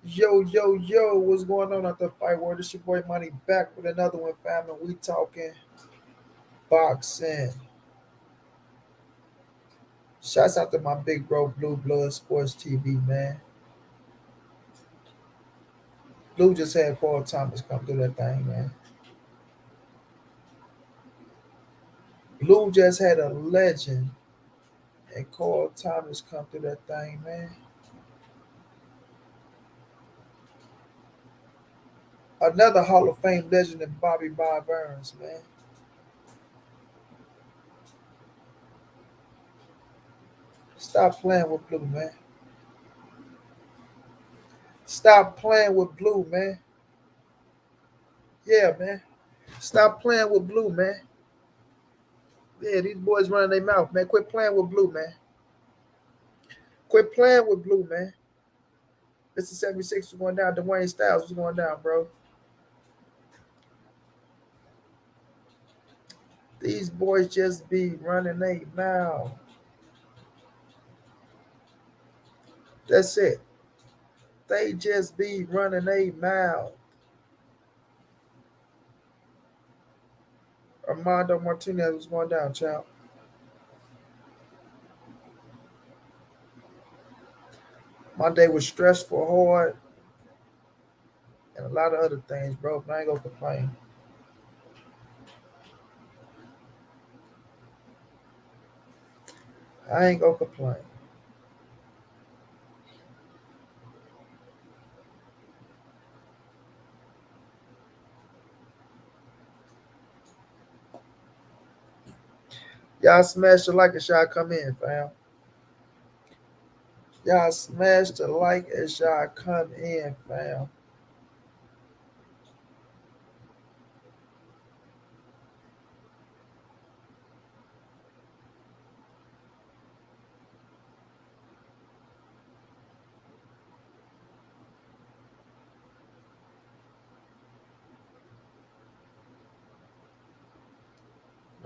Yo, yo, yo, what's going on at the fight world? It's your boy Money back with another one, family. We talking boxing. Shouts out to my big bro, Blue Blood Sports TV, man. Blue just had Paul Thomas come through that thing, man. Blue just had a legend and Carl Thomas come through that thing, man. Another Hall of Fame legend in Bobby Bob Burns, man. Stop playing with Blue, man. Stop playing with Blue, man. Yeah, man. Stop playing with Blue, man. Yeah, these boys running their mouth, man. Quit playing with Blue, man. Quit playing with Blue, man. Mr. 76 was going down. Dwayne Styles was going down, bro. These boys just be running their mouth. That's it. They just be running their mouth. Armando Martinez was going down, child. My day was stressful, hard, and a lot of other things, bro. But I ain't gonna complain. I ain't gonna complain. Y'all smash the like as y'all come in, fam. Y'all smash the like as y'all come in, fam.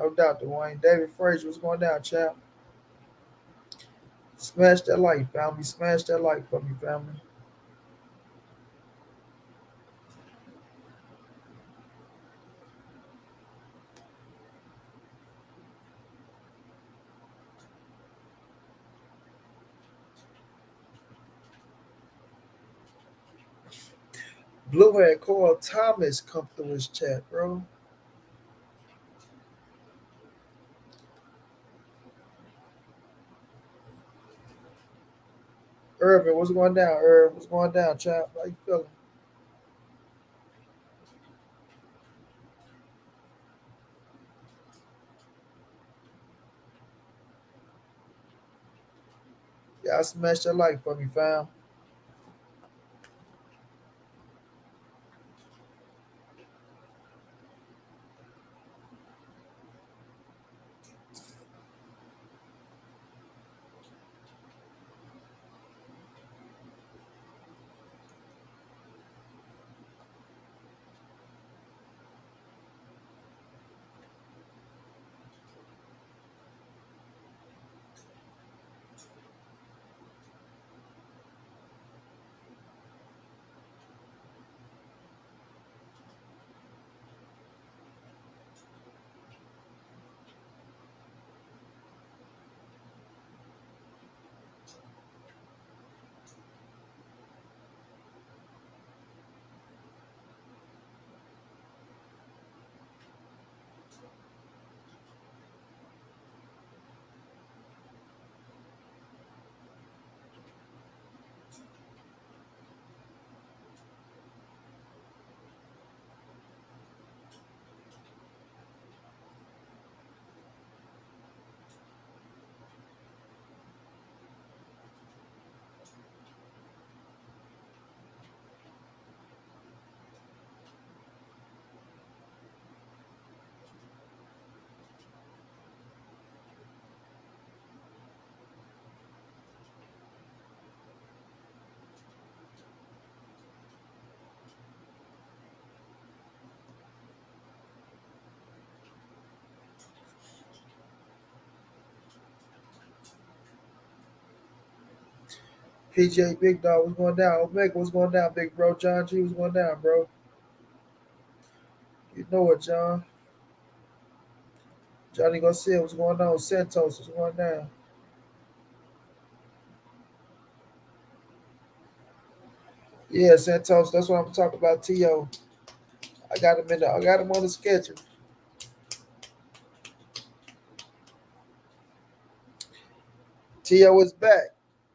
No doubt, Dwayne. David Frazier was going down, champ. Smash that like, family. Smash that like for me, family. Blue had Carl Thomas come through his chat, bro. Irvin, what's going down? Irv, what's going down, champ? How you feeling? Y'all smash that like for me, fam. PJ Big Dog was going down. Omega was going down, big bro. John G was going down, bro. You know it, John. Johnny Garcia was going down. Santos was going down. Yeah, Santos. That's what I'm talking about. T.O. I got him in. I got him on the schedule. T.O. is back,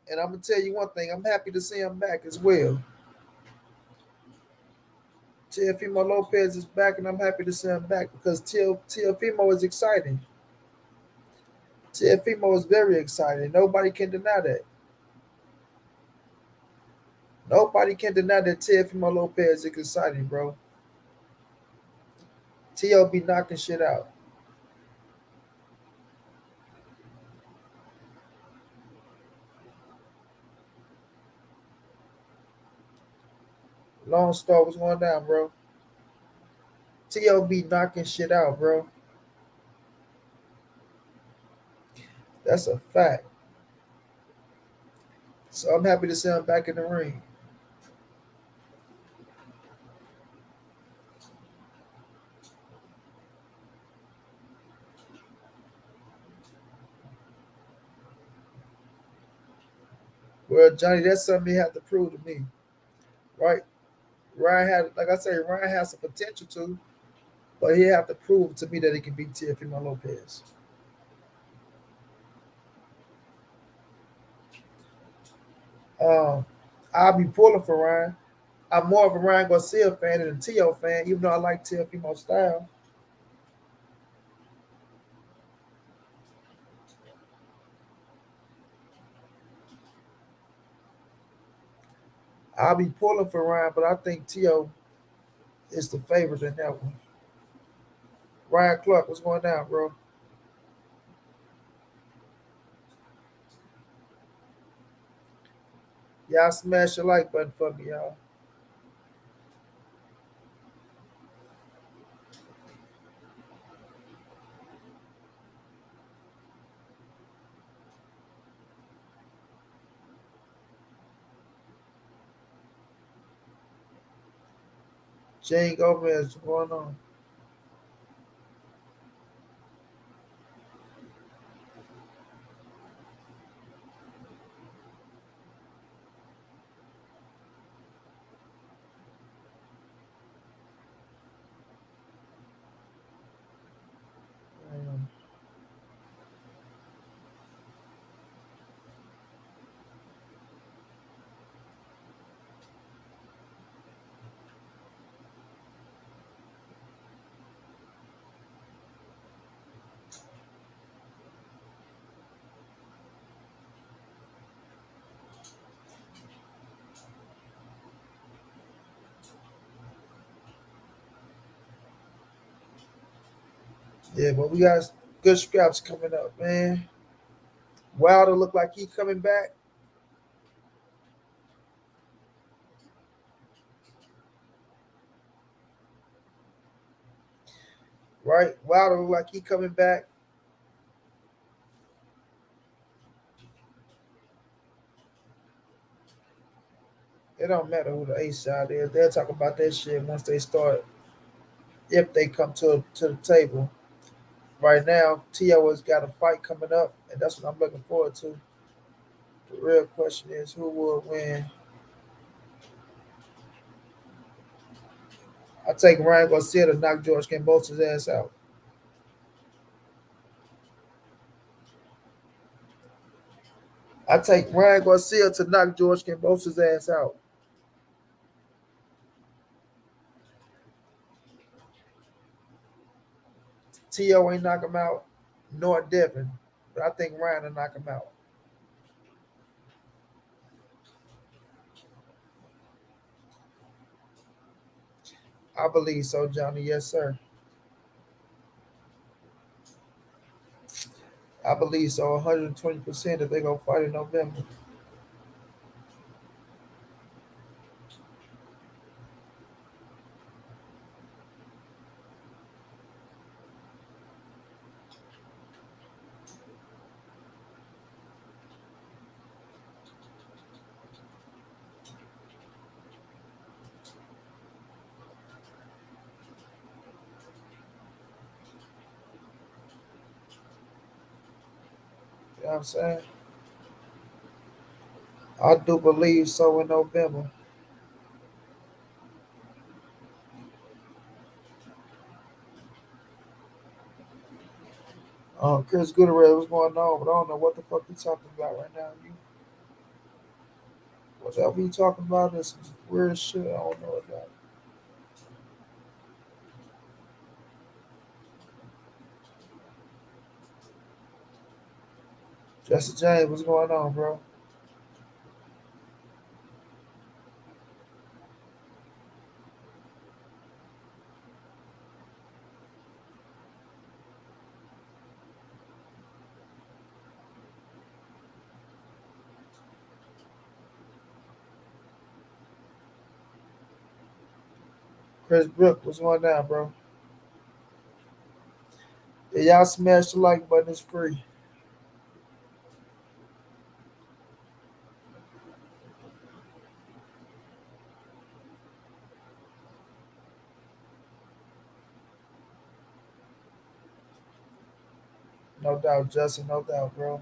and I'm gonna tell you one thing. I'm happy to see him back as well. Teofimo Lopez is back, and I'm happy to see him back because Teofimo is exciting. Teofimo is very exciting. Nobody can deny that. Nobody can deny that Teofimo Lopez is exciting, bro. T.O. be knocking shit out. Lone Star was going down, bro. T.O. be knocking shit out, bro. That's a fact. So I'm happy to see him back in the ring. Well, Johnny, that's something he had to prove to me, right? Ryan had, like I say, Ryan has some potential too, but he have to prove to me that he can beat Teofimo Lopez. Um, I'll be pulling for Ryan. I'm more of a Ryan Garcia fan than a T.O. fan, even though I like Teofimo's style. I'll be pulling for Ryan, but I think T.O. is the favorite in that one. Ryan Clark, what's going down, bro? Y'all smash the like button for me, y'all. Jane Gomez, what's going on? Um, yeah, but we got good scraps coming up, man. Wilder look like he coming back, right? Wilder look like he coming back. It don't matter who the A side is. They'll talk about that shit once they start, if they come to the table. Right now, T.O. has got a fight coming up, and that's what I'm looking forward to. The real question is who will win. I take Ryan Garcia to knock George Kambosa's ass out. I take Ryan Garcia to knock George Kambosa's ass out. T.O. ain't knock him out, nor Devin. But I think Ryan will knock him out. I believe so, Johnny. Yes, sir. I believe so, 120% that they're going to fight in November. You know what I'm saying? I do believe so in November. Chris Gooderell, what's going on? But I don't know what the fuck you talking about right now. You, whatever you talking about is some weird shit. I don't know about. Jesse James, what's going on, bro? Chris Brook, what's going on, bro? Yeah, y'all smash the like button. It's free. No doubt, Justin. No doubt, bro.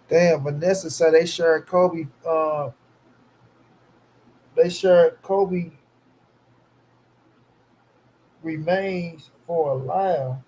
Damn, Vanessa said they shared Kobe. They shared Kobe remains for a while.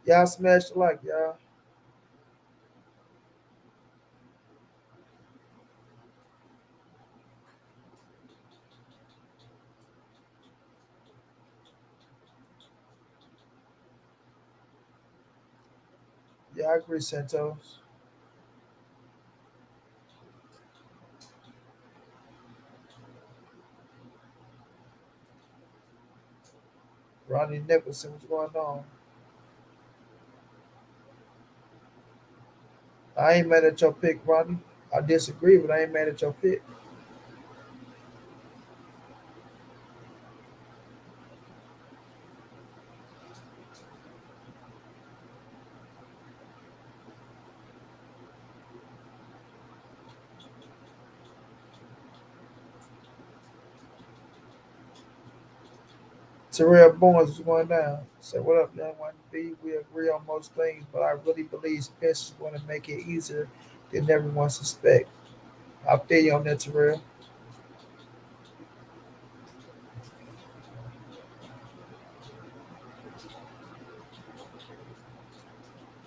Y'all smash the like, y'all. Yeah, I agree, Santos. Ronnie Nicholson, what's going on? I ain't mad at your pick, Ronnie. I disagree, but I ain't mad at your pick. Terrell Barnes, what's going down? Say, what up, young one B? We agree on most things, but I really believe Spence is going to make it easier than everyone suspect. I feel you on that, Terrell.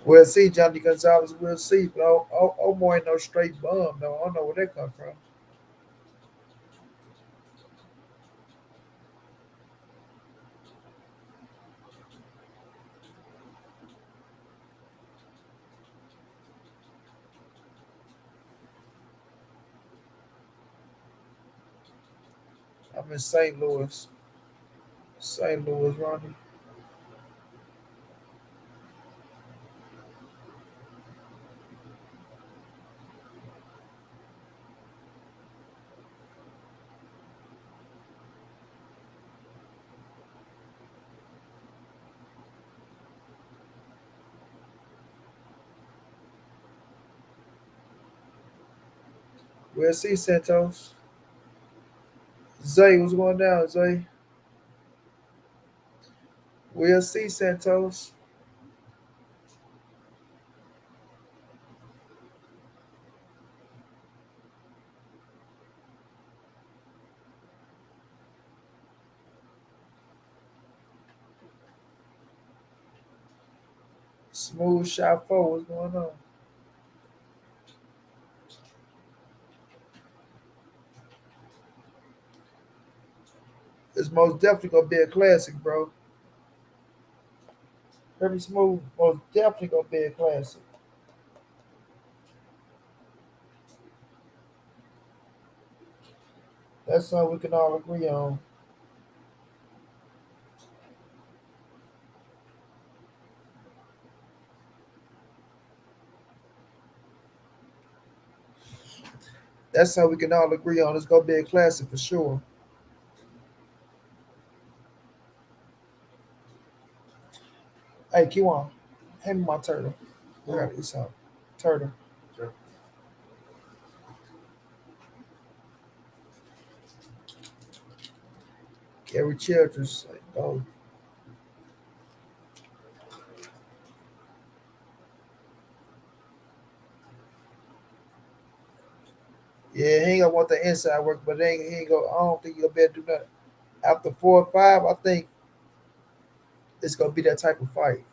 We'll see, Johnny Gonzalez. We'll see. But Omar ain't no straight bum, though. I don't know where that come from. I'm in St. Louis. St. Louis, Ronnie. We'll see, Santos. Zay, what's going down, Zay? We'll see, Santos. Smooth shot forward. What's going on? It's most definitely gonna be a classic, bro. Very smooth. Most definitely gonna be a classic. That's something we can all agree on. That's something we can all agree on. It's gonna be a classic for sure. Hey, Kiwan, hand me my turtle. I gotta eat something. Turtle. Gary Childress. Like, oh, yeah, he ain't gonna want the inside work, but he ain't go. I don't think he'll be able to do that. After 4 or 5, I think it's gonna be that type of fight.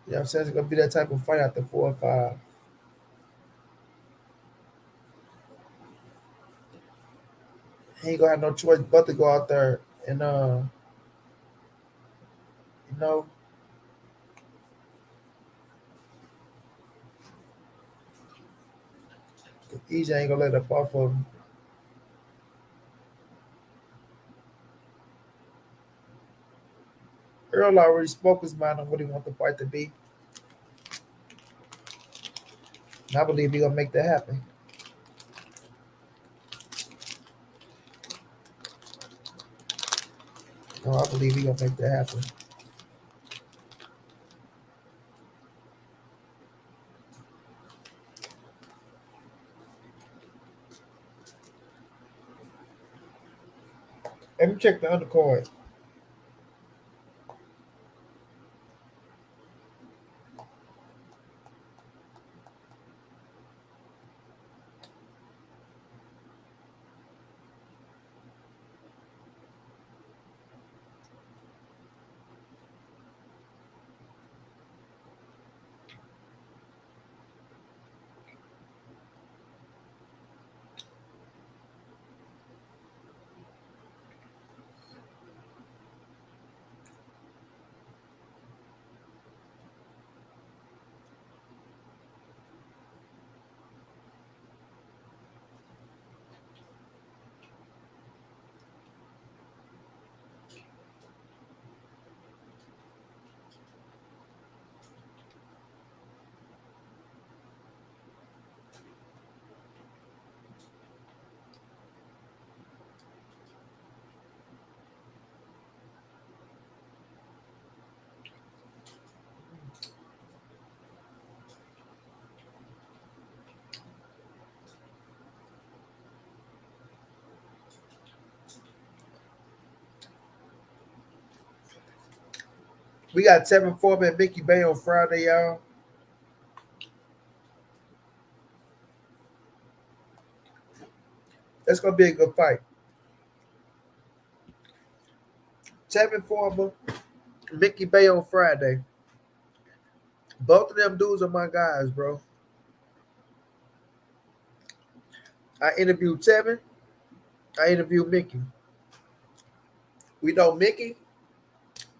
You know what I'm saying? It's gonna be that type of fight after 4 or 5. He ain't gonna have no choice but to go out there and you know, EJ ain't gonna let up off of him. Errol already spoke his mind on what he want the fight to be. And I believe he gonna make that happen. No, I believe he gonna make that happen. Let me check the undercard. We got Tevin Foreman and Mickey Bay on Friday, y'all. That's gonna be a good fight. Tevin Foreman, Mickey Bay on Friday. Both of them dudes are my guys, bro. I interviewed Tevin. I interviewed Mickey. We know Mickey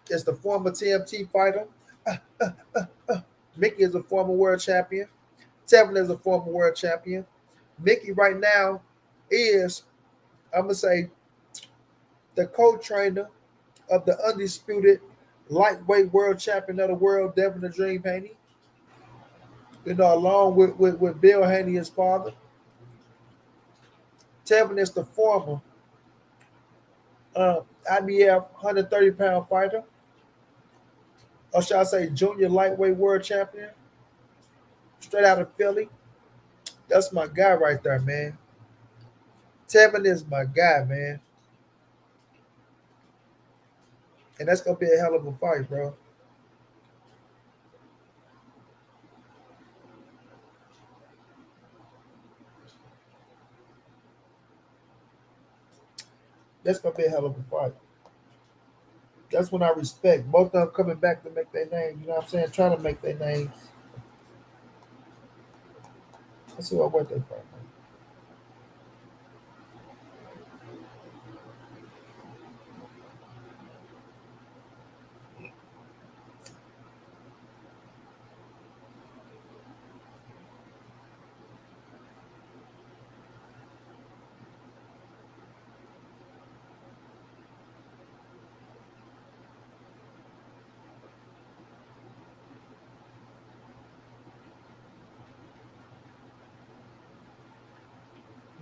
is the former TMT fighter. Mickey is a former world champion. Tevin is a former world champion. Mickey right now is, I'm gonna say, the co-trainer of the undisputed lightweight world champion of the world, Devin the Dream Haney. You know, along with Bill Haney, his father. Tevin is the former IBF 130-pound fighter, or shall I say, junior lightweight world champion, straight out of Philly. That's my guy right there, man. Tevin is my guy, man. And that's gonna be a hell of a fight, bro. That's gonna be a hell of a fight. That's when I respect both of them coming back to make their name. You know what I'm saying? Trying to make their names. Let's see what they fight.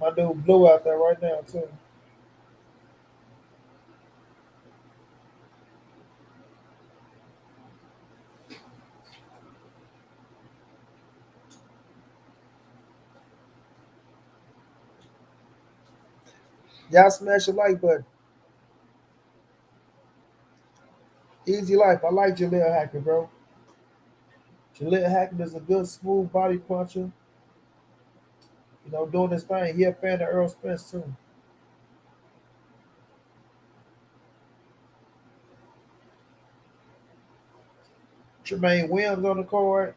My dude Blue out there right now too. Y'all smash a like button. Easy life. I like Jaleel Hackett, bro. Jaleel Hackett is a good, smooth body puncher. You know, doing his thing. He a fan of Errol Spence too. Tremaine Williams on the card.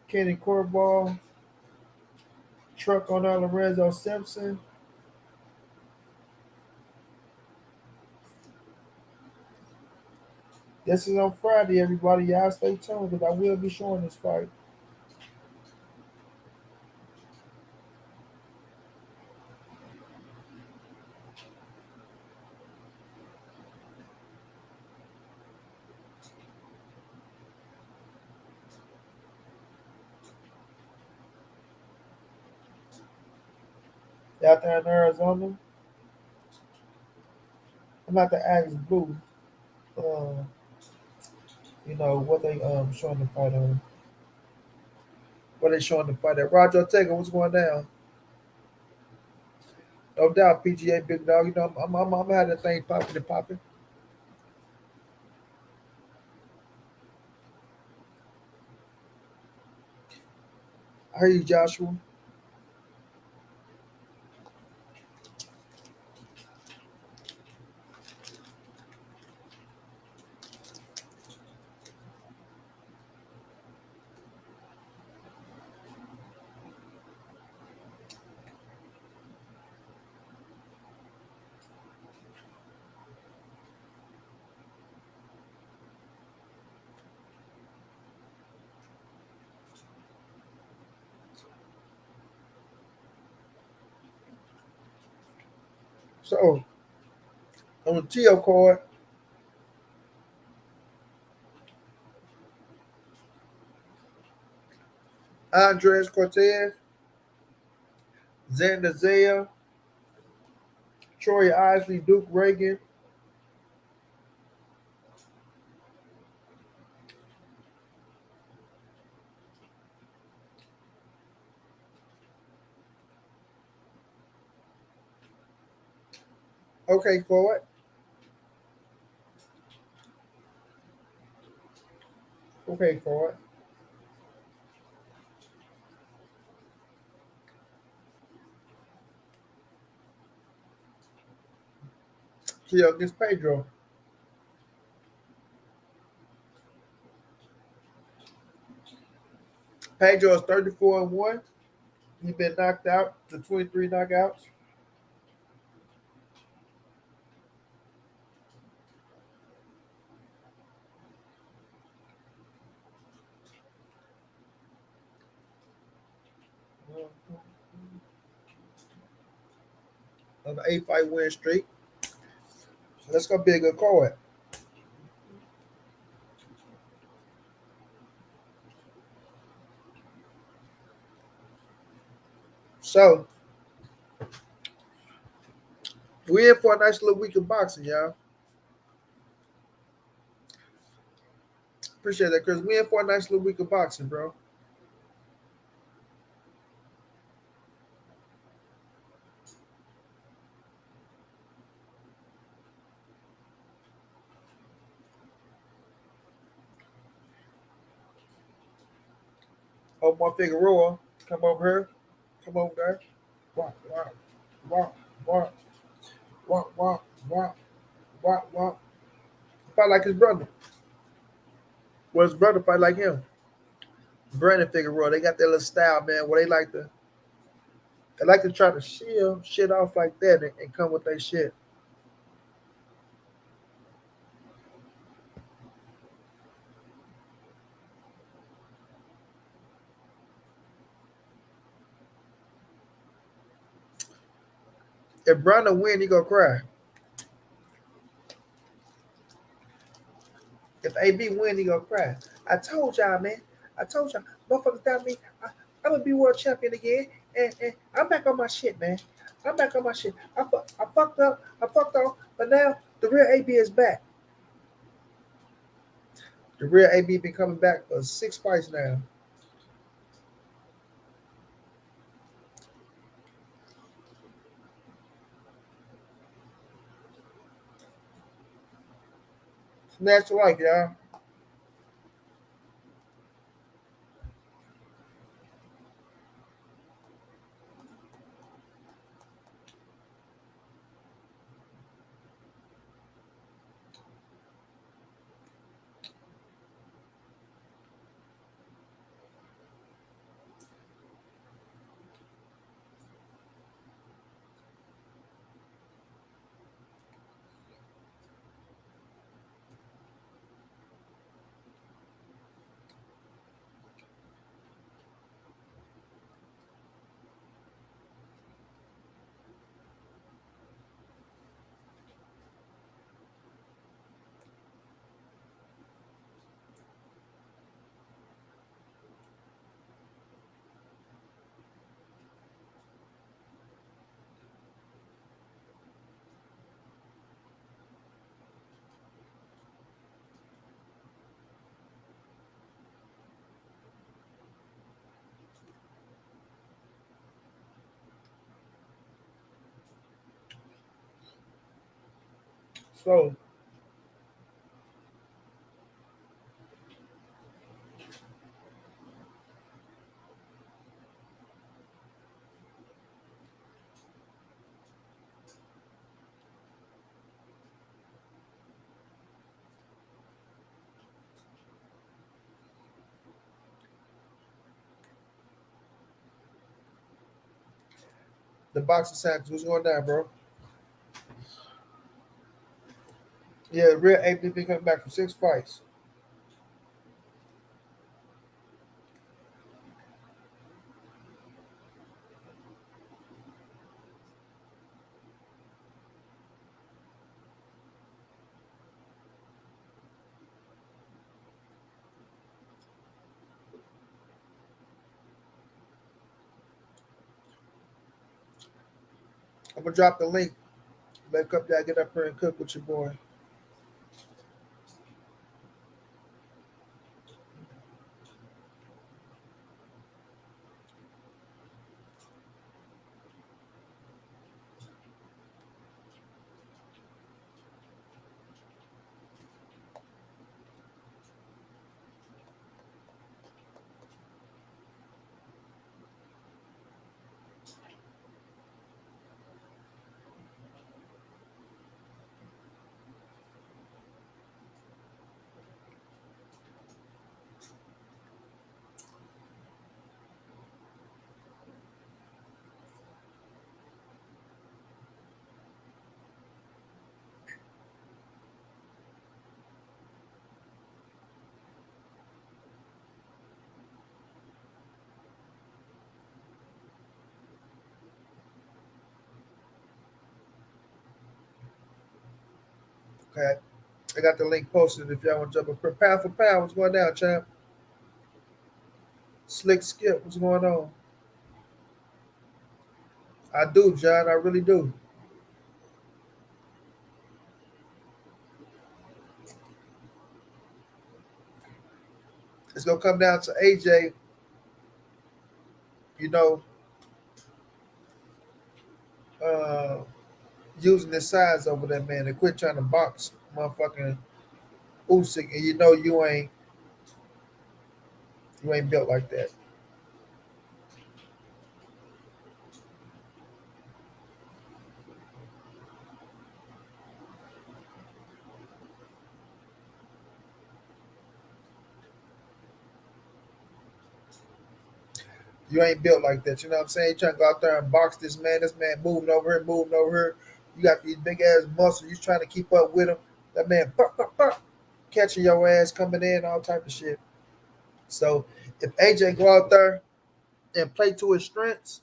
Kenny Corball. Truck on Lorenzo Simpson. This is on Friday, everybody. Y'all stay tuned because I will be showing this fight. Out there in Arizona. I'm about to ask Blue, uh, you know, what they showing the fight on. What they showing the fight at. Roger Ortega, what's going down? No doubt, PGA big dog. You know, I'm had that thing popping and popping. I hear you, Joshua. So on the Tio card, Andres Cortez, Xander Zaya, Troy Isley, Duke Reagan. Okay, forward. Okay, forward. Tio against Pedro. Pedro is 34-1. He been knocked out to 23 knockouts. On the 8 fight win streak. So that's gonna be a good card. So we in for a nice little week of boxing, y'all. Appreciate that, Chris. We in for a nice little week of boxing, bro. Omar Figueroa, come over here. Come over there. Walk, walk, walk, walk, walk, walk, walk, walk, walk. Fight like his brother. Well, his brother fight like him. Brandon Figueroa, they got their little style, man, where they like to try to shield shit off like that and come with their shit. If Brandon win, he gonna cry. If AB win, he gonna cry. I told y'all, man. I told y'all, motherfuckers down me. I'm gonna be world champion again, and I'm back on my shit, man. I'm back on my shit. I fucked up. I fucked up, but now the real AB is back. The real AB been coming back for 6 fights now. Snatch like y'all. So the boxing sacks, what's going down, bro? Yeah, the real AB been coming back for 6 fights. I'm gonna drop the link. Wake up there, get up here and cook with your boy. Okay. I got the link posted if y'all want to jump up. Pound for pound, what's going down, champ? Slick Skip, what's going on? I do, John. I really do. It's gonna come down to AJ, you know, uh, using his size over that man and quit trying to box motherfucking Usyk, and you know you ain't built like that. You ain't built like that. You know what I'm saying? You trying to go out there and box this man. This man moving over here, moving over here. You got these big ass muscles. You trying to keep up with him. That man, catching your ass, coming in, all type of shit. So if AJ go out there and play to his strengths,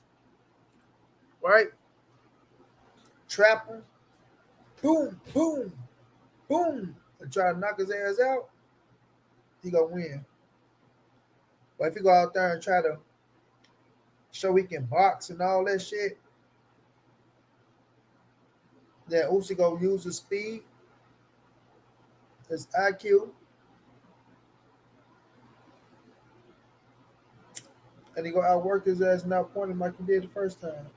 right? Trap him, boom, boom, boom, and try to knock his ass out, he gonna win. But if he go out there and try to show he can box and all that shit, then Usyk gonna use his speed, his IQ, and he gonna outwork his ass and outpoint him like he did the first time.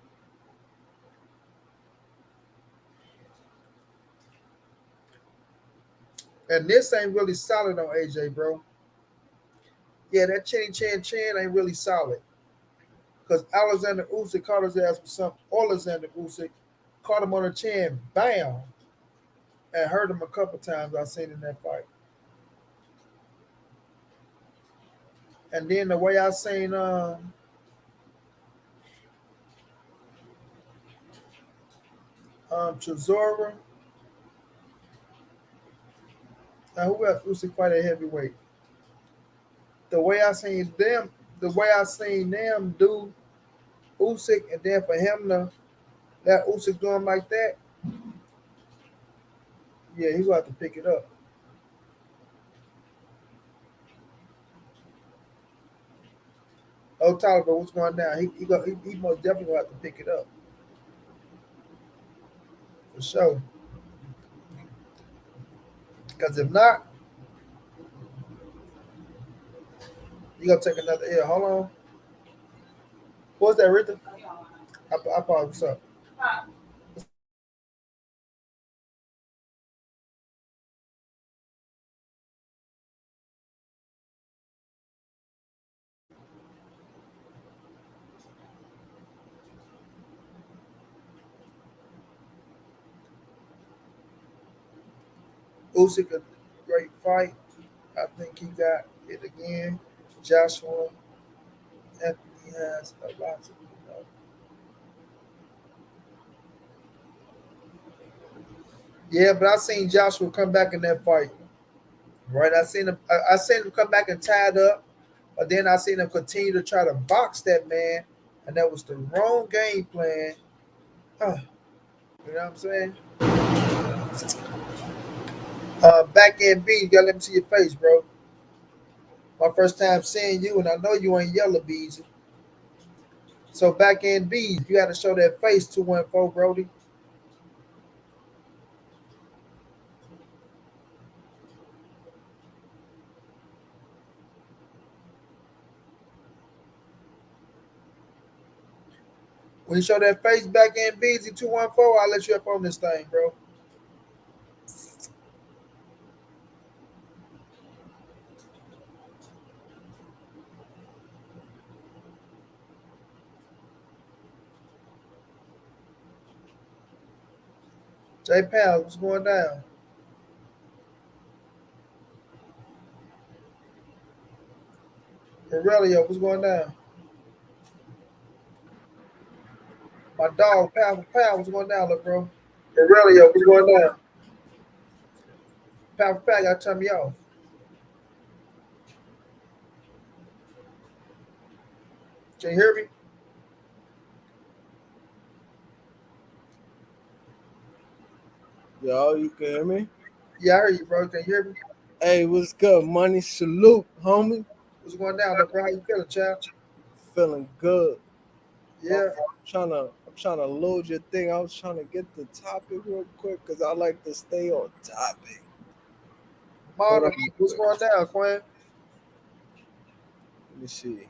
And this ain't really solid on AJ, bro. Yeah, that chin ain't really solid. Because Alexander Usyk caught his ass with something. Alexander Usyk caught him on the chin, bam, and hurt him a couple times I seen in that fight. And then the way I seen Chisora, and who else Usyk fight at heavyweight? The way I seen them, do Usyk, and then for him to let Usyk do him like that, yeah, he gonna have to pick it up. Oh, Tyler, but what's going down? He most definitely gonna have to pick it up for sure. Because if not, you gonna take another L. Hold on. What's that, Rita? I pause. What's up? Usyk, a great fight. I think he got it again. Joshua Anthony has a lot to. Yeah, but I seen Joshua come back in that fight. Right, I seen him. I seen him come back and tied up, but then I seen him continue to try to box that man, and that was the wrong game plan. You know what I'm saying? Back end B, you gotta let me see your face, bro. My first time seeing you, and I know you ain't yellow bees. So back end B, you got to show that face 214, Brody. When you show that face back end BZ 214, I'll let you up on this thing, bro. J Pal, what's going down? Aurelio, what's going down? My dog, Pal for Pal, what's going down, look, bro? Aurelio, what's going down? Pal for Pal, gotta turn me off. Can you hear me? Yo, you can hear me? Yeah, I hear you, bro. Can you hear me? Hey, what's good? Money salute, homie. What's going down, look, bro? How you feeling, child? Feeling good. Yeah. I'm trying to load your thing. I was trying to get the topic real quick because I like to stay on topic. Marlon, what's going down, Quinn? Let me see.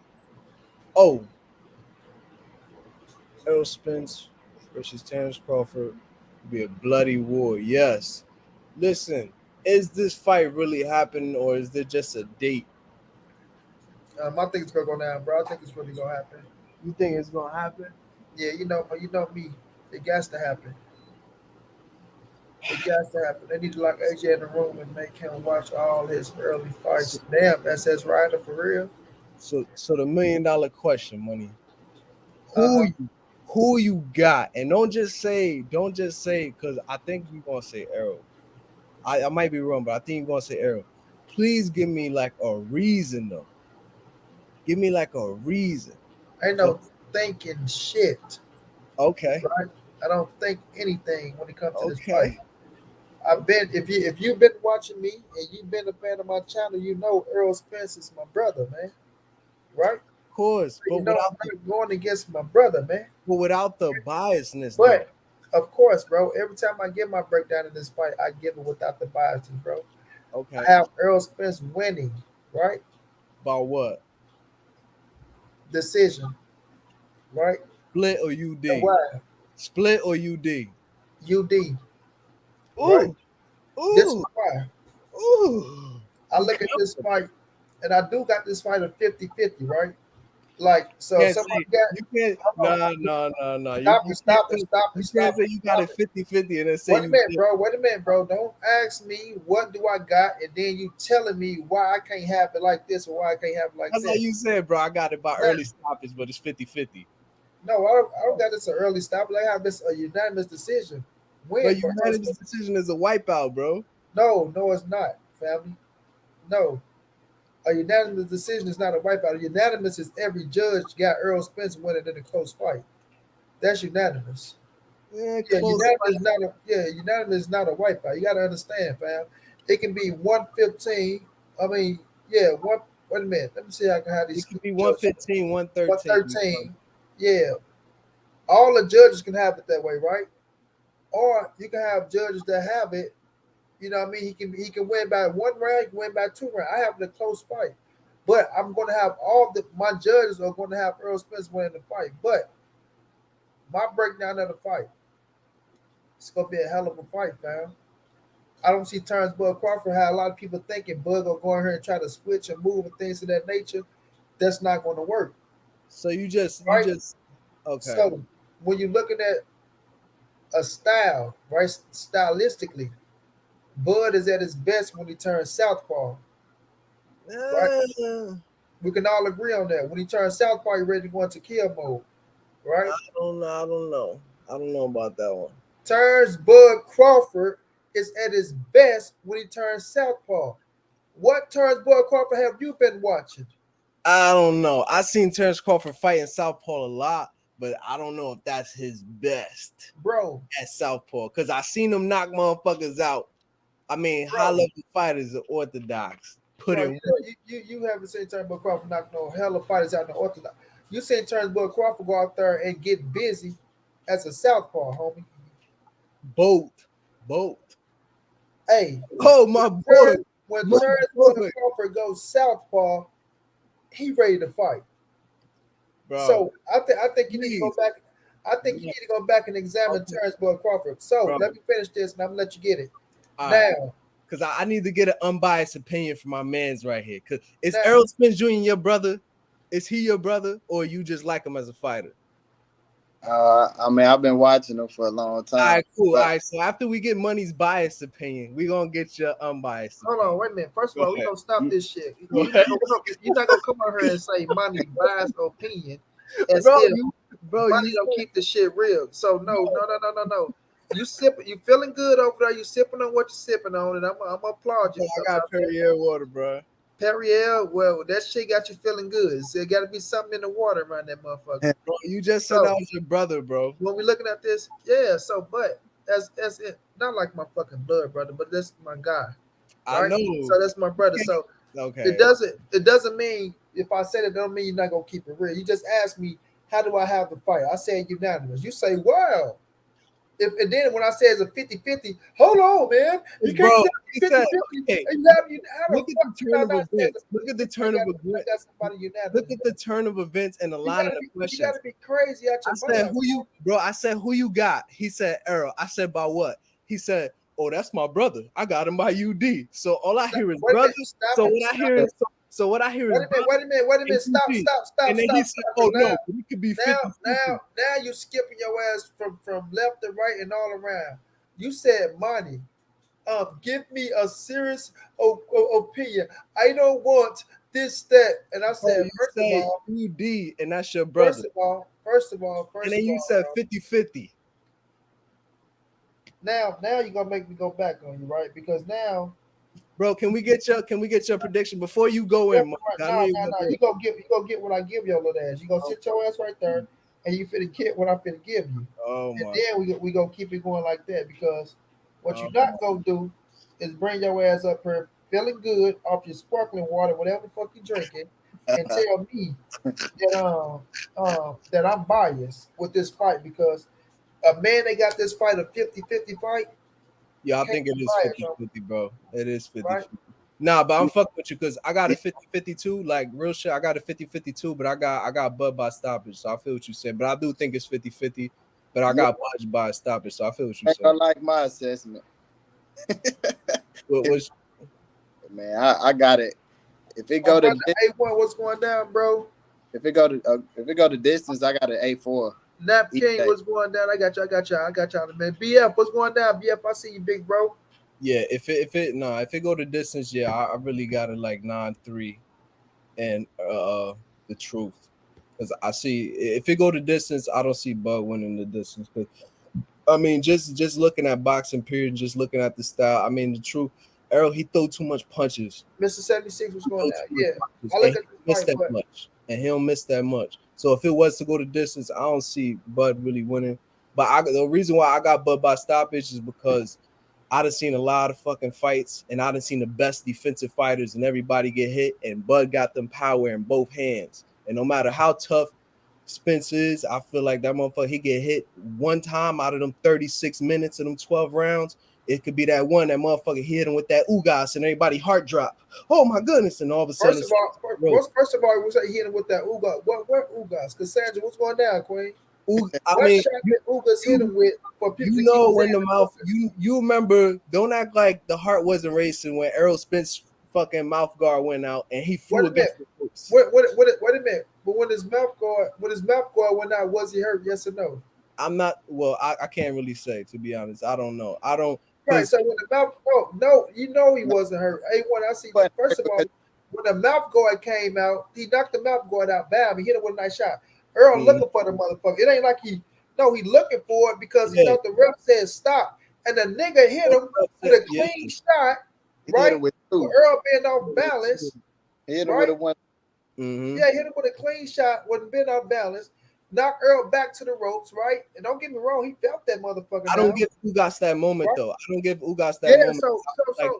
Oh, Errol Spence versus Terence Crawford will be a bloody war. Yes. Listen, is this fight really happening or is there just a date? I think it's gonna go down, bro. I think it's really gonna happen. You think it's gonna happen? Yeah, you know me. It got to happen. It got to happen. They need to lock AJ in the room and make him watch all his early fights. Damn, that's his rider for real. So the $1 million question, money. Who you got? And don't just say, because I think you're gonna say Errol. I might be wrong, but I think you're gonna say Errol. Please give me like a reason though. Give me like a reason. Ain't For no thinking shit, okay, right? I don't think anything when it comes to this fight. okay, I've been if you've been watching me and you've been a fan of my channel, you know Errol Spence is my brother, man. Right? of course, You know I'm not going against my brother, man. but without the biasness though. But of course, bro, every time I give my breakdown in this fight, I give it without the biases, bro. I Okay, have Errol Spence winning, right? about what? Decision, right? Split or And UD? why? Split or UD? UD, right? Ooh, This is ooh, why. ooh. I You look at this fight, and I do got this fight at 50-50, right? Like, so can't say somebody got, you can't. hold on, No. stop it, stop it, stop it, You can't stop say it, you got stop it it. 50-50 and then say Wait a you minute, did. bro. Wait a minute, bro. Don't ask me what do I got, and then you telling me why I can't have it like this or why I can't have it like That's how this. you said, bro. I got it by Now, early stoppage, but it's 50-50. no, I don't got this an early stop. I have this a unanimous decision win But for us. unanimous decision is a wipeout, bro. No, no, it's not, family. No, a unanimous decision is not a wipeout. A unanimous is every judge got Earl Spence winning in a close fight. That's unanimous. Yeah, Yeah, close unanimous fight. is not a unanimous is not a wipeout. You got to understand, fam. It can be 115. I mean, yeah, one. Wait a minute. Let me see how I can have It these could be judges. 115, 113. 113. Yeah, all the judges can have it that way, right? Or you can have judges that have it. You know what I mean? He can win by one round. He can win by two rounds. I have it a close fight, but I'm going to have all the my judges are going to have Earl Spence winning the fight. But my breakdown of the fight, it's going to be a hell of a fight, fam. I don't see Terence Bud Crawford how a lot of people thinking Bud gonna go in here and try to switch and move and things of that nature. That's not going to work, So you right? just okay. So when you're looking at a style, right, stylistically, Bud is at his best when he turns southpaw, right? Uh, We can all agree on that. When he turns southpaw, you're ready to go into kill mode, right? I don't know. I don't know about that one. Turns Bud Crawford is at his best when he turns southpaw. What turns Bud Crawford have you been watching? I don't know. I seen Terence Crawford fight in Southpaw a lot, but I don't know if that's his best Bro, at Southpaw because I seen him knock motherfuckers out. I mean, high bro, level fighters are orthodox. Put bro, in work. you haven't seen Turnbull Crawford knock no hell of fighters out in the orthodox. You seen Turnbull Crawford go out there and get busy as a southpaw, homie. Both. Both. Hey, Oh, my boy. When My Turnbull boy. Crawford goes southpaw, he ready to fight. Bro, So I think you need to go please. back. I think you need to go back and examine Okay, Terence Bud Crawford. So bro. let me finish this, and I'm gonna let you get it. All right. Now, Because I need to get an unbiased opinion from my man's right here. Because is now, Errol Spence Jr. your brother? Is he your brother? Or you just like him as a fighter? I mean, I've been watching him for a long All time, right, cool. All but right, so after we get Money's biased opinion, we're gonna get your unbiased hold opinion. on, wait a minute. First of Go all, we ahead. gonna stop this shit. Go You're ahead. not gonna come. You're not gonna come out here and say money biased opinion, as Bro, if you money don't said, keep the shit real. So no, bro, no, no, no, no, no. You sipping, you feeling good over there. You sipping on what you're sipping on, and I'm gonna applaud you I got about that. Perrier water, bro. Perrier, well, that shit got you feeling good. So it got to be something in the water around that motherfucker. Bro, you just said that So was your brother, bro. when we looking at this, yeah. So, but as it, not like my fucking blood brother, but that's my guy, I right? know. So that's my brother. So it Okay. doesn't mean if I said it, don't mean you're not gonna keep it real. You just asked me how do I have the fight? I said unanimous. You say wow. If and then when I say it's a 50-50, hold on, man. You can't Bro, tell he me said, 50-50 okay, and you have you how the look at fuck the can turn I of not say it's events. Look at a the 50-50? I turn of got I events. got somebody Look unanimous, at bro. the turn of events and the You line of gotta the be you questions. gotta be crazy out I your said, mind. who you, bro? I said, who you got? He said, Errol. I said, by what? He said, oh, that's my brother. I got him by UD. So all I Stop, hear is wait a brother. minute, stop So it, what I stop hear it. is, so what I hear is Wait a minute, brother wait a minute, wait a and minute, stop, UD. stop, stop, And then stop, he said, stop. oh Because no, it could be 50 50. now you skipping your ass from left to right and all around. You said money. Give me a serious opinion. I don't want this, that, and I said, you first of say all, UD, and that's your brother. first of all, And then you said 50-50. now you're gonna make me go back on you, right? Because now, Bro, can we get your prediction before you go in? I know you no, you gonna get what I give your little ass. You gonna sit your ass right there, and you finna get what I finna give you. Oh And my. then we gonna keep it going like that because what Oh you not gonna do is bring your ass up here feeling good off your sparkling water, whatever the fuck you drinking, and tell me that I'm biased with this fight because a man they got this fight a 50-50 fight. Yeah, I Can't think it be is biased, 50-50, bro. It is 50-50. right? Nah, but I'm fucking with you because I got a 50-50 too. Like real shit, I got a 50-50 too, but I got Bud by stoppage. So I feel what you said. But I do think it's 50-50. But I got Budge by stoppage. So I feel what you I said. like my assessment. What's Man, I got it. If it My go to brother A1, what's going down, bro? if it go to distance, I got an A4. Nap each King, day. what's going down? I got you, man. BF, what's going down? BF, I see you, big bro. yeah, if it go to distance, yeah, I really got it like 9-3 and the truth. Because I see if it go to distance, I don't see Bud winning the distance. But I mean, just looking at boxing period, just looking at the style. I mean, the truth, Errol, he throw too much punches. Mr. 76 was He going throw down. too much Yeah. punches, I and look he at don't miss this fight, that but much, and he don't miss that much. So if it was to go to distance, I don't see Bud really winning. But the reason why I got Bud by stoppage is because I done seen a lot of fucking fights, and I done seen the best defensive fighters, and everybody get hit, and Bud got them power in both hands. And no matter how tough Spence is, I feel like that motherfucker, he get hit one time out of them 36 minutes of them 12 rounds. It could be that one, that motherfucker hit him with that ugas and everybody heart drop. Oh my goodness. And all of a sudden, first of all, it was hitting with that Uga. What Ugas? Cassandra, what's going down, Queen? I What mean, shot that Ugas hit him with for people to keep know his when the hands mouth, open? you remember, don't act like the heart wasn't racing when Errol Spence fucking mouth guard went out and he flew Wait a against minute. the ropes. Wait a minute. But when his mouth guard went out, was he hurt? Yes or no? I'm not, well, I can't really say, to be honest. I don't know. I don't, Right. because So when the mouth, no, you know he wasn't hurt. A1, I see. But First of all, when the mouth guard came out, he knocked the mouth guard out. Bam! He hit it with a nice shot. Earl looking for the motherfucker. It ain't like he looking for it because he yeah, thought the ref said stop, and the nigga hit him with a yeah, clean shot, he hit right? him with With two. Earl being off balance, He hit him with right? a one. Yeah, hit him with a clean shot, wasn't been off balance. Knocked Earl back to the ropes, right? And don't get me wrong, he felt that motherfucker I don't now. give Ugas that moment Right? though. I don't give Ugas that Yeah, moment. so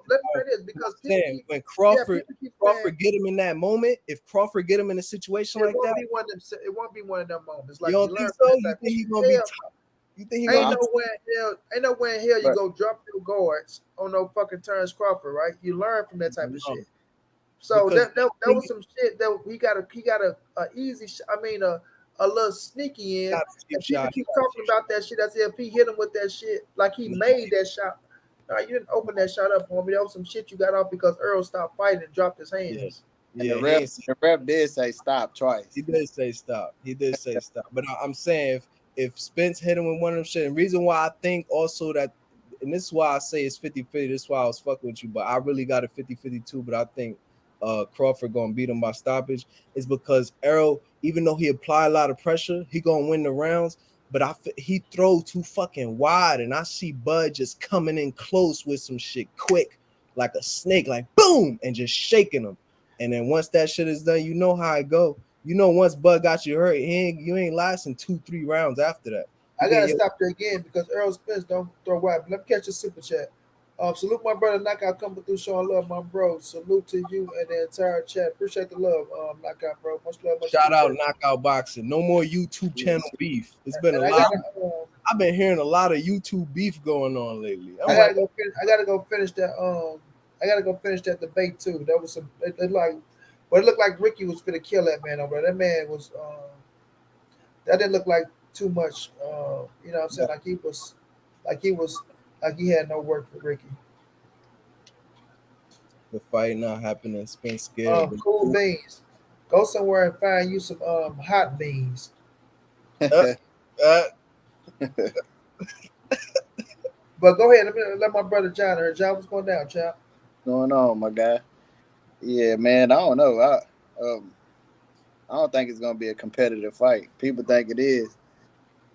let me say this because people Saying keep when people keep saying Crawford get him in that moment, if Crawford get him in a situation it like won't that, be one of them. It won't be one of them moments. you Like don't you think learn from so? that You type of think he shit. gonna be Hell, top? You think he ain't gonna be no way in hell you But go drop your guards on no fucking Terence Crawford, right? You learn from that type of no, shit. So because that was some shit that he got a easy. A little sneaky in, got a cheap and people shot. keep talking about that shit as if he hit him with that shit like he made that shot. No, you didn't open that shot up for me. That was some shit you got off because Earl stopped fighting and dropped his Yeah, hands. and yeah, he ain't the ref did say stop twice. He did say stop. He did say stop. But I'm saying if Spence hit him with one of them shit, and reason why I think also that, and this is why I say it's 50-50, this is why I was fucking with you, but I really got a 50-50 too, but I think Crawford gonna beat him by stoppage is because Errol, even though he apply a lot of pressure, he gonna win the rounds, but he throw too fucking wide, and I see Bud just coming in close with some shit quick, like a snake, like boom, and just shaking him. And then once that shit is done, you know how it go. You know, once Bud got you hurt, you ain't lasting 2-3 rounds after that. I gotta stop there again because Errol Spence don't throw wide. Let me catch a super chat. Salute my brother Knockout coming through showing love, my bro. Salute to you and the entire chat. Appreciate the love, Knockout, bro. Much love, much Shout out appreciation. Knockout Boxing. No more YouTube channel beef. It's been a And lot. I've been hearing a lot of YouTube beef going on lately. I gotta go finish that. I gotta go finish that debate too. That was some. It looked like Ricky was gonna kill that man over. That man was. That didn't look like too much. You know what I'm saying? Like he had no work for Ricky. the fight not happening. Spence scared. Cool beans. Go somewhere and find you some hot beans. Uh, But go ahead. Let my brother John hear. John, what's going down, child? Going on, my guy. Yeah, man. I don't know. I don't think it's gonna be a competitive fight. People think it is.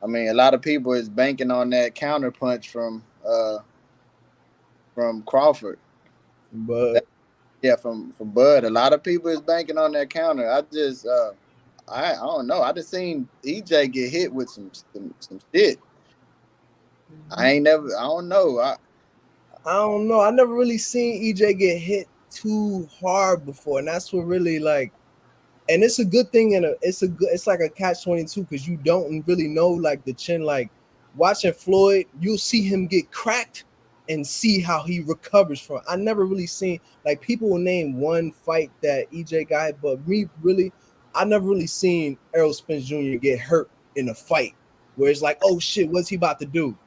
I mean, a lot of people is banking on that counter punch from Crawford. But Yeah, from Bud. A lot of people is banking on that counter. I don't know. I just seen EJ get hit with some shit. I don't know. I don't know. I never really seen EJ get hit too hard before, and that's what really like. And it's a good thing, and it's like a catch-22 because you don't really know like the chin. Like watching Floyd, you'll see him get cracked and see how he recovers from. I never really seen like people will name one fight that EJ got, but me really, I never really seen Errol Spence Jr. get hurt in a fight where it's like, oh shit, what's he about to do?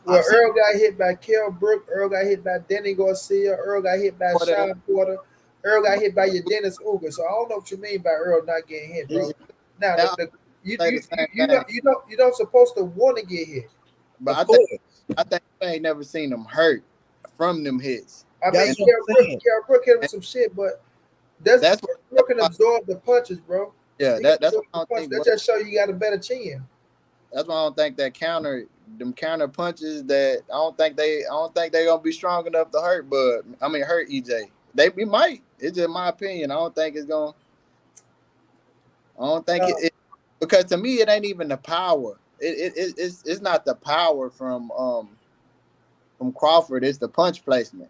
Well, Earl got hit by Kell Brook. Earl got hit by Denny Garcia. Earl got hit by Sean Porter. Earl got hit by your Dennis Uga. So I don't know what you mean by Earl not getting hit, bro. Now, you don't supposed to want to get hit. But I think I ain't never seen him hurt from them hits. I mean, Kell Brook hit him with some shit, but that's Brook can absorb the punches, bro. Yeah, that's what I think. That just show you got a better chin. That's why I don't think them counter punches that I don't think they're gonna be strong enough to hurt hurt EJ. We might. It's just my opinion. I don't think it because to me it ain't even the power. It's not the power from Crawford, it's the punch placement.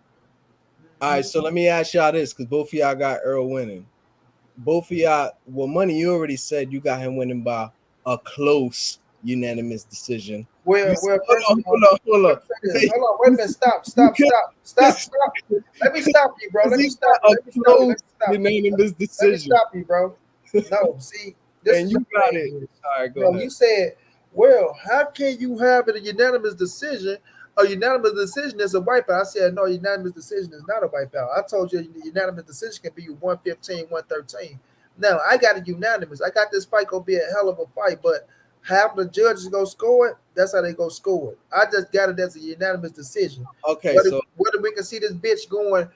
All right, so let me ask y'all this because both of y'all got Earl winning. Both of y'all, well, Money, you already said you got him winning by a close unanimous decision. Hold on. Wait a minute. Stop. Let me stop you, bro. Let me stop you. Unanimous decision. Let me stop you, bro. No, see, this and you got it. All right, go ahead. You said, well, how can you have it a unanimous decision? A unanimous decision is a wipeout. I said, no, unanimous decision is not a wipeout. I told you unanimous decision can be 115, 113. Now, I got a unanimous. I got this fight going to be a hell of a fight, but half the judges go score it. That's how they go score it. I just got it as a unanimous decision. Okay, whether we can see this bitch going,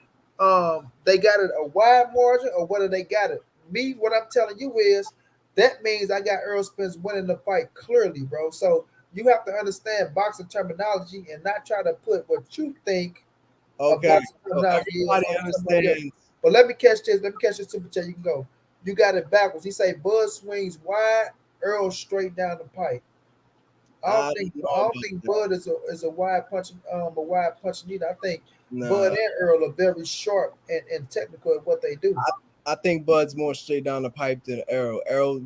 they got it a wide margin or whether they got it. Me, what I'm telling you is that means I got Errol Spence winning the fight clearly, bro. So you have to understand boxing terminology and not try to put what you think. Okay, so everybody understands. But let me catch this. Super chat. You can go. You got it backwards. He say Bud swings wide, Earl straight down the pipe. I don't think Bud is a wide punching either. I think Bud and Earl are very sharp and technical at what they do. I think Bud's more straight down the pipe than Errol. Errol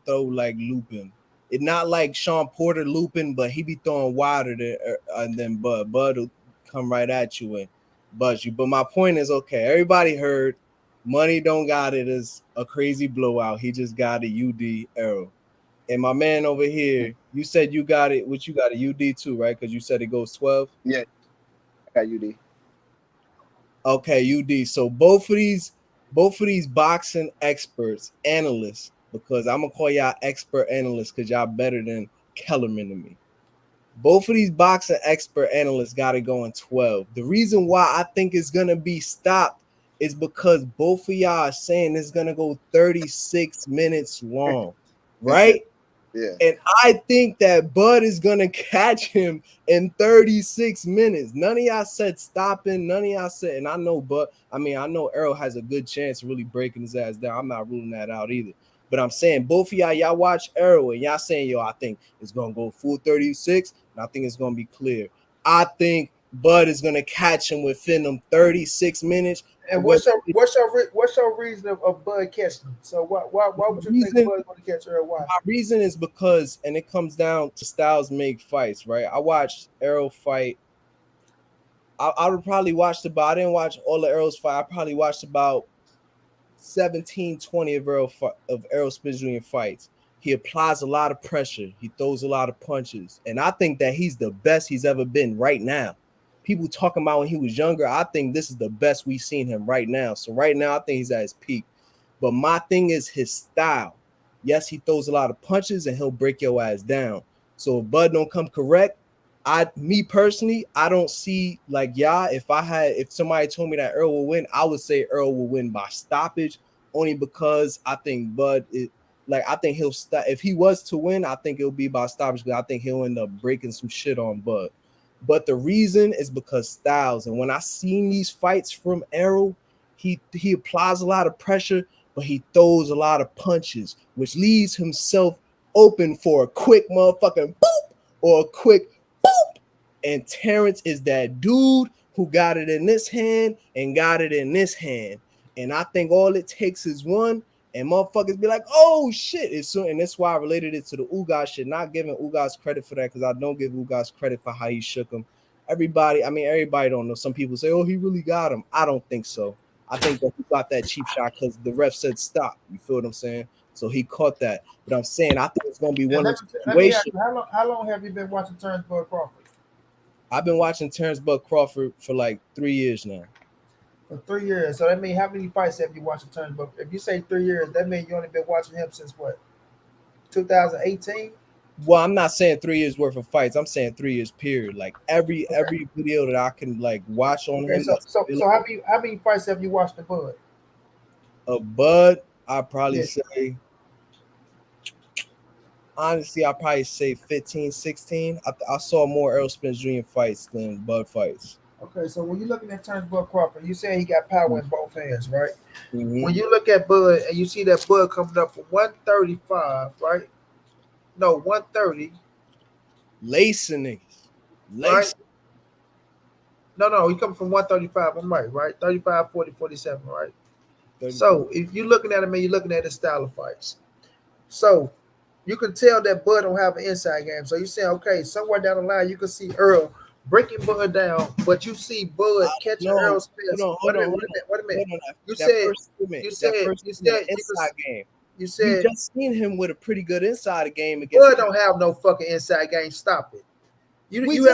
throw like looping. It's not like Sean Porter looping, but he be throwing wider than Bud. Bud will come right at you and buzz you. But my point is, okay, everybody heard Money don't got it as a crazy blowout. He just got a UD Errol. And my man over here, you said you got it. What you got a UD too, right? Because you said it goes 12. Yeah, I got UD. Okay, UD. So both of these boxing experts, analysts, because I'm gonna call y'all expert analysts because y'all better than Kellerman to me. Both of these boxing expert analysts got it going 12. The reason why I think it's gonna be stopped is because both of y'all are saying it's gonna go 36 minutes long, right? Yeah. And I think that Bud is gonna catch him in 36 minutes. None of y'all said stopping. None of y'all said, and I know Bud. I know Errol has a good chance of really breaking his ass down. I'm not ruling that out either. But I'm saying both of y'all watch Errol and y'all saying, yo, I think it's gonna go full 36, and I think it's gonna be clear. I think Bud is gonna catch him within them 36 minutes. And what's your reason of Bud catching him? So why would you think Bud's going to catch Errol? Why? My reason is because, and it comes down to styles make fights, right? I watched Errol fight. I would probably watched about. I didn't watch all of Errol's fight. I probably watched about 17, 20 of Errol Spence Jr. fights. He applies a lot of pressure. He throws a lot of punches, and I think that he's the best he's ever been right now. People talking about when he was younger, I think this is the best we've seen him right now. So right now, I think he's at his peak. But my thing is his style. Yes, he throws a lot of punches and he'll break your ass down. So if Bud don't come correct, Me personally, I don't see like if somebody told me that Earl will win, I would say Earl will win by stoppage, only because I think I think he'll stop. If he was to win, I think it'll be by stoppage because I think he'll end up breaking some shit on Bud. But the reason is because Styles, and when I seen these fights from Errol, he applies a lot of pressure, but he throws a lot of punches, which leaves himself open for a quick motherfucking boop or a quick boop. And Terence is that dude who got it in this hand and got it in this hand. And I think all it takes is one, and motherfuckers be like, oh shit. And that's why I related it to the Ugas shit, not giving Ugas credit for that, because I don't give Ugas credit for how he shook him. Everybody don't know. Some people say, oh, he really got him. I don't think so. I think that he got that cheap shot because the ref said stop. You feel what I'm saying? So he caught that. But I'm saying I think it's gonna be one of those situations. How long have you been watching Terence Bud Crawford? I've been watching Terence Bud Crawford for like 3 years now. For 3 years. So that means how many fights have you watched Terence Bud? If you say 3 years, that means you only been watching him since what? 2018? Well, I'm not saying 3 years worth of fights. I'm saying 3 years period. Like every video that I can like watch on him. So how many fights have you watched of Bud? Of Bud, I probably say, honestly, I probably say 15, 16. I saw more Errol Spence Jr. fights than Bud fights. Okay, so when you're looking at Terence Bud Crawford, you say he got power in both hands, right? Mm-hmm. When you look at Bud and you see that Bud coming up for 135, right? No, 130. Lacing niggas. Right? No, he coming from 135. I'm right? 35, 40, 47, right? 30. So if you're looking at him and you're looking at his style of fights, so you can tell that Bud don't have an inside game. So you say, okay, somewhere down the line you can see Errol breaking Bud down, but you see Bud catching Errol Spence. Wait a minute. You said inside game. You said we just seen him with a pretty good inside game against. Bud don't have no fucking inside game. Stop it. You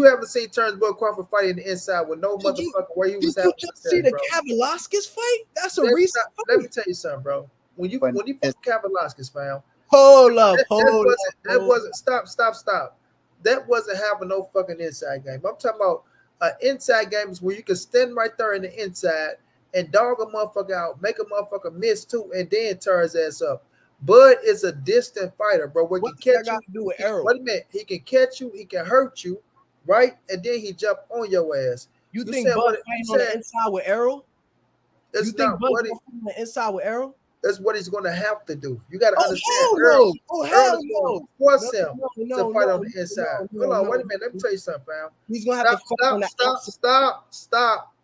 haven't seen Terence Bud Crawford fight in the inside with no motherfucker where he was having success, see the Kavaliauskas fight? That's a recent fight. Let me tell you something, bro. When you fought Kavaliauskas, fam. Hold up. Stop. That wasn't having no fucking inside game. I'm talking about inside games where you can stand right there in the inside and dog a motherfucker out, make a motherfucker miss too, and then tear his ass up. Bud is a distant fighter, bro. Where what he can catch you. Do with Errol? Wait a minute. He can catch you. He can hurt you, right? And then he jump on your ass. You think Bud fighting on the inside with Errol? You think Bud fighting on the inside with Errol? That's what he's going to have to do. You got to understand. Errol is going to force him to fight on the inside. Hold on, wait a minute. Let me tell you something, fam. He's going to have to fight on the outside. Stop.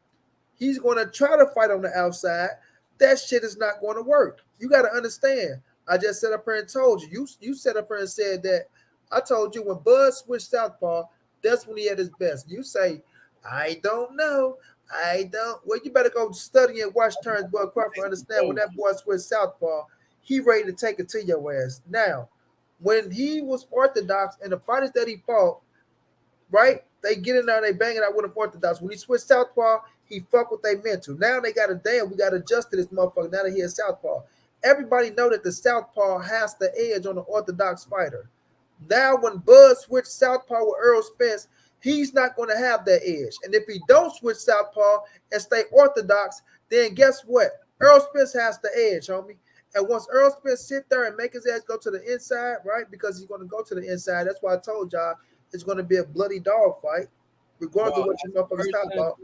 He's going to try to fight on the outside. That shit is not going to work. You got to understand. I just sat up here and told you. You sat up here and said that. I told you when Bud switched southpaw, that's when he had his best. You say, I don't know. Well, you better go study and watch Terence Bud Crawford. Understand when that boy switched southpaw, he ready to take it to your ass. Now, when he was orthodox and the fighters that he fought, right? They get in there and they bang it out with him orthodox. When he switched southpaw, he fuck what they meant to. Now they got to we got to adjust to this motherfucker. Now that he is southpaw. Everybody know that the southpaw has the edge on the orthodox fighter. Now when Bud switched southpaw with Errol Spence, he's not going to have that edge. And if he don't switch southpaw and stay orthodox, then guess what? Errol Spence has the edge, homie. And once Errol Spence sit there and make his ass go to the inside, right? Because he's going to go to the inside. That's why I told y'all it's going to be a bloody dog fight, regardless of what you motherfuckers talk about.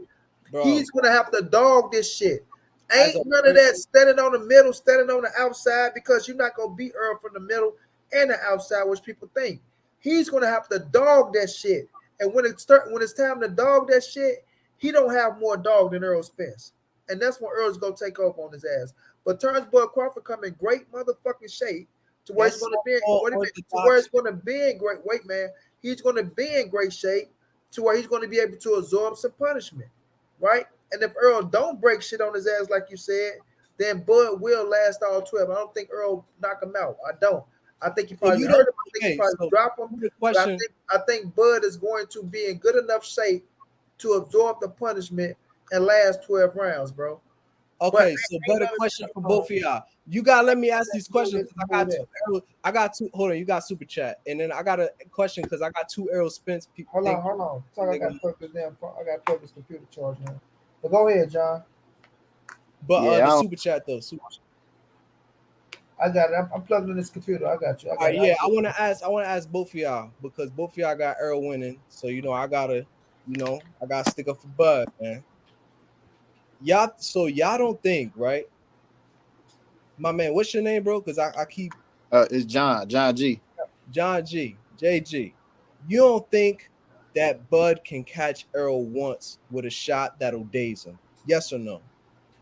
He's going to have to dog this shit. Ain't none of that standing on the middle, standing on the outside, because you're not going to beat Errol from the middle and the outside, which people think. He's going to have to dog that shit. And when it's time to dog that shit, he don't have more dog than Errol Spence. And that's when Earl's going to take over on his ass. But Terence Bud Crawford come in great motherfucking shape to where he's going to be in great weight, man. He's going to be in great shape to where he's going to be able to absorb some punishment, right? And if Errol don't break shit on his ass like you said, then Bud will last all 12. I don't think Errol knock him out. I don't. I think he probably hurt him. I think he probably drop him. But I think Bud is going to be in good enough shape to absorb the punishment and last 12 rounds, bro. Okay, so better question for both of y'all. You gotta let me ask these questions because I got two. Hold on, you got super chat, and then I got a question because I got two Errol Spence people. Hold on. So I got to plug this damn phone. I got to plug this computer charge now. But go ahead, John. But Yeah, the super chat though. I got it. I'm plugging in this computer. I got you. All right, yeah, I want to ask both of y'all because both of y'all got Errol winning. So I gotta stick up for Bud, man. Y'all don't think, right? My man, what's your name, bro? Because I keep it's John G. John G, JG. You don't think that Bud can catch Errol once with a shot that'll daze him? Yes or no?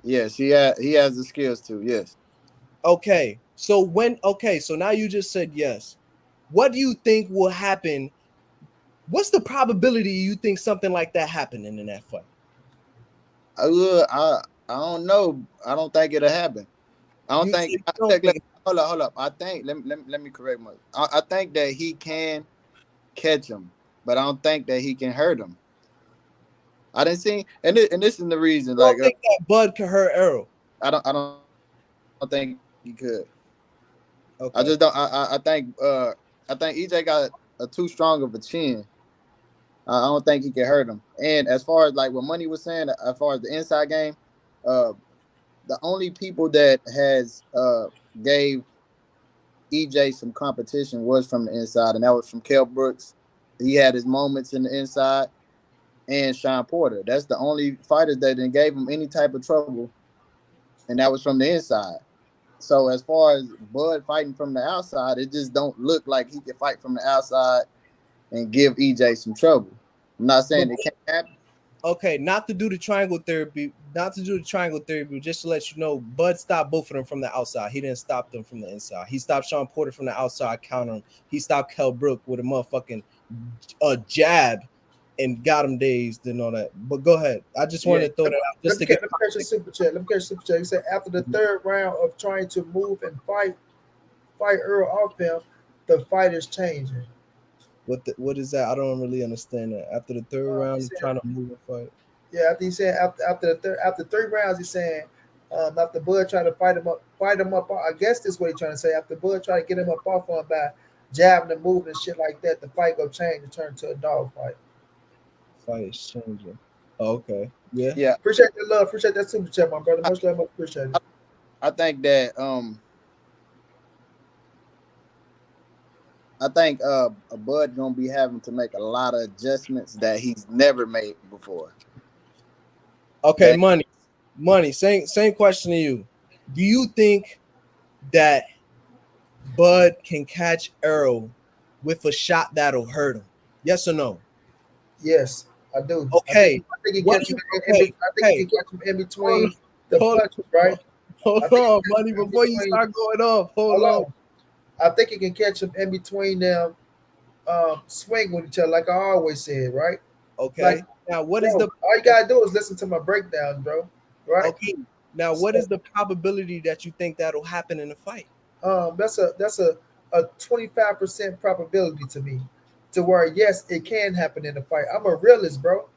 Yes, he has the skills to. Yes. Okay. So now you just said yes. What do you think will happen? What's the probability you think something like that happening in that fight? I don't know. I don't think it'll happen. Hold up. I think let me correct my. I think that he can catch him, but I don't think that he can hurt him. I didn't see, and this is the reason. I don't think that Bud could hurt Errol. I don't think he could. Okay. I just don't. I think EJ got a too strong of a chin. I don't think he can hurt him. And as far as like what Money was saying, as far as the inside game, the only people that has gave EJ some competition was from the inside, and that was from Kell Brooks. He had his moments in the inside, and Sean Porter. That's the only fighters that didn't gave him any type of trouble, and that was from the inside. So as far as Bud fighting from the outside, it just don't look like he can fight from the outside and give EJ some trouble. I'm not saying it can't happen. Okay, not to do the triangle therapy, but just to let you know, Bud stopped both of them from the outside. He didn't stop them from the inside. He stopped Sean Porter from the outside, counter him. He stopped Kell Brook with a motherfucking jab and got him dazed and all that. But go ahead. I just wanted to throw that out. Just let me catch a super chat. He said after the third round of trying to move and fight Errol off him, the fight is changing. What is that? I don't really understand that. After the third round, he's trying to move and fight. Yeah, after he said after 3 rounds, he's saying after Bud tried to fight him up. I guess this is what he's trying to say. After Bud tried to get him up off him by jabbing and moving and shit like that, the fight go change and turn to a dog fight. Fight is changing. Oh, okay. Yeah. Yeah. Appreciate the love. Appreciate that super chat, my brother. Much love. Appreciate it. I think that a Bud gonna be having to make a lot of adjustments that he's never made before. Okay, money. Same question to you. Do you think that Bud can catch Errol with a shot that'll hurt him? Yes or no? Yes, I do. Okay. I think he can catch him in between the punches, right? Hold on, money. Before you start going off, hold on. I think he can catch him in between them, swing with each other, like I always said, right? Okay. Like, now, all you gotta do is listen to my breakdown, bro. Right? Okay. Now, what is the probability that you think that'll happen in a fight? That's a 25% probability to me, to where yes, it can happen in a fight. I'm a realist, bro.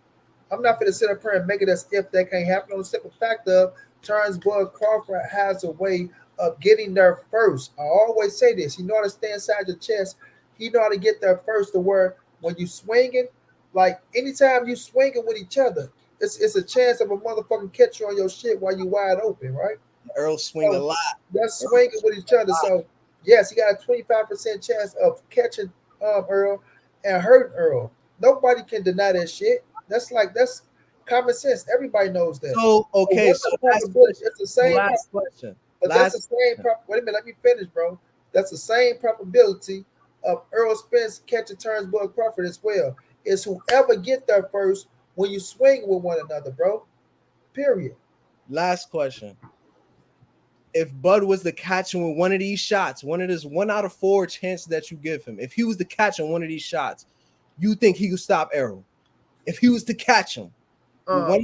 I'm not gonna sit up here and make it as if that can't happen. On the simple fact of Terence Crawford has a way of getting there first. I always say this. He know how to stay inside your chest. He know how to get there first, to where when you swinging, like anytime you swinging with each other, it's a chance of a motherfucking catch you on your shit while you wide open, right? Errol swing a lot. That's swinging with each other. So yes, he got a 25% chance of catching Errol and hurting Errol. Nobody can deny that shit. That's common sense. Everybody knows that. So okay, so it's the same. Last question. That's the same. Wait a minute, let me finish, bro. That's the same probability of Errol Spence catching Terence Crawford as well. It's whoever get there first when you swing with one another, bro. Period. Last question. If Bud was the catcher with one of these shots, one out of 4 chances that you give him, if he was the catcher on one of these shots, you think he could stop Errol? If he was to catch him, I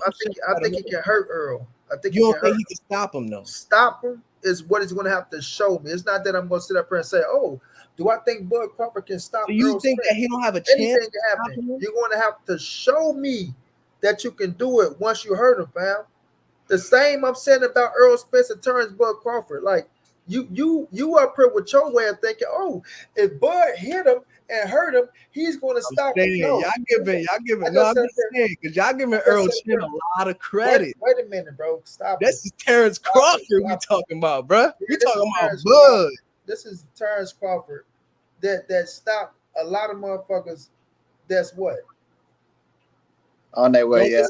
think he can hurt Errol. I think you don't think he can stop him, though. Stop him is what he's going to have to show me. It's not that I'm going to sit up here and say, "Oh, do I think Bud Crawford can stop?" So you Errol think Spence? that he don't have a chance? Anything can happen. You're going to have to show me that you can do it once you hurt him, fam. The same I'm saying about Errol Spence and Terence Bud Crawford. Like you up here with your way of thinking, oh, if Bud hit him and hurt him, he's going to stop him. No, y'all giving. No, I'm just saying because y'all giving Errol Chin a lot of credit. Wait a minute, bro. Stop. This is Terence Crawford we talking about, bro. Yeah, we talking about Bud. Crawford. This is Terence Crawford that stopped a lot of motherfuckers. That's what on their way. Yeah.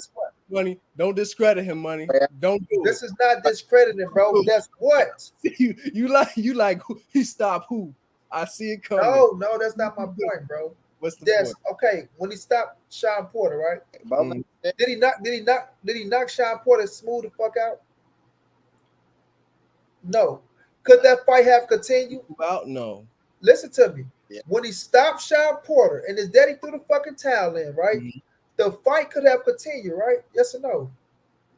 Money, don't discredit him. Money, don't do this. Is not discrediting, bro. That's what you like. He stopped who? I see it coming. No, that's not my point, bro. What's the point? Okay. When he stopped Sean Porter, right? Mm-hmm. Did he knock Sean Porter smooth the fuck out? No. Could that fight have continued? No. Listen to me. Yeah. When he stopped Sean Porter and his daddy threw the fucking towel in, right? Mm-hmm. The fight could have continued, right? Yes or no?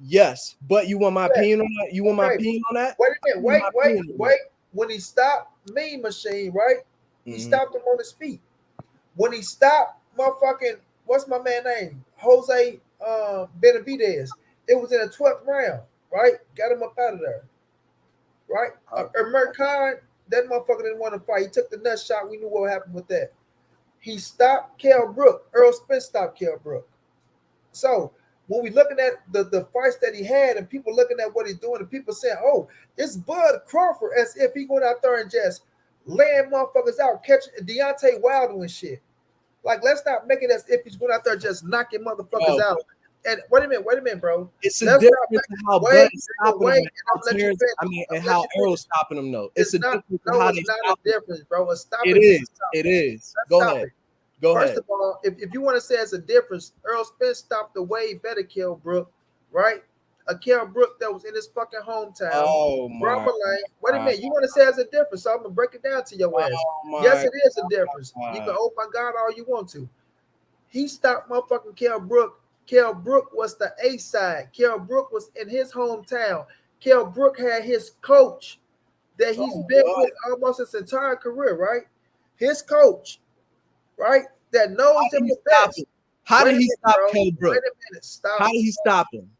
Yes, but you want my opinion on that? You want my opinion on that? Wait a minute. Wait. When he stopped Mean Machine, right? He stopped him on his feet. When he stopped motherfucking, what's my man name? Jose Benavidez. It was in the 12th round, right? Got him up out of there, right? Khan, that motherfucker didn't want to fight. He took the nut shot. We knew what happened with that. He stopped Kell Brook. Errol Spence stopped Kell Brook. So when we looking at the fights that he had and people looking at what he's doing and people saying, oh, it's Bud Crawford, as if he going out there and just laying motherfuckers out, catching Deontay Wilder and shit. Like, let's not make it as if he's going out there just knocking motherfuckers out. And wait a minute, bro. It's a difference in how Bud stopping him. And how Errol's stopping him, though. It's a difference in how they stop him. Difference, bro. It is. Go ahead. First of all, if you want to say it's a difference, Errol Spence stopped the way better Kell Brook, right? A Kell Brook that was in his fucking hometown. Oh my! Wait a minute, you want to say it's a difference? So I'm gonna break it down to your ass. Yes, it is a difference. You can oh my God all you want to. He stopped motherfucking Kell Brook. Kell Brook was the A side. Kell Brook was in his hometown. Kell Brook had his coach that he's been with almost his entire career, right? His coach. Right? That knows him the best. How did he stop Kell Brook? Wait a minute. Stop. How did he stop him?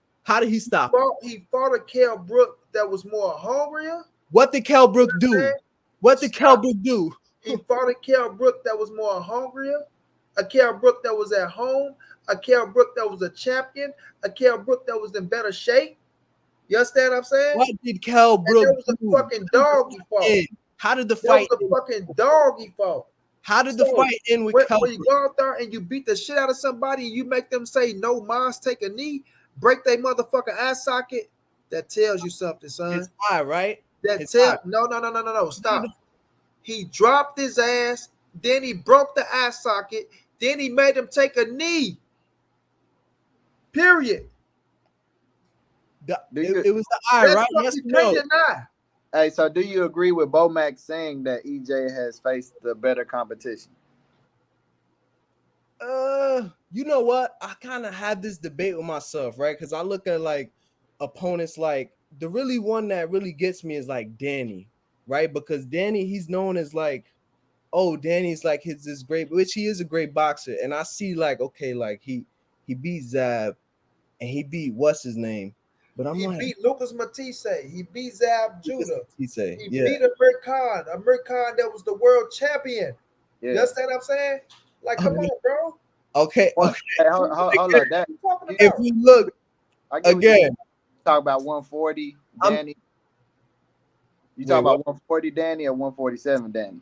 He fought a Kell Brook that was more hungrier. What did Kell Brook do? He fought a Kell Brook that was more hungrier, a Kell Brook that was at home, a Kell Brook that was a champion, a Kell Brook that was in better shape. You understand what I'm saying? What did Kell Brook do? There was a fucking dog he fought. How did the fight? There was a fucking dog he fought. How did the fight end with Kell Brook? When you go out there and you beat the shit out of somebody and you make them say no mas, take a knee, break their motherfucking eye socket, that tells you something, son. It's eye, right? No. Stop. He dropped his ass, then he broke the eye socket, then he made him take a knee. Period. It was the eye, right? Yes, no. Hey, so do you agree with Bomac saying that EJ has faced the better competition? You know what? I kind of had this debate with myself, right? Because I look at like opponents, like the really one that really gets me is like Danny, right? Because Danny, he's known as like, oh, Danny's like this great, which he is a great boxer, and I see like, okay, like he beat Zab, and he beat what's his name. But he beat Lucas Matisse. He beat Zab Judah. He beat Amir Khan. Amir Khan that was the world champion. Yeah. You understand what I'm saying? Like, come on, bro. Okay. Hey, hold on. If we look again, talk about 140 Danny. You talk about 140 Danny or 147 Danny?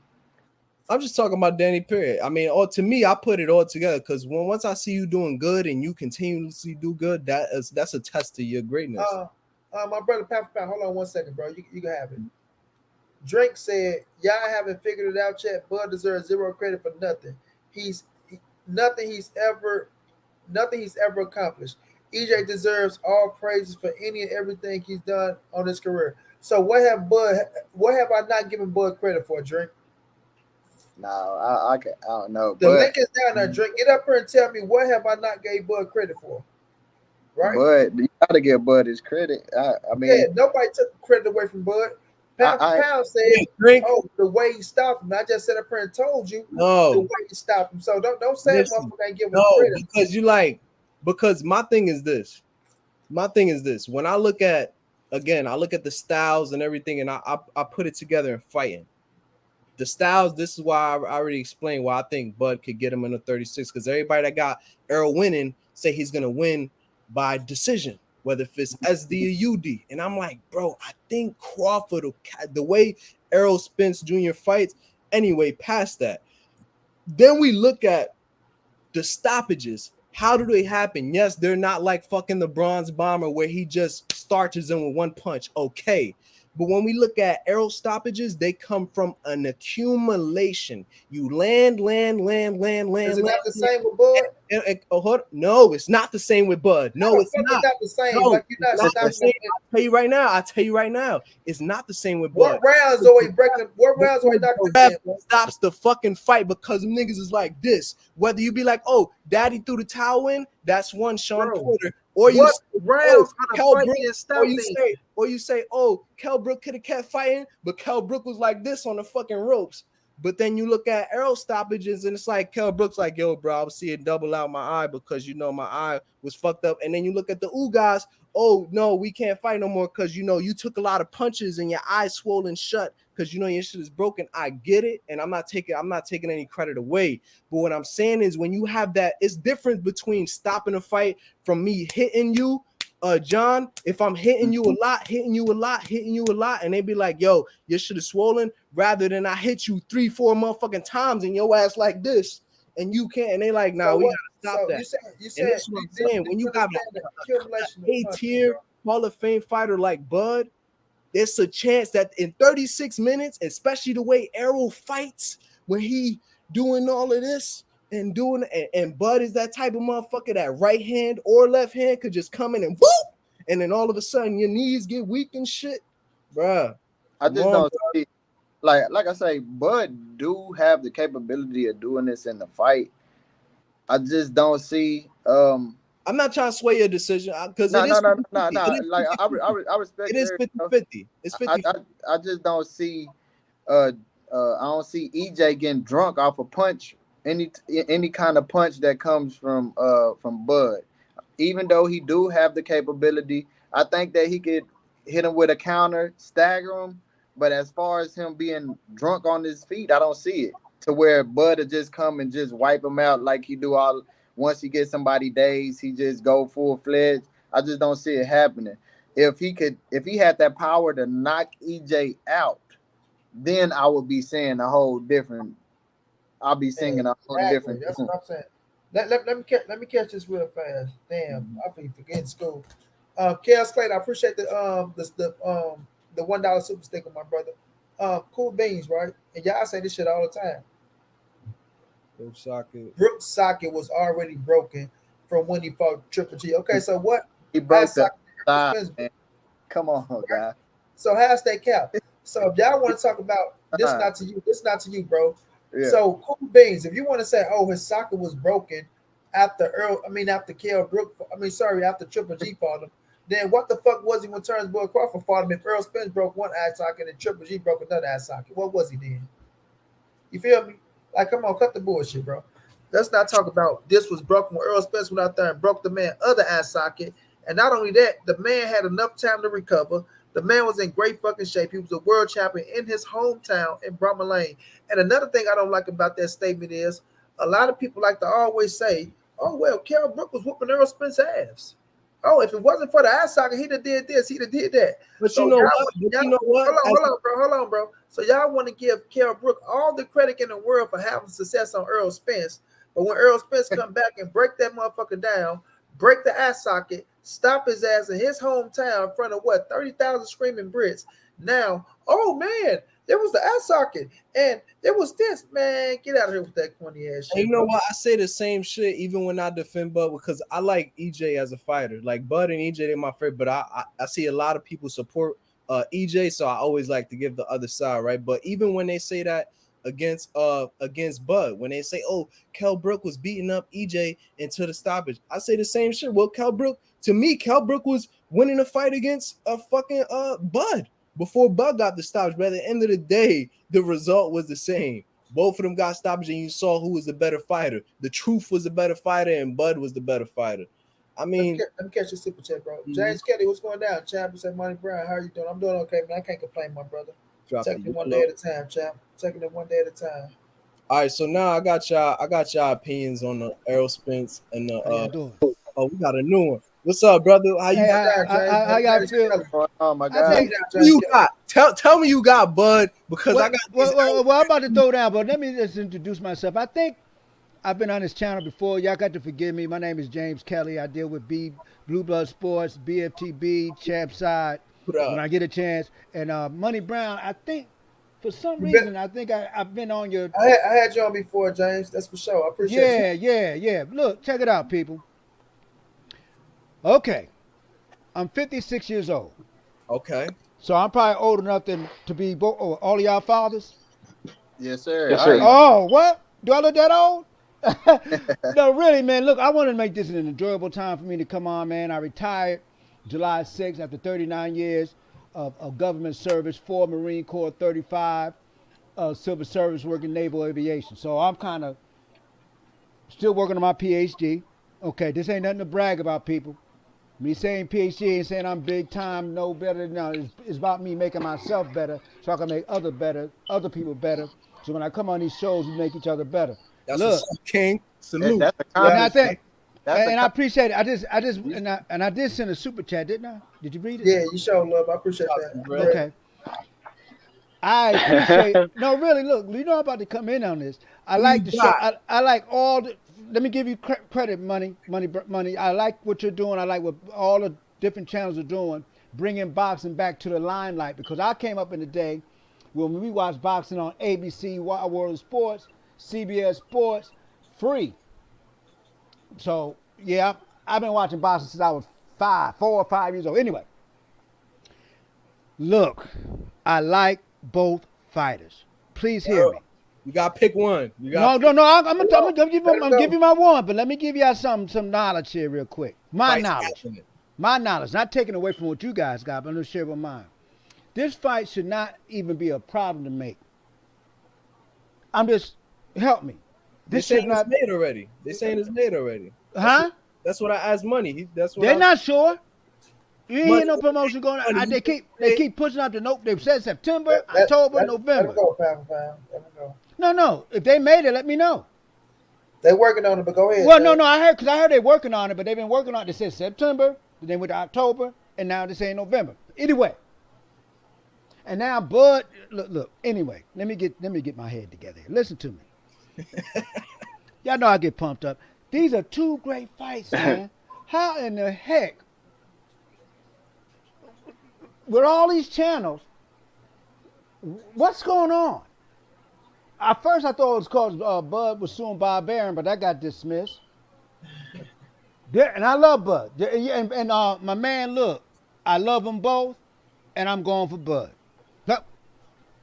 I'm just talking about Danny, period. I mean, to me, I put it all together because once I see you doing good and you continuously do good, that's a test to your greatness. My brother, Pat, hold on 1 second, bro. You can have it. Drake said, y'all haven't figured it out yet. Bud deserves zero credit for nothing. Nothing he's ever accomplished. EJ deserves all praises for any and everything he's done on his career. So what have I not given Bud credit for, Drake? No, I don't know. The link is down there, Drake. Get up here and tell me what have I not gave Bud credit for? Right? Bud, you gotta give Bud his credit. I mean, nobody took credit away from Bud. Pound said, the way he stopped him. I just sat up here and told you the way he stopped him. So don't say motherfucker ain't giving him credit. Because because my thing is this. my thing is this: when I look at the styles and everything, and I put it together in fighting. The styles, this is why I already explained why I think Bud could get him in a 36, because everybody that got Errol winning say he's gonna win by decision, whether if it's SD or UD. And I'm like, bro, I think Crawford will the way Errol Spence Jr. fights. Anyway, past that, then we look at the stoppages. How do they happen? Yes, they're not like fucking the Bronze Bomber where he just starches them with one punch. Okay. But when we look at Errol stoppages, they come from an accumulation. You land. Is it not the same with Bud? No, it's not the same with Bud. No, it's not. Not the same. No, like you're not it's not the stopping. same. I'll tell you right now. It's not the same with What Bud. rounds always breaking? What rounds always knocking The ref the man? stops the fucking fight because niggas is like this. Whether you be like, oh, daddy threw the towel in, that's one Sean Bro, Porter. Or you what say, rounds oh, are the Kell fight Brook, being stopped in? or you say, oh, Kell Brook could have kept fighting, but Kell Brook was like this on the fucking ropes. But then you look at Errol stoppages, and it's like Kell Brook's like, yo, bro, I was seeing double out my eye because my eye was fucked up. And then you look at the guys, oh no, we can't fight no more because you took a lot of punches and your eyes swollen shut because your shit is broken. I get it, and I'm not taking any credit away. But what I'm saying is when you have that, it's different between stopping a fight from me hitting you. John, if I'm hitting you a lot, and they be like, yo, your shit is swollen, rather than I hit you 3-4 motherfucking times and your ass like this, and you can't, and they like, nah, we gotta stop that. You said that's what I'm saying. When you have a tier Hall of Fame fighter like Bud, there's a chance that in 36 minutes, especially the way Errol fights, when he doing all of this, and Bud is that type of motherfucker that right hand or left hand could just come in and whoop, and then all of a sudden your knees get weak and shit, bruh. I just don't see, like I say, Bud do have the capability of doing this in the fight. I just don't see. I'm not trying to sway your decision because no. Like I respect it is 50-50. It's 50. I just don't see. I don't see EJ getting drunk off a punch. Any kind of punch that comes from Bud, even though he do have the capability, I think that he could hit him with a counter, stagger him. But as far as him being drunk on his feet, I don't see it to where Bud would just come and just wipe him out like he do all. Once he gets somebody dazed, he just go full fledged. I just don't see it happening. If he had that power to knock EJ out, then I would be saying a whole different. I'll be singing a whole different. That's what I'm saying. Let me catch this real fast. Damn, I be forgetting school. Chaos Clayton, I appreciate the $1 super sticker, my brother. Cool beans, right? And y'all say this shit all the time. Brooks' socket was already broken from when he fought Triple G. Okay, so what? He broke the side. Come on, guy. So how's that count? So if y'all want to talk about this, not to you. This not to you, bro. Yeah. So cool beans. If you want to say, oh, his socket was broken after Kell Brook. After Triple G fought him. Then what the fuck was he when Terence Boy Crawford fought him? If Errol Spence broke one eye socket and Triple G broke another eye socket, what was he then? You feel me? Like, come on, cut the bullshit, bro. Let's not talk about this was broken when Errol Spence went out there and broke the man other eye socket. And not only that, the man had enough time to recover. The man was in great fucking shape. He was a world champion in his hometown in Brahma Lane. And another thing I don't like about that statement is a lot of people like to always say, oh, well, Kell Brook was whooping Errol Spence's ass. Oh, if it wasn't for the eye socket, he'd have did this, he'd have did that. But so you know what? Hold on, bro. So y'all want to give Kell Brook all the credit in the world for having success on Errol Spence. But when Errol Spence come back and break that motherfucker down, break the eye socket, stop his ass in his hometown in front of 30,000 screaming Brits. Now, oh man, there was the eye socket and there was this, man. Get out of here with that corny ass shit. And you know what? I say the same shit even when I defend Bud because I like EJ as a fighter. Like Bud and EJ, they're my favorite, but I see a lot of people support EJ, so I always like to give the other side, right? But even when they say that against Bud, when they say, oh, Kell Brook was beating up EJ into the stoppage, I say the same shit. Well, Kell Brook was winning a fight against a fucking Bud before Bud got the stoppage. But at the end of the day, the result was the same. Both of them got stoppage, and you saw who was the better fighter. The Truth was the better fighter, and Bud was the better fighter. I mean, let me catch your super chat, bro. Mhm. James Kelly, what's going down? Champ said, Money Brown, how are you doing? I'm doing okay, man. I can't complain, my brother. drop the Taking it one yellow. day at a time, champ. Taking it one day at a time. All right, so now I got y'all opinions on the Errol Spence and the How y'all doing? oh, we got a new one. What's up, brother? How you Hey, Down, how y'all James feel? Kelly. Oh my I God. think who you got? Tell me you got Bud because I got these well, I'm about to throw down, but let me just introduce myself. I think I've been on this channel before. Y'all got to forgive me. My name is James Kelly. I deal with Blue Blood Sports, BFTB, Champside when I get a chance. And Money Brown, I think for some reason, I think I've been on your. I had you on before, James. That's for sure. I appreciate you. Yeah. Look, check it out, people. Okay, I'm 56 years old. Okay. So I'm probably old enough to be all of y'all fathers. Yes, sir. Yes, sir. Oh, what? Do I look that old? No, really, man. Look, I want to make this an enjoyable time for me to come on, man. I retired July 6th after 39 years of government service, 4 Marine Corps, 35 civil service working naval aviation. So I'm kind of still working on my PhD. Okay, this ain't nothing to brag about, people. Me saying PhD ain't saying I'm big time, no better. No, it's about me making myself better so I can make other people better. So when I come on these shows, we make each other better. That's Look, what's up, King. Salute. That's a and I compliment. think, That's and a I appreciate it. I did send a super chat, didn't I? Did you read it? Yeah, you show love. I appreciate that. Bro. Okay. I appreciate. No, really. Look, you know I'm about to come in on this. I like the show. I like all the. Let me give you credit, money. I like what you're doing. I like what all the different channels are doing, bringing boxing back to the limelight. Because I came up in the day when we watched boxing on ABC, World of Sports, CBS Sports, free. So yeah, I've been watching boxing since I was 4 or 5 years old. Anyway, look, I like both fighters. Please hear me. You got to pick one. No. I'm gonna give you my one, but let me give y'all some knowledge here real quick. My knowledge, not taking away from what you guys got, but I'm gonna share with mine. This fight should not even be a problem to make. Help me. This shit not made already. They saying it's made already. Huh? That's what I asked Money. They're not sure. You ain't hear no promotion going on. They keep pushing up the note. They said September, October, November. Let go, pound for pound. Let me go. No. If they made it, let me know. They working on it, but go ahead. Well, no. I heard they're working on it, but they've been working on it. They said September, then they went to October, and now they're saying November. Anyway. And now Bud, look. Anyway, let me get my head together here. Listen to me. Y'all know I get pumped up. These are two great fights, man. How in the heck, with all these channels, what's going on? At first, I thought it was called Bud was suing Bob Barron, but that got dismissed. And I love Bud. And my man, look, I love them both, and I'm going for Bud.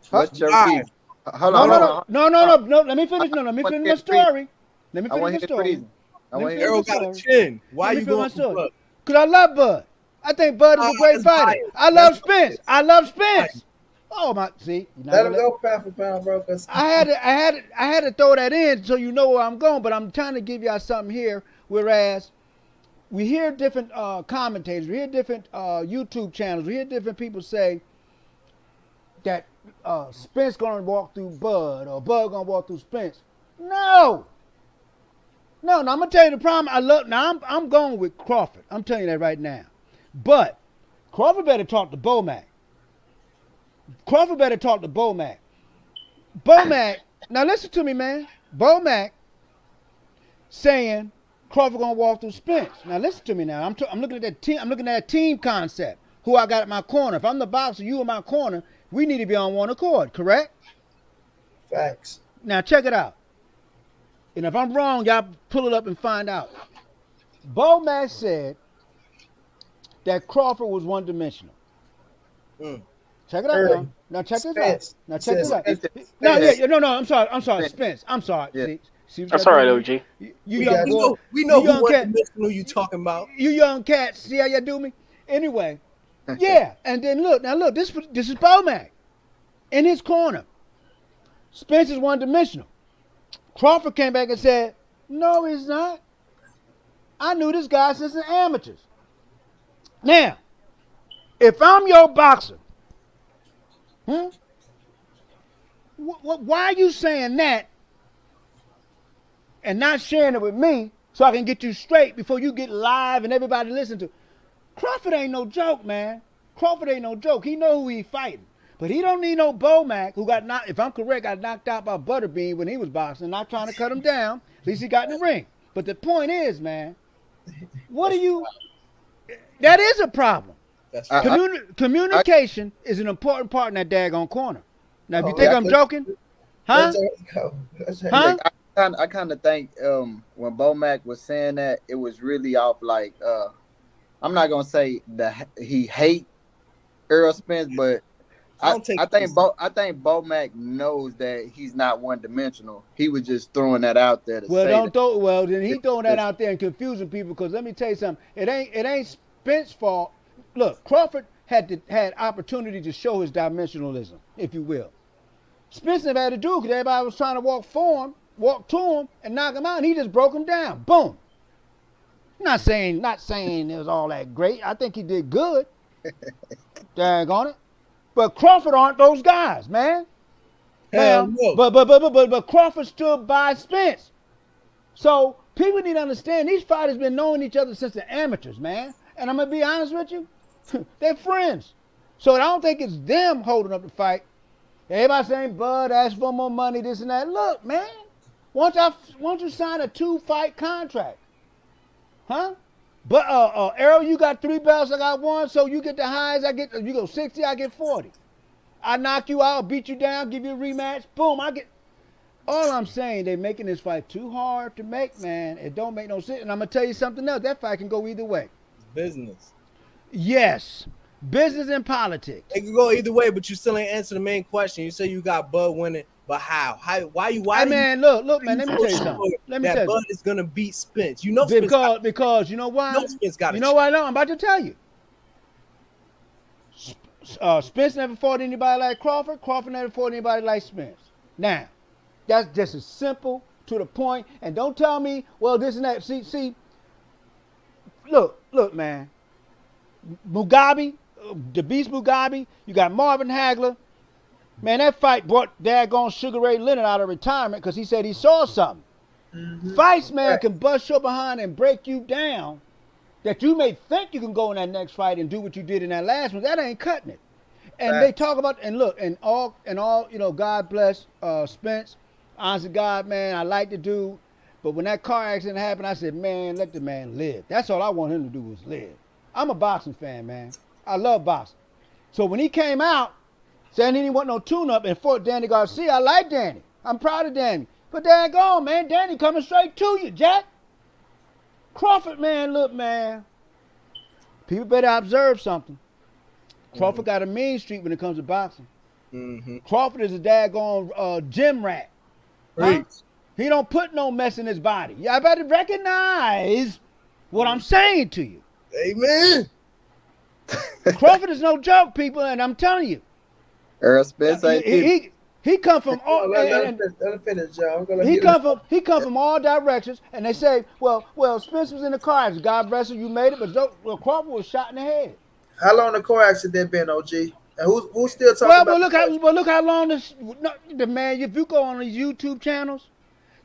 What's your beef? Hold on. No. Let me finish. No, let me finish my story. Let me finish my story. Errol got a chin. Why you going for Bud? Because I love Bud. I think Bud is a great fighter. I love Spence. Oh my! See, let him go pound for pound, bro. I had to throw that in so you know where I'm going. But I'm trying to give y'all something here. Whereas we hear different commentators, we hear different YouTube channels, we hear different people say that Spence gonna walk through Bud or Bud gonna walk through Spence. No. I'm gonna tell you the problem. I'm going with Crawford. I'm telling you that right now. But Crawford better talk to Bomac. Bomac. Now listen to me, man. Bomac saying Crawford gonna walk through Spence. Now listen to me. Now I'm looking at that team. I'm looking at that team concept. Who I got at my corner. If I'm the boxer, you in my corner. We need to be on one accord. Correct? Facts. Now check it out. And if I'm wrong, y'all pull it up and find out. Bomac said that Crawford was one-dimensional. Check it out, now. Check this out. Now check this out. No. I'm sorry. Spence. I'm sorry. Yeah. See That's all right, OG. You young boy. We know you who one-dimensional you talking about. You young cats. See how you do me? Anyway, yeah. And then look. This is Bomac in his corner. Spence is one-dimensional. Crawford came back and said, "No, he's not." I knew this guy since the amateurs. Now, if I'm your boxer, hmm, why are you saying that and not sharing it with me so I can get you straight before you get live and everybody listen to? Crawford ain't no joke, man. Crawford ain't no joke. He know who he fighting. But he don't need no Bomac who got knocked, if I'm correct, got knocked out by Butterbean when he was boxing, not trying to cut him down. At least he got in the ring. But the point is, man, what are you? That is a problem. That's Communication is an important part in that daggone corner. Now, if you think yeah, I'm joking, huh? Let's go. Huh? I kind of think when Bomac was saying that, it was really off like I'm not gonna say that he hate Errol Spence, but I think Bomac knows that he's not one dimensional. He was just throwing that out there to Well, say don't that. throw. Well, then he throwing that out there and confusing people. Because let me tell you something. It ain't Spence's fault. Look, Crawford had opportunity to show his dimensionalism, if you will. Spence never had to do because everybody was trying to walk to him, and knock him out, and he just broke him down. Boom. Not saying it was all that great. I think he did good. Daggone it. But Crawford aren't those guys, man. Hell no. But Crawford stood by Spence. So people need to understand these fighters been knowing each other since the amateurs, man. And I'm gonna be honest with you, they're friends. So I don't think it's them holding up the fight. Everybody saying Bud asked for more money, this and that. Look, man, why don't you sign a 2-fight contract? Huh? But Errol, you got 3 belts, I got 1, so you get the highs, you go 60, I get 40. I knock you out, beat you down, give you a rematch, boom, I get. All I'm saying, they're making this fight too hard to make, man. It don't make no sense. And I'm gonna tell you something else. That fight can go either way. It's business. Yes, business and politics. It can go either way, but you still ain't answer the main question. You say you got Bud winning, but how? Why Hey, do man, look, man. Let me tell you something. Let me tell you. Bud is gonna beat Spence. You know, Spence Because you know why? Spence got you know why? No, I'm about to tell you. Spence never fought anybody like Crawford. Crawford never fought anybody like Spence. Now, that's just as simple to the point. And don't tell me, well, this and that. See. Look, man. Mugabe, the Beast Mugabe. You got Marvin Hagler. Man, that fight brought daggone Sugar Ray Leonard out of retirement because he said he saw something. Mm-hmm. Fights, man, can bust your behind and break you down that you may think you can go in that next fight and do what you did in that last one. That ain't cutting it. And they talk about, and look, and all, you know, God bless Spence. Honest to God, man, I like the dude. But when that car accident happened, I said, man, let the man live. That's all I want him to do was live. I'm a boxing fan, man. I love boxing. So when he came out, saying he didn't want no tune-up and fought Danny Garcia, I like Danny. I'm proud of Danny. But daggone, man, Danny coming straight to you, Jack. Crawford, man, look, man. People better observe something. Crawford got a mean streak when it comes to boxing. Mm-hmm. Crawford is a daggone gym rat. Huh? He don't put no mess in his body. Y'all better recognize what I'm saying to you. Amen. Crawford is no joke, people, and I'm telling you. Errol Spence he come from all. Let him finish, Joe. He come from all directions, and they say, well, Spence was in the car accident. God bless him, you made it, but Crawford was shot in the head. How long the car accident been, OG? And who's still talking about? Look how long the man. If you go on these YouTube channels,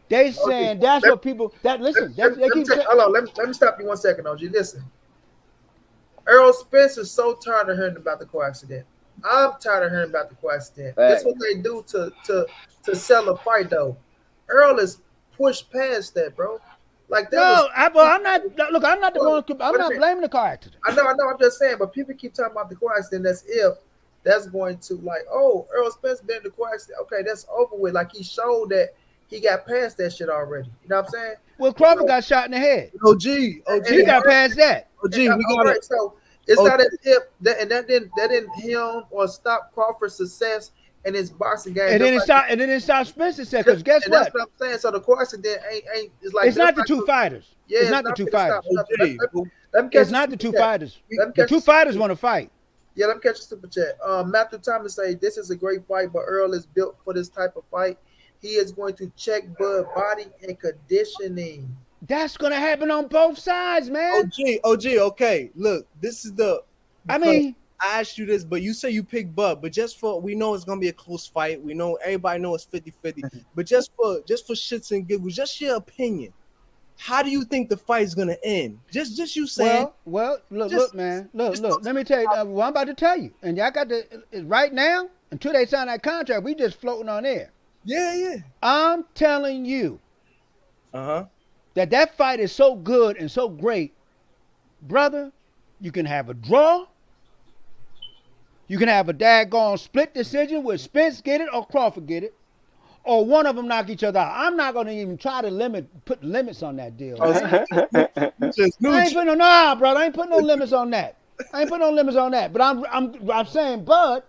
they saying that's what people. Hold on, let me stop you 1 second, OG. Listen, Errol Spence is so tired of hearing about the car accident. I'm tired of hearing about the car accident. That's what they do to sell a fight, though. Errol is pushed past that, bro. Like that. I'm not. Look, I'm not the one. I'm not blaming the car accident. I know. I'm just saying, but people keep talking about the car accident. That's going to like, oh, Errol Spence been in the car accident. Okay, that's over with. Like he showed that he got past that shit already. You know what I'm saying? Well, Crawford got shot in the head. OG, he got past that. OG, we got it. So it's not as if that didn't him or stop Crawford's success in his boxing game. And then it stopped Spence's success. Because guess what? That's what I'm saying. So the car accident ain't it's like it's not the two fighters. Yeah, it's not the two fighters. It's not the two fighters. The two fighters want to fight. Yeah, let me catch a super chat. Matthew Thomas say this is a great fight, but Errol is built for this type of fight. He is going to check Bud body and conditioning. That's gonna happen on both sides, man. OG, okay. Look, this is the. I mean, I asked you this, but you say you pick Bud, but just for we know it's gonna be a close fight. We know everybody knows it's 50-50. But just for shits and giggles, just your opinion. How do you think the fight is gonna end? Just you saying. Well, look, man. Look. Let me tell you what I'm about to tell you. And y'all got to right now, until they sign that contract, we just floating on air. Yeah. I'm telling you Uh-huh. that fight is so good and so great, brother. You can have a draw. You can have a daggone split decision where Spence get it or Crawford get it, or one of them knock each other out. I'm not going to even try to put limits on that deal. Just I ain't putting brother. I ain't putting no limits on that. But I'm saying Bud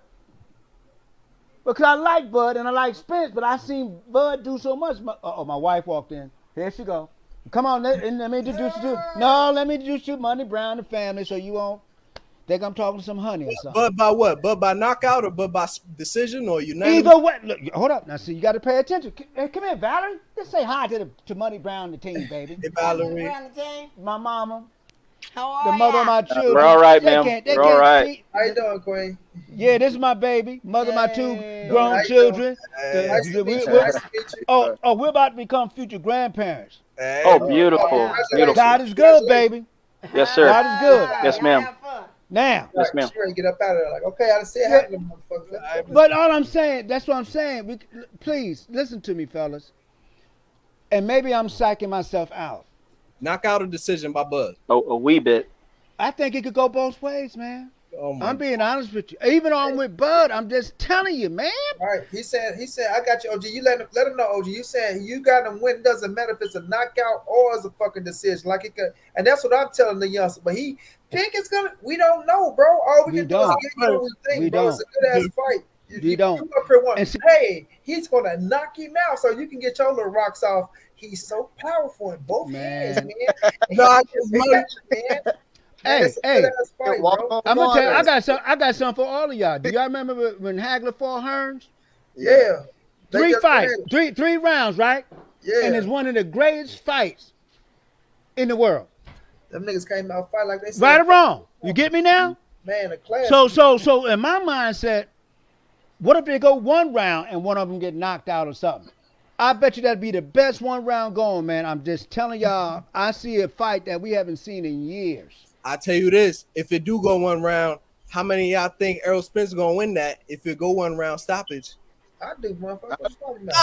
because I like Bud and I like Spence, but I seen Bud do so much. My wife walked in. Here she go. Come on, let me introduce you to. No, let me introduce you to Money-Brown and family, so you won't think I'm talking to some honey or something. Bud by what? Bud by knockout or Bud by decision or unanimous? Either way. Look, hold up. Now, see, you got to pay attention. Hey, come here, Valerie. Just say hi to Money-Brown and the team, baby. Hey, Valerie. My mama. How are The mother of my children. We're all right, They ma'am. can't We're all right. see. How you doing, Queen? Yeah, this is my baby. Mother of my two grown How you children. Hey. Nice to meet you. We're- Nice to meet you. Oh, we're about to become future grandparents. Hey, Oh, beautiful. Beautiful. God is good, baby. Yes, sir. God is good. Yes, ma'am. Now, Yes, ma'am. She ready to get up out of there. Like, okay, I done said hi to them motherfuckers. but all I'm saying, that's what I'm saying. Please listen to me, fellas. And maybe I'm psyching myself out. knockout or decision by Bud. A wee bit. I think it could go both ways, man. Oh my I'm being honest with you. Even on with Bud, I'm just telling you, man. All right, he said, I got you, OG. You let him know, OG. You saying you got him win. Doesn't matter if it's a knockout or it's a fucking decision. Like it could, and that's what I'm telling the youngster. But he think it's gonna. We don't know, bro. All we can do is get you what we think, We bro. don't. It's a good ass fight. We don't. You up here want, And see- hey, he's gonna knock him out so you can get your little rocks off. He's so powerful in both hands, man. No, I He's just- man. Hey, It's a good ass fight, bro. I'm gonna tell you, I got something for all of y'all. Do y'all remember when Hagler fought Hearns? Yeah. They Three just fights, ran. three rounds, right? Yeah. And it's one of the greatest fights in the world. Them niggas came out fight like they said. Right or wrong? You get me now? Man, the class. So in my mindset, what if they go one round and one of them get knocked out or something? I bet you that'd be the best one round going, man. I'm just telling y'all, I see a fight that we haven't seen in years. I tell you this: if it do go one round, how many of y'all think Errol Spence gonna win that? If it go one round stoppage, I do, motherfucker. What you talking about?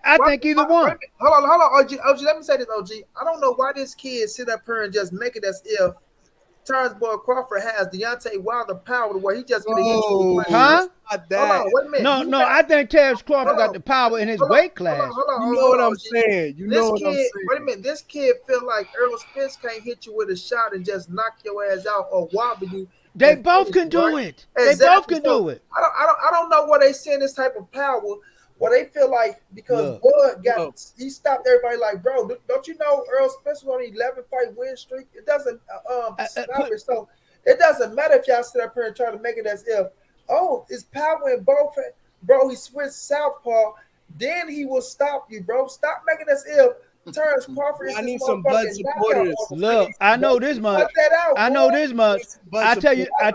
I think either one. Hold on, OG. Let me say this, OG. I don't know why this kid sit up here and just make it as if Terence Crawford has Deontay Wilder power to where he just gonna hit you with one. Huh? not Hold that. on, wait a minute. No, I think Terence Crawford got the power in his weight class. Hold on, You know what I'm saying. You know what I'm saying. Wait a minute. This kid feel like Errol Spence can't hit you with a shot and just knock your ass out or wobble you. They both can do it. They both can do it. I don't know where they seeing this type of power. Where they feel like because Bud he stopped everybody like, bro, don't you know Errol Spence was on an 11-fight win streak? It doesn't stop it. So it doesn't matter if y'all sit up here and try to make it as if, oh, it's power in both. Bro, he switched southpaw. Then he will stop you, bro. Stop making us if Terence Crawford is I this need some blood supporters. Look, I know this much. I know this much. I tell you, I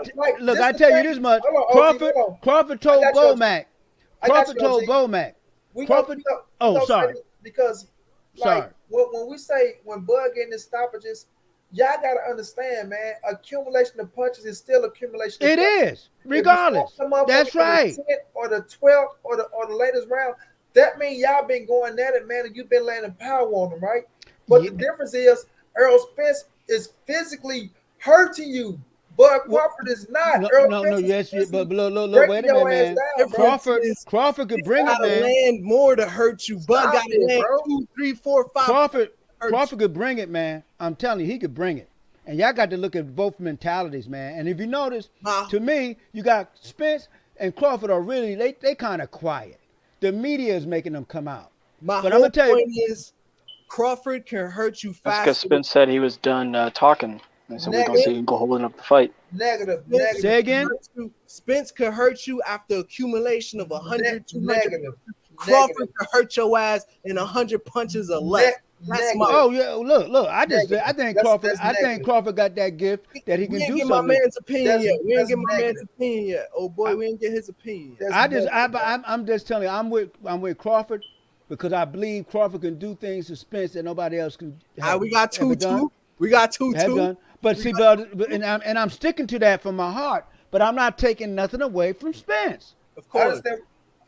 tell you this much. Crawford told Bomac. Crawford told Bomac. Sorry. Because sorry. When we say when Bud getting his stoppages, y'all gotta understand, man. Accumulation of punches is still accumulation. It is, regardless. That's right. Or the 12th or the latest round. That means y'all been going at it, man, and you've been landing power on them, right? But the difference is Errol Spence is physically hurting you. But Crawford is not. Yes, but look, wait a minute, man. Crawford could bring it, man. Land more to hurt you. Bud got to land 2, 3, 4, 5. Crawford could bring it, man. I'm telling you, he could bring it. And y'all got to look at both mentalities, man. And if you notice, to me, you got Spence and Crawford are really they kind of quiet. The media is making them come out. But I'm gonna tell you is Crawford can hurt you fast. Because Spence said he was done talking. And so we're gonna see him go holding up the fight. Negative. Say again. Spence could hurt you after accumulation of 100, 200. Negative. Crawford could hurt your ass in 100 punches or less. That's Negative. my. Oh yeah, look. I think That's Crawford. that's I think negative. Crawford got that gift that he We can ain't do get my something. man's opinion That's yet. We ain't that's get my man's negative. opinion yet. Oh boy, we ain't get his opinion yet. That's I just, negative. I'm just telling you, I'm with Crawford because I believe Crawford can do things to Spence that nobody else can have We got ever 2-2. done. We got 2-2. Have done. But see, and I'm sticking to that from my heart. But I'm not taking nothing away from Spence. Of I course. understand.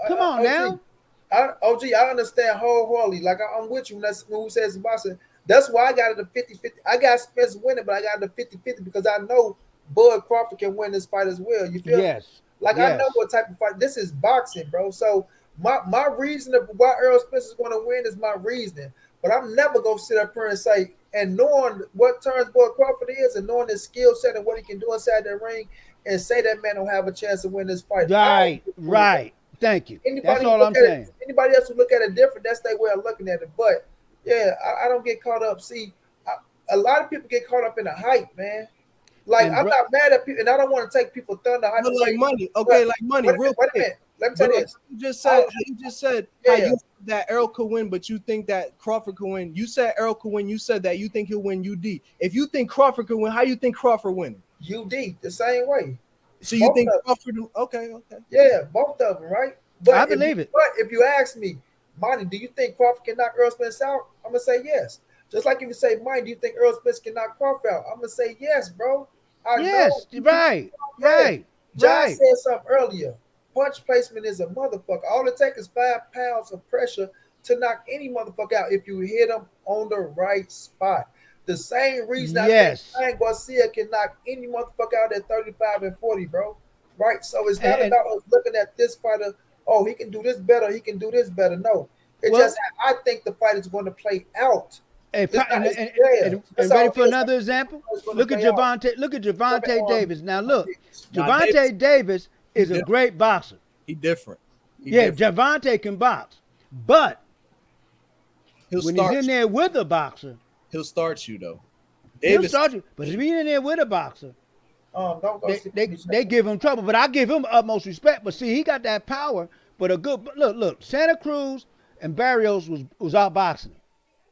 Come on OG, now. I understand wholeheartedly. Like I'm with you when we says boxing. That's why I got it a 50-50. I got Spence winning, but I got it a 50-50 because I know Bud Crawford can win this fight as well. You feel me? Yes. Like I know Yes. what type of fight. This is boxing, bro. So my reason of why Errol Spence is going to win is my reasoning. But I'm never gonna sit up here and say, and knowing what Terence Bud Crawford is, and knowing his skill set and what he can do inside that ring, and say that man don't have a chance to win this fight. Right. Thank you. That's Anybody all I'm saying. Anybody else who look at it different, that's their way of looking at it. But yeah, I don't get caught up. See, a lot of people get caught up in the hype, man. Like And I'm not mad at people, and I don't want to take people thunder hype But like away. money, okay, like money. Wait Real a quick. minute. Let me tell But you like this. you just said how you said that Errol could win, but you think that Crawford could win. You said Errol could win. You said that you think he'll win UD. If you think Crawford could win, how you think Crawford winning? UD the same way. So you Both think of them. Crawford? Okay. Yeah, both of them, right? I believe it. But if you ask me, Monty, do you think Crawford can knock Errol Spence out? I'm gonna say yes. Just like if you say, Mike, do you think Errol Spence can knock Crawford out? I'm gonna say yes, bro. Yes. Right. John said something earlier. Punch placement is a motherfucker. All it takes is 5 pounds of pressure to knock any motherfucker out if you hit them on the right spot. The same reason I think Ryan Garcia can knock any motherfucker out at 35 and 40, bro. Right? So it's not about us looking at this fighter, oh, he can do this better, he can do this better. No. It's just I think the fight is going to play out. And ready for another example? Look at Gervonta Davis. Now look, Gervonta Davis is a great boxer. He different. Gervonta can box, but when he's in you. there with a boxer, He'll start you though. He'll start you. But if he's in there with a boxer, don't go they give him trouble. But I give him utmost respect. But see, he got that power. But a good look. Santa Cruz and Barrios was outboxing him.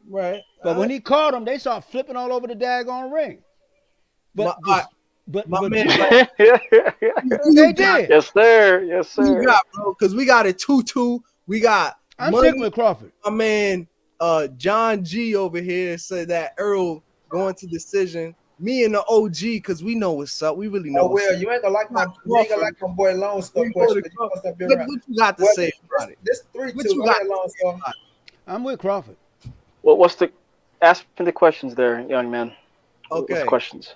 Right. But when he caught him, they started flipping all over the daggone ring. But my man, they did. Yes, sir. Yes, sir. You got, bro, because we got a 2-2. We got. I'm sticking with Crawford. My man, John G over here said that Errol going to decision. Me and the OG, because we know what's up. We really know. Oh well, you ain't gonna like my boy Lone Star question. What you got to say about it? This 3-2. Lone Star. I'm with Crawford. Well, ask me the questions there, young man. Okay. What's questions?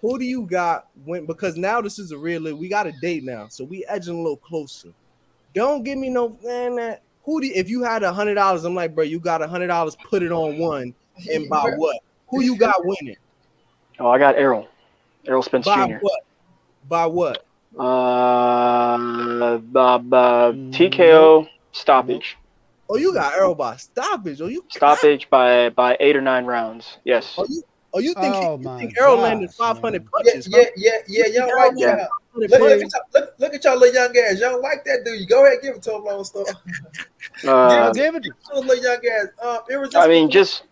Who do you got because now this is a real we got a date now, so we edging a little closer. Don't give me no if you had $100, I'm like, bro, you got $100, put it on one, and by what? Who you got winning? Oh, I got Errol Spence by Jr. What? By what? TKO stoppage. Oh, you got Errol by stoppage. Oh, you stoppage by 8 or 9 rounds. Yes. You think Errol landed 500 punches? Yeah. You don't like that. Look at y'all little young ass. You don't like that, do you? Go ahead, give it to him, Lone Star. Give it to him, little young ass. I mean, just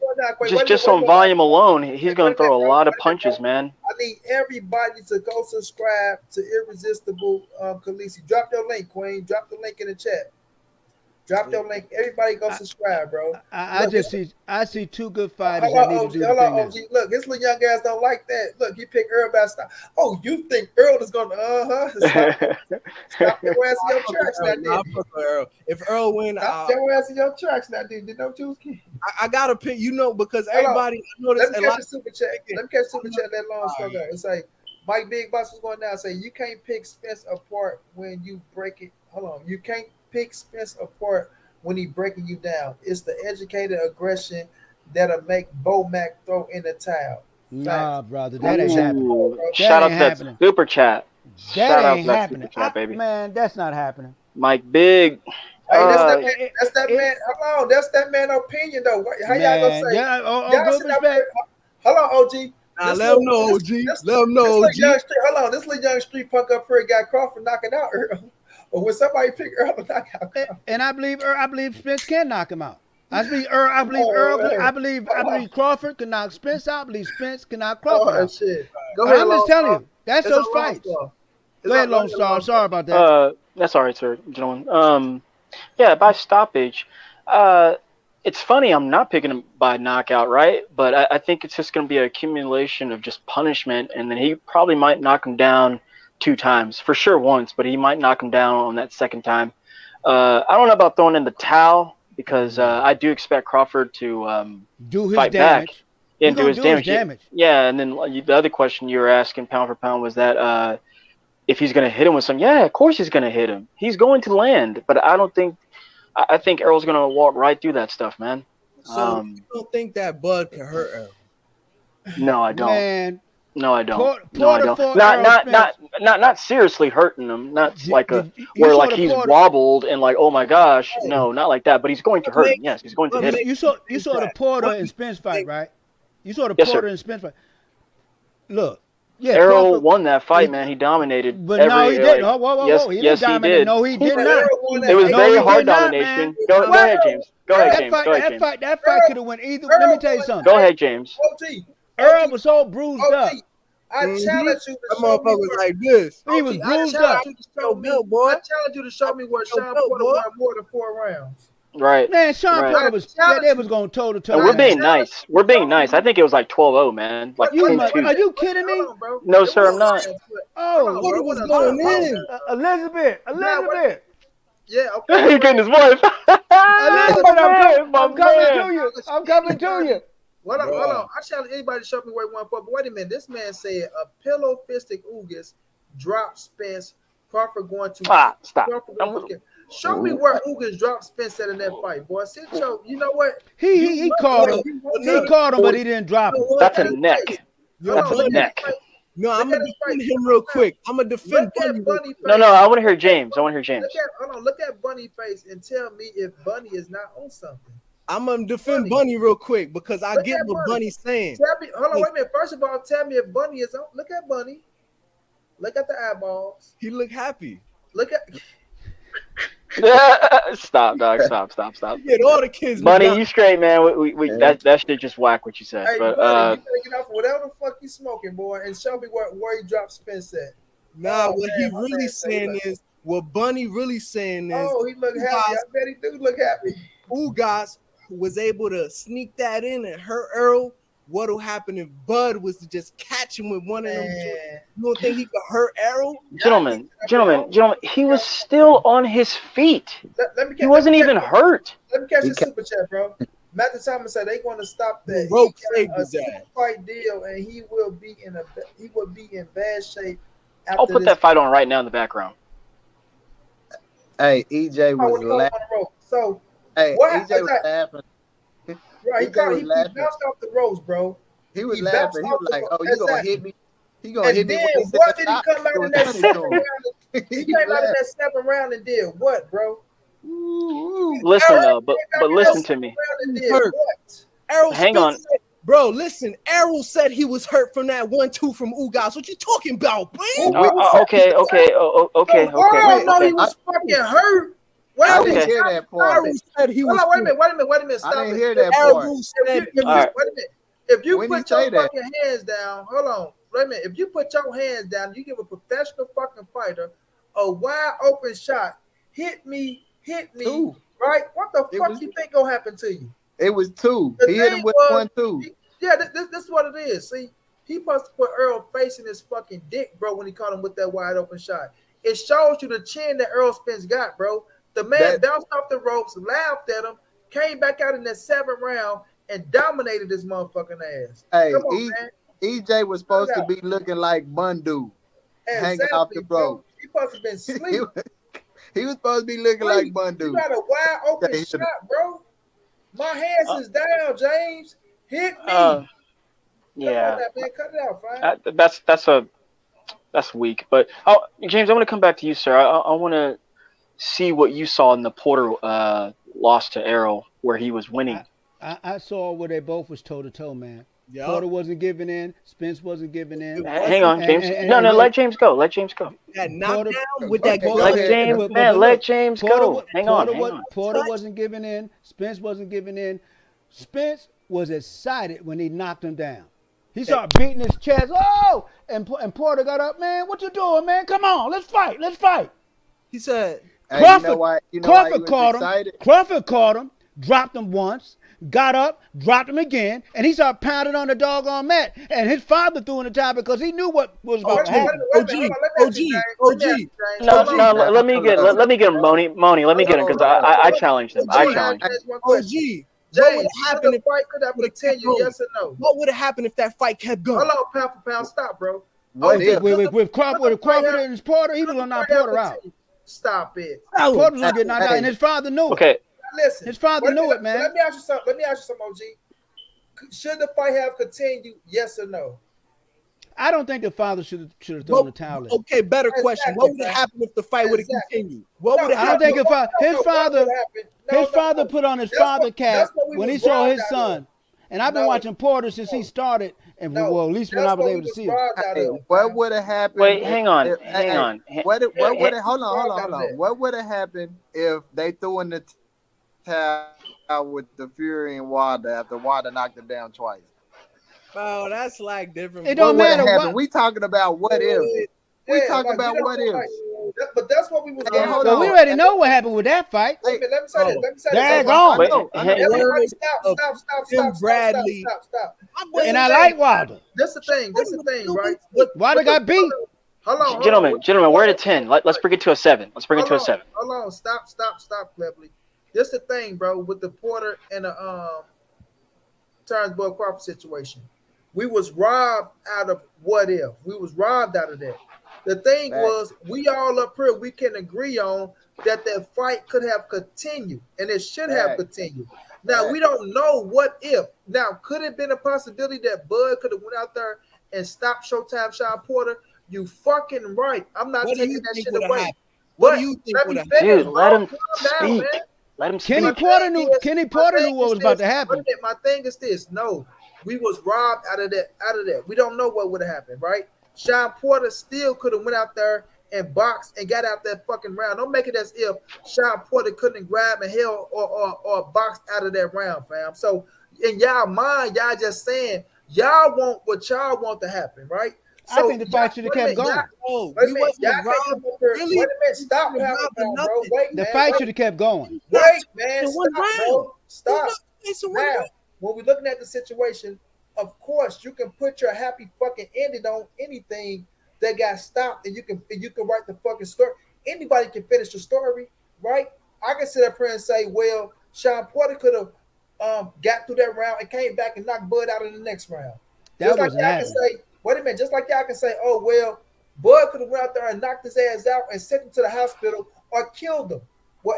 on volume alone, he's going to throw a lot of punches, man. I need everybody to go subscribe to Irresistible Khaleesi. Drop your link, Queen. Drop the link in the chat. Drop your link. Everybody go subscribe, bro. I see two good fighters that need to do the thing. OG. Look, this little young guys don't like that. Look, he picked Errol by stop. Oh, you think Errol is going to stop your ass in your tracks now, dude. If Errol win, stop your ass in your tracks now, dude. Did no choose key. I gotta pick, because everybody. Let me catch the super chat. That long story. It's like Mike Big Boss was going down. Say you can't pick Spence apart when you break it. Hold on, you can't pick Spence apart when he breaking you down. It's the educated aggression that'll make Bo Mac throw in the towel. Nah, brother, that ain't happening. Shout out to that super chat. That ain't happening, baby. Man, that's not happening. Mike Big. Hey, that's that man. Hold on, that's that man opinion though. How y'all gonna say? Yeah, good respect. Hold on, OG. Let him know, OG. Let him know, OG. Hold on, this little young street punk up here got Crawford knocking out Errol. But when somebody pick Errol to knock out Crawford. And I believe Spence can knock him out. I believe Earl. I believe Oh, Earl. man. I believe Crawford can knock Spence out. I believe Spence can knock Crawford Oh out. shit. Go ahead, I'm just Lone telling Star. you, that's It's those on Lone fights. Star. Go ahead, Lone Star. Sorry about that. That's all right, sir, gentlemen. Yeah, by stoppage. It's funny. I'm not picking him by knockout, right? But I think it's just going to be an accumulation of just punishment, and then he probably might knock him down 2 times, for sure once, but he might knock him down on that second time. I don't know about throwing in the towel because I do expect Crawford to Do his fight damage. back and do his damage. damage. Yeah, and then the other question you were asking, pound for pound, was that if he's going to hit him with some. Yeah, of course he's going to hit him. He's going to land, but I don't think. I think Errol's going to walk right through that stuff, man. So you don't think that Bud can hurt Errol? No, I don't. Man, No, I don't. Porter No, I don't. fought Not Errol Spence. not seriously hurting him. Not Did- like did- you where saw like the he's Porter- wobbled and like, oh my gosh, no, not like that. But he's going to hurt him. Yes, he's going to hit him. You saw the Porter and Spence fight, right? You saw the Yes, Porter sir. and Spence fight. Look, yeah, Errol Crawford, won that fight, man. He dominated. but no, he didn't. Like, Whoa. yes, He yes, didn't he dominate. did. No, he did not. It was No, very he hard did not, domination. man. Go ahead, James. Go ahead, James. Go ahead, James. That fight could have went either. Let me tell you something. Go ahead, James. OG. Earl was so bruised OG. up. I challenge you to That show me motherfucker was where. like this. He was OG, bruised I challenge up. you to show me. Yo, boy. I challenge you to show me where Sean Yo, Porter boy. won more than 4 rounds. Right. Man, Sean Right. Porter was they was going toe to toe. And we're man. being nice. We're being nice. I think it was like 12-0, man. Like You 10-2. are you kidding me? Hold on, bro. No, It sir, I'm not. Oh, What was going in? Elizabeth. Yeah, okay. He's getting his wife. Elizabeth, I'm My coming man. to you. I'm coming to you. Hold on. I challenge anybody to show me where he won for. But wait a minute. This man said a pillow fisted Ugas dropped Spence. Crawford going to Stop. Crawford going to show me where Ugas dropped Spence at in that fight, boy. Sit your, you know what? He caught him. He caught him, but he didn't drop him. That's a neck. That's a neck. No, I'm gonna defend him real quick. I'm gonna defend Look Bunny. at Bunny face. No, I want to hear James. I want to hear James. Look at Bunny face and tell me if Bunny is not on something. I'm gonna defend Bunny real quick because I Look get at what Bunny. Bunny's saying. Tell me, hold on, wait a minute. First of all, tell me if Bunny is on. Look at Bunny. Look at the eyeballs. He looked happy. Look at. Stop, dog. Stop. He had all the kids. Bunny, you straight, man. We that shit just whack what you said. Hey, But Bunny, you better get off whatever the fuck you smoking, boy, and show me where he dropped Spence at. Nah, Oh, what man, he my really man saying say is, what Bunny really saying is, Oh, he look happy. I bet he do look happy. Ugas was able to sneak that in and hurt Errol. What'll happen if Bud was to just catch him with one of them? Man. You don't think he could hurt Errol? gentlemen, he was still on his feet. Let me He wasn't even hurt. Let me catch this super chat, bro. Matthew Thomas said they going to stop that. Rope He saved got a his ass. fight deal, and he will be in bad shape. After I'll put this that fight on right now in the background. Hey, EJ was laughing. So Hey, what EJ was happened? laughing. Right, EJ was he laughing. bounced off the ropes, bro. He was He laughing. bounced He off was the like, ropes. "Oh, you gonna Exactly. hit me? He gonna And hit me?" then when he what said did he stop. come out It in was that funny second to him. round? He came out in that 7th round and did what, bro? Listen though, but listen to me. Round and did Hurt. what? Errol Hang Spence on. said- bro, listen, Errol said he was hurt from that 1-2 from Ugas. What you talking about, man? Okay. Okay. Hold on, he Okay. was fucking hurt. Wait I a didn't minute. hear that part. Errol said he Hold was on, wait a hurt. minute. Stop I didn't it. hear that Errol part. said Wait All right. a minute. If you When put you say your that? fucking hands down, hold on. Wait a minute. If you put your hands down, you give a professional fucking fighter a wide open shot. Hit me. Two. Right? What the It fuck was- you think gonna happen to you? It was 2. The He hit him thing with was- 1-2. Yeah, this is what it is. See, he supposed to put Errol facing his fucking dick, bro, when he caught him with that wide open shot. It shows you the chin that Errol Spence got, bro. The man bounced off the ropes, laughed at him, came back out in that 7th round, and dominated his motherfucking ass. Hey, Come on, man. EJ was supposed to be looking like Bundu, hanging off the bro. rope. He supposed to have been asleep. He was supposed to be looking like You Bundu. got a wide open Okay. shot, bro. My hands is down, James. Hit me. Yeah. Cut it out, fine. That's weak. But James, I want to come back to you, sir. I want to see what you saw in the Porter loss to Errol, where he was winning. I saw where they both was toe to toe, man. Yup. Porter wasn't giving in. Spence wasn't giving in. Hang on, James. And No, really, let James go. Let James go. That Porter, knockdown with that Go Let ahead. James, but man, look, let James go. Hang on, hang on. Porter wasn't giving in. Spence wasn't giving in. Spence was excited when he knocked him down. He started beating his chest. Oh, and Porter got up, man. What you doing, man? Come on, let's fight. Let's fight. He said, Hey, Crawford, you know why he Crawford was caught him. excited? Crawford caught him, dropped him once, got up, dropped him again, and he started pounding on the doggone mat. And his father threw in the towel because he knew what was about to happen. No, let me get him, Moni. Let me get him because I challenged him. I challenged him. OG, what would have happened if fight could have continued? Yes or no? what would have happened if that fight kept going? Hold on, pound for pound. Stop, bro. What if? With Crawford and Porter, he was gonna knock Porter out. Stop it. Porter was gonna get knocked out, and his father knew it. Okay. Listen. His father knew it, man. Let me ask you something, OG. Should the fight have continued? Yes or no? I don't think the father should have thrown the towel in. Okay, better question. What would have happened if the fight would have continued? What would have I don't happened? think his father put on his father cap when he saw his son. And I've been watching Porter since he started, and well, at least when I was able to see him. Hey, what would have happened? Wait, hang on. What would have? Hold on. What would have happened if they threw in the towel with the Fury and Wilder after Wilder knocked him down twice? Bro, that's like different. It don't matter what. We talking about what if. We talking about what if. But that's what we was. Well, we already know what happened with that fight. Let me say this. Let me say this. They're gone. Everybody stop. And I like Wilder. That's the thing. Right? Wilder got beat. Hold on. Gentlemen, we're at a 10. Let's bring it to a 7. Let's bring it to a 7. Hold on. Stop, Cleverly. This the thing, bro, with the Porter and the Terence Crawford situation. We was robbed out of what if. We was robbed out of that. The thing was, we all up here, we can agree on that fight could have continued, and it should have continued. Now, we don't know what if. Now, could it have been a possibility that Bud could have went out there and stopped Showtime Sean Porter? You fucking right. I'm not taking that shit away. What do you think would have happened? Dude, let him speak. Let him speak. Kenny Porter knew what was about to happen. My thing is this. No, we was robbed out of that. We don't know what would have happened, right? Sean Porter still could have went out there and boxed and got out that fucking round. Don't make it as if Sean Porter couldn't grab and held or boxed out of that round, fam. So in y'all mind, y'all just saying y'all want what y'all want to happen, right? So I think the fight should have kept going. Wait a minute, stop, bro. The fight should have kept going. Wait, man, stop. Now, when we're looking at the situation, of course, you can put your happy fucking ending on anything that got stopped, and you can write the fucking story. Anybody can finish the story, right? I can sit up here and say, well, Sean Porter could have got through that round and came back and knocked Bud out in the next round. That wasn't happening. Wait a minute, just like y'all can say, oh, well, Bud could have went out there and knocked his ass out and sent him to the hospital or killed him. Well,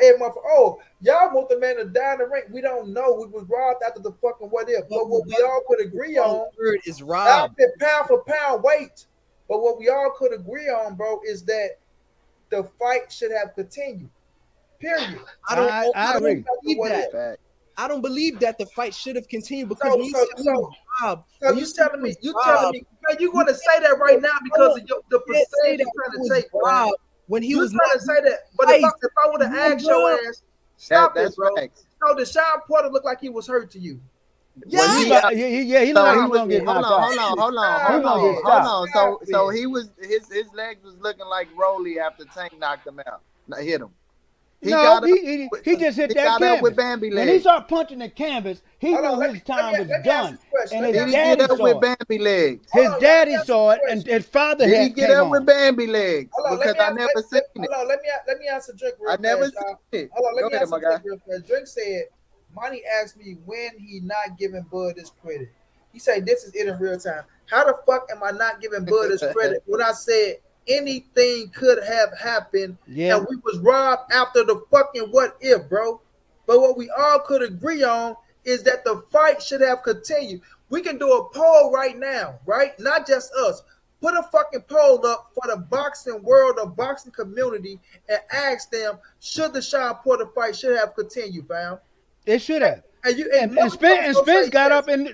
y'all want the man to die in the ring. We don't know. We was robbed after the fucking what if. But what we all could agree on is robbed. Pound for pound weight. But what we all could agree on, bro, is that the fight should have continued. Period. I agree. I don't believe that the fight should have continued because so you telling me, man, you going to say that right now because of the percentage you're trying to take, bro. When he was trying to say that, but if I would have asked your ass, stop it, bro. So did Sean Porter look like he was hurt to you? Yeah, he looked like he was gonna get knocked out. Hold on. So he was his legs was looking like Rolly after Tank knocked him out. Hit him. He just hit that canvas. With Bambi legs. When he started punching the canvas, he knew his time was done. And his daddy saw with it. Bambi legs. His daddy saw it, and his father Did had he get up with Bambi legs? Because I never seen it. Hold on, let me answer Drink real fast. I never seen it. Hold on, let me answer answer Drink real fast. Drink said, Monty asked me when he not giving Bud his credit. He said, this is it in real time. How the fuck am I not giving Bud his credit when I said anything could have happened and we was robbed after the fucking what if, bro? But what we all could agree on is that the fight should have continued. We can do a poll right now, right? Not just us. Put a fucking poll up for the boxing world or boxing community and ask them, should the Sean Porter fight should have continued, fam? It should have. And Spence got up and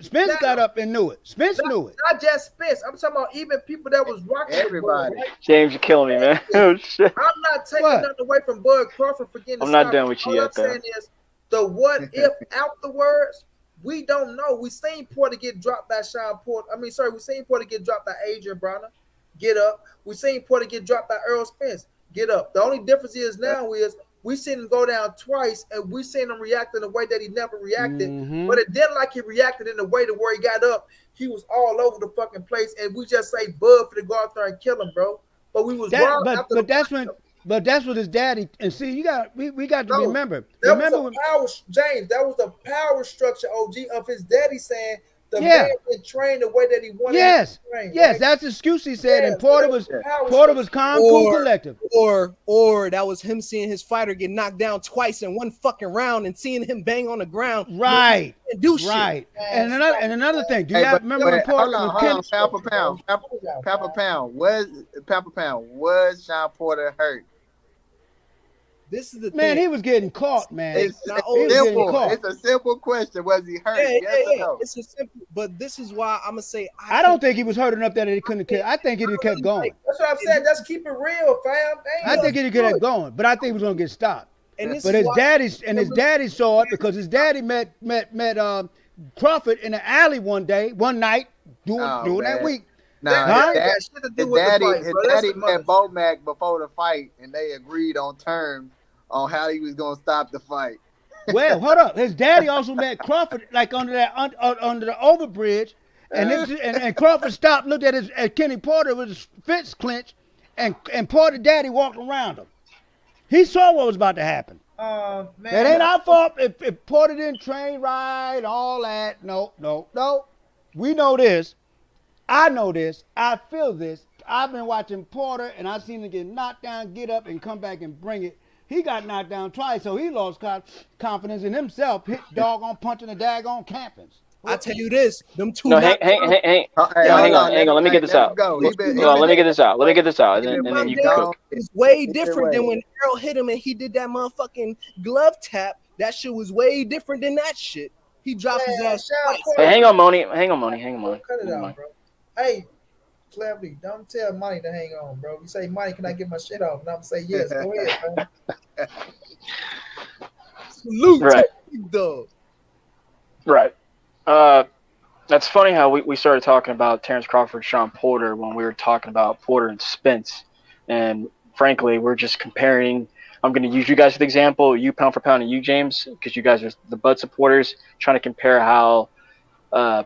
knew it. Spence knew it. Not just Spence. I'm talking about even people that was rocking Everybody. with Bud, right? James, you're killing me, man. Oh, shit. I'm not taking What? nothing away from Bud Crawford for getting. I'm not done with you All yet, I'm saying is the what if afterwards. We don't know. We seen Porter get dropped by Sean Porter. We seen Porter get dropped by Adrian Bronner. Get up. We seen Porter get dropped by Errol Spence. Get up. The only difference is now is we seen him go down twice, and we seen him react in a way that he never reacted. Mhm. But it didn't like he reacted in a way to where he got up. He was all over the fucking place, and we just say Bud for to go out there and kill him, bro. But we was wrong. But that's what his daddy. And see, we got to remember. That Remember was a power, James. That was the power structure, OG, of his daddy saying the Yeah. man can train the way that he wanted. Yes, him to train, yes, right? that's the excuse he said. Yeah, And Porter so was that power Porter was structure. calm, cool, Or- collective. Or that was him seeing his fighter get knocked down twice in one fucking round and seeing him bang on the ground. Right, And do shit. right. And another thing. Do you Hey, remember when Porter? hold when on, pound for pound. Pound for pound. Was Sean Porter hurt? This is the Man, thing. he was getting caught, man. It's not he was getting simple. caught. It's a simple question. Was he hurt? Yeah, Yes or yeah. no? It's a simple, but this is why I'm gonna say I don't think he was hurt enough that he couldn't have kept. I think he'd have kept going. That's what I'm saying. Just keep it real, fam. I think he'd have kept going, but I think he was gonna get stopped. And this But is his why, daddy saw it because his daddy met Crawford in the alley one night doing that man. week. Nah, Huh? his daddy met Bomac before the fight, and they agreed on terms on how he was gonna stop the fight. Well, hold up. His daddy also met Crawford like under the overbridge, and Crawford stopped, looked at Kenny Porter with his fist clenched, and Porter daddy walked around him. He saw what was about to happen. Man, It ain't our fault if Porter didn't train right, all that. No. We know this. I know this. I feel this. I've been watching Porter, and I've seen him get knocked down, get up, and come back and bring it. He got knocked down twice, so he lost confidence in himself. Hit doggone punching the daggone campings. I tell you this, them two. No, hang on. Let me get this out. Let me get this out, and then you can cook. It's way different than when Errol hit him and he did that motherfucking glove tap. That shit was way different than that shit. He dropped his ass twice. Hey, hang on, Moni. Cut it out, bro. Hey, Cleverly, don't tell Money to hang on, bro. You say, Money, can I get my shit off? And I'm gonna say yes. Go ahead, man. Salute, Right. though. Right. That's funny how we started talking about Terence Crawford, Sean Porter when we were talking about Porter and Spence. And frankly, we're just comparing. I'm going to use you guys as the example, you pound for pound and you, James, because you guys are the Bud supporters, trying to compare how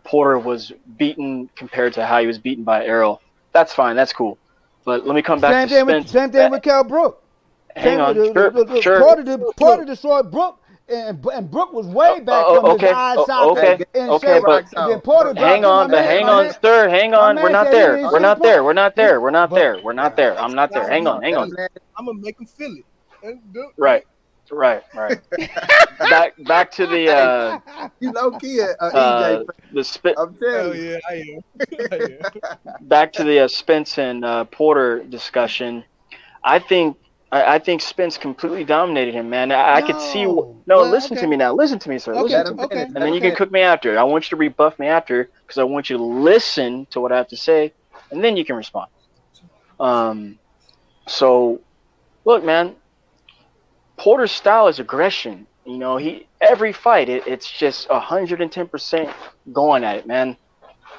Porter was beaten compared to how he was beaten by Errol. That's fine. That's cool. But let me come back to Spence. Same thing with Cal Brook. Hang on. Sure. Porter destroyed Brook, and Brook was way back from his eyes socket. Okay, but then Porter hang on, sir. Hang on. We're not there. I'm not there. Hang on. I'm gonna make him feel it. Right. Back to the You low key, EJ. the spit. I'm telling you. Yeah, I am. Back to the Spence and Porter discussion. I think Spence completely dominated him, man. I could see. Listen to me now. Listen to me, sir. Listen. Okay. And then you can cook me after. I want you to rebuff me after because I want you to listen to what I have to say, and then you can respond. So, look, man. Porter's style is aggression. You know, every fight, it's just 110% going at it, man.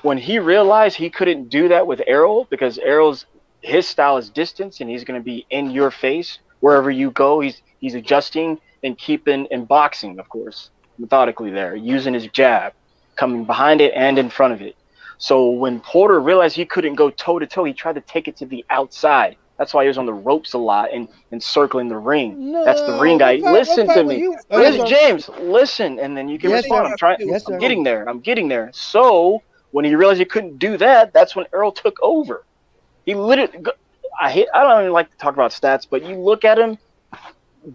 When he realized he couldn't do that with Errol because his style is distance and he's going to be in your face wherever you go. He's adjusting and keeping in boxing, of course, methodically there, using his jab, coming behind it and in front of it. So when Porter realized he couldn't go toe to toe, he tried to take it to the outside. That's why he was on the ropes a lot and circling the ring. That's the ring guy. Listen to me. James, listen, and then you can respond. I'm getting there. So when he realized he couldn't do that, that's when Errol took over. He literally, I don't even like to talk about stats, but you look at him,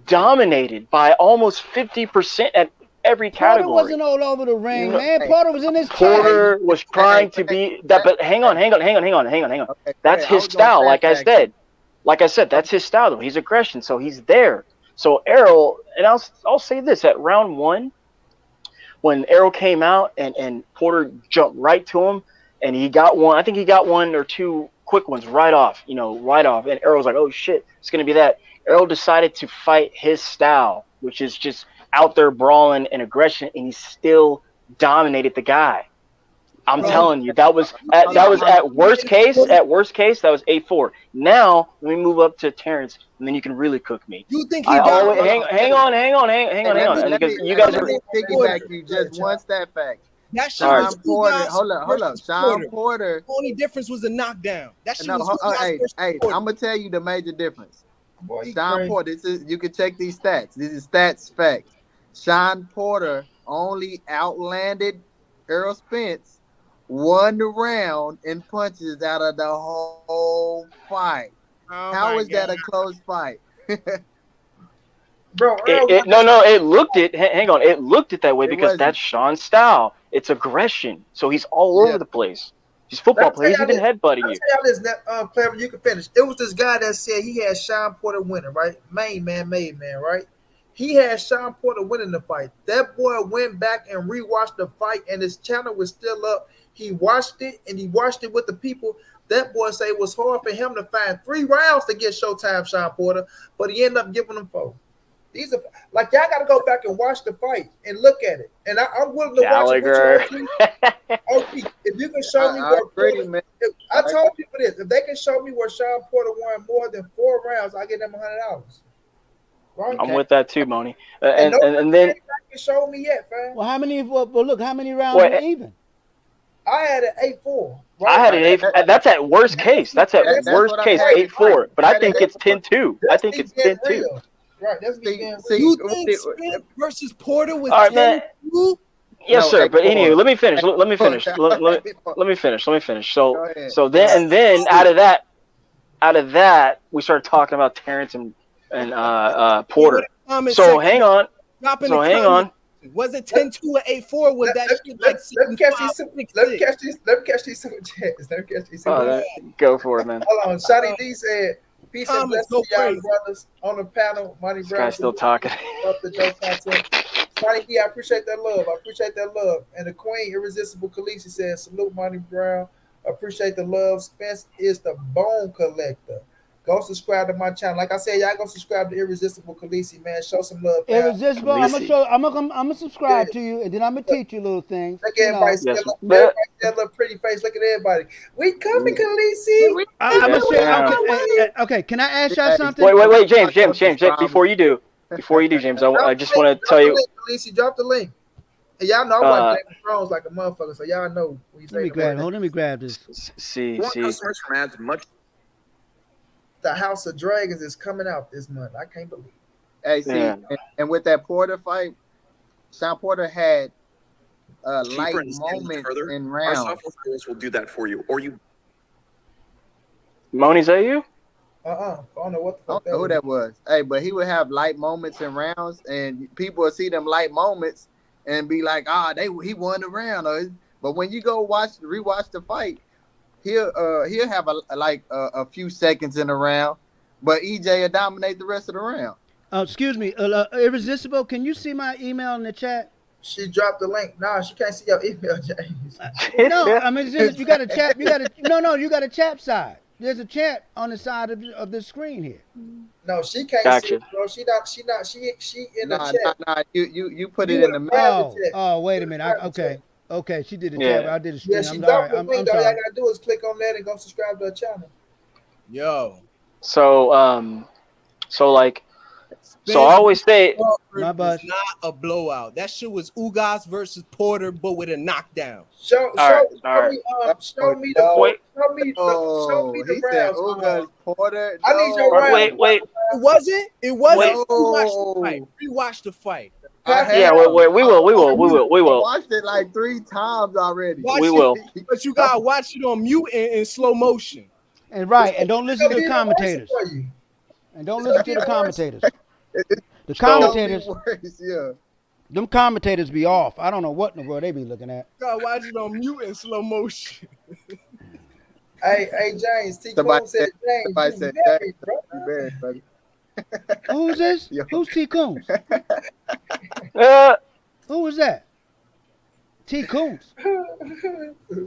dominated by almost 50% at every category. Porter wasn't all over the ring, man. Porter was in his Porter was trying to be that, but hang on. That's his style, like I said. That's his style, though. He's aggression, so he's there. So Errol, and I'll say this: at round one, when Errol came out and Porter jumped right to him, and he got one. I think he got one or two quick ones right off. Right off. And Errol was like, "Oh shit, it's gonna be that." Errol decided to fight his style, which is just out there brawling and aggression, and he still dominated the guy. I'm telling you, that was at worst case. At worst case, that was 8-4. Now let me move up to Terrence, and then you can really cook me. You think he I got always, hang on, because you guys are. piggyback you just one stat fact. that shit All right. was Porter, Ugas hold up. versus Sean Porter. The only difference was a knockdown. That shit No, was Ugas hey, versus Porter. I'm gonna tell you the major difference. Boy, you Sean crazy. Porter, you can check these stats. This is stats facts. Sean Porter only outlanded Errol Spence one round in punches out of the whole fight. How is that a close fight? Bro, Earl It looked it. Hang on, it looked it that way It because wasn't. that's Sean's style. It's aggression, so he's all over Yeah. the place. He's a football Let me player. He's tell even y'all headbutting I'll you. tell y'all this, Clever, you can finish. It was this guy that said he had Sean Porter winning, right? Made man, right? He had Sean Porter winning the fight. That boy went back and rewatched the fight, and his channel was still up. He watched it, and he watched it with the people. That boy say it was hard for him to find 3 rounds to get Showtime Sean Porter, but he ended up giving them 4. These are like y'all got to go back and watch the fight and look at it. And I'm willing to Gallagher. watch it with you. OP, if you can show me I where agree, Porter, man. I told people this, if they can show me where Sean Porter won more than 4 rounds, I get them $100. Right? I'm with that too, Moni. And And then can show me yet, fam. Well, how many? Well, look, how many rounds were even? I had an 8-4. I had an 8. That's at worst case. That's at That's worst what I case had. 8-4. But I Right. think it's 10-2. I think it's 10-2. Right, that's me being See, real. You think Spence versus Porter was All right, man. 10-2? Yes, No, sir. But 8-4. anyway, let me finish. Let me finish. Let me finish. Go So ahead. then out of that, we started talking about Terence and Porter. Comment So section. hang on. Drop in So the hang comment. on. Was it 10-2 or 8-4? Was that shit like Let me catch 7-5, these. 6-6? Let me catch these super chats. Let me catch these super Oh, chats. go for it, man. Hold on. Shotty D said, "Peace and Comments blessings go to y'all crazy. brothers on the panel." Money This Brown guy's still talking. up the dope content. Shotty D, I appreciate that love. I appreciate that love. And the Queen Irresistible Khaleesi says, "Salute, Money Brown. Appreciate the love. Spence is the bone collector. Go subscribe to my channel. Like I said, y'all go subscribe to Irresistible Khaleesi, man. Show some love. fam. Irresistible. I'm gonna Khaleesi. show. I'm gonna subscribe to you, and then I'm gonna teach you little things. Look You at know. everybody. Yes, Everybody but- see that little pretty face. Look at everybody. We coming, Khaleesi. I'm gonna Yes, say. ma'am. Okay. Can I ask y'all Hey, something? Wait, James. Before you do, James, I just want to tell you. Khaleesi, drop the link. And y'all know I watch Game of Thrones like a motherfucker, so y'all know when you say Let me the grab. word. Hold. Let me grab this. See. Customers from ads much. The House of Dragons is coming out this month. I can't believe it. Hey, see, Yeah. and with that Porter fight, Sean Porter had Cheaper light and standing moments further. in Our rounds. software tools will do that for you, or you. Moni, is that you? I don't know what the I fuck don't know who that was. Hey, but he would have light moments in rounds, and people would see them light moments and be like, he won the round. But when you go rewatch the fight, he'll have a few seconds in the round, but EJ will dominate the rest of the round. Excuse me. Irresistible. Can you see my email in the chat? She dropped the link. Nah, she can't see your email, James. No, I mean you got a chat. You got a chat side. There's a chat on the side of the screen here. No, she can't Gotcha. see it, bro. She in the chat. Nah. You put You it in the would middle. have- Oh, wait a minute. Okay, she did the Yeah. chat. But I did a Yeah, screen. she I'm dropped sorry. the I'm link. All y'all sorry. gotta do is click on that and go subscribe to her channel. Yo. So I always say, Crawford My was bad. not a blowout. That shit was Ugas versus Porter, but with a knockdown. All right. Show me Wait. the He said rounds. Ugas Porter. I need your round. wait. It wasn't. Wait. Rewatch the fight. Yeah, wait, we will. I watched it like 3 times already. Watch We it, will. But you gotta watch it on mute and in slow motion. And don't listen to the commentators. For you. And don't listen to the commentators. The So- commentators, Yeah. them commentators be off. I don't know what in the world they be looking at. You gotta watch it on mute in slow motion. Hey, James. T. Somebody Coon said, James, somebody you said, married, bro. You married, buddy. Who's this? Yo. Who's T. Coons? Uh, Who was that? T. Coons.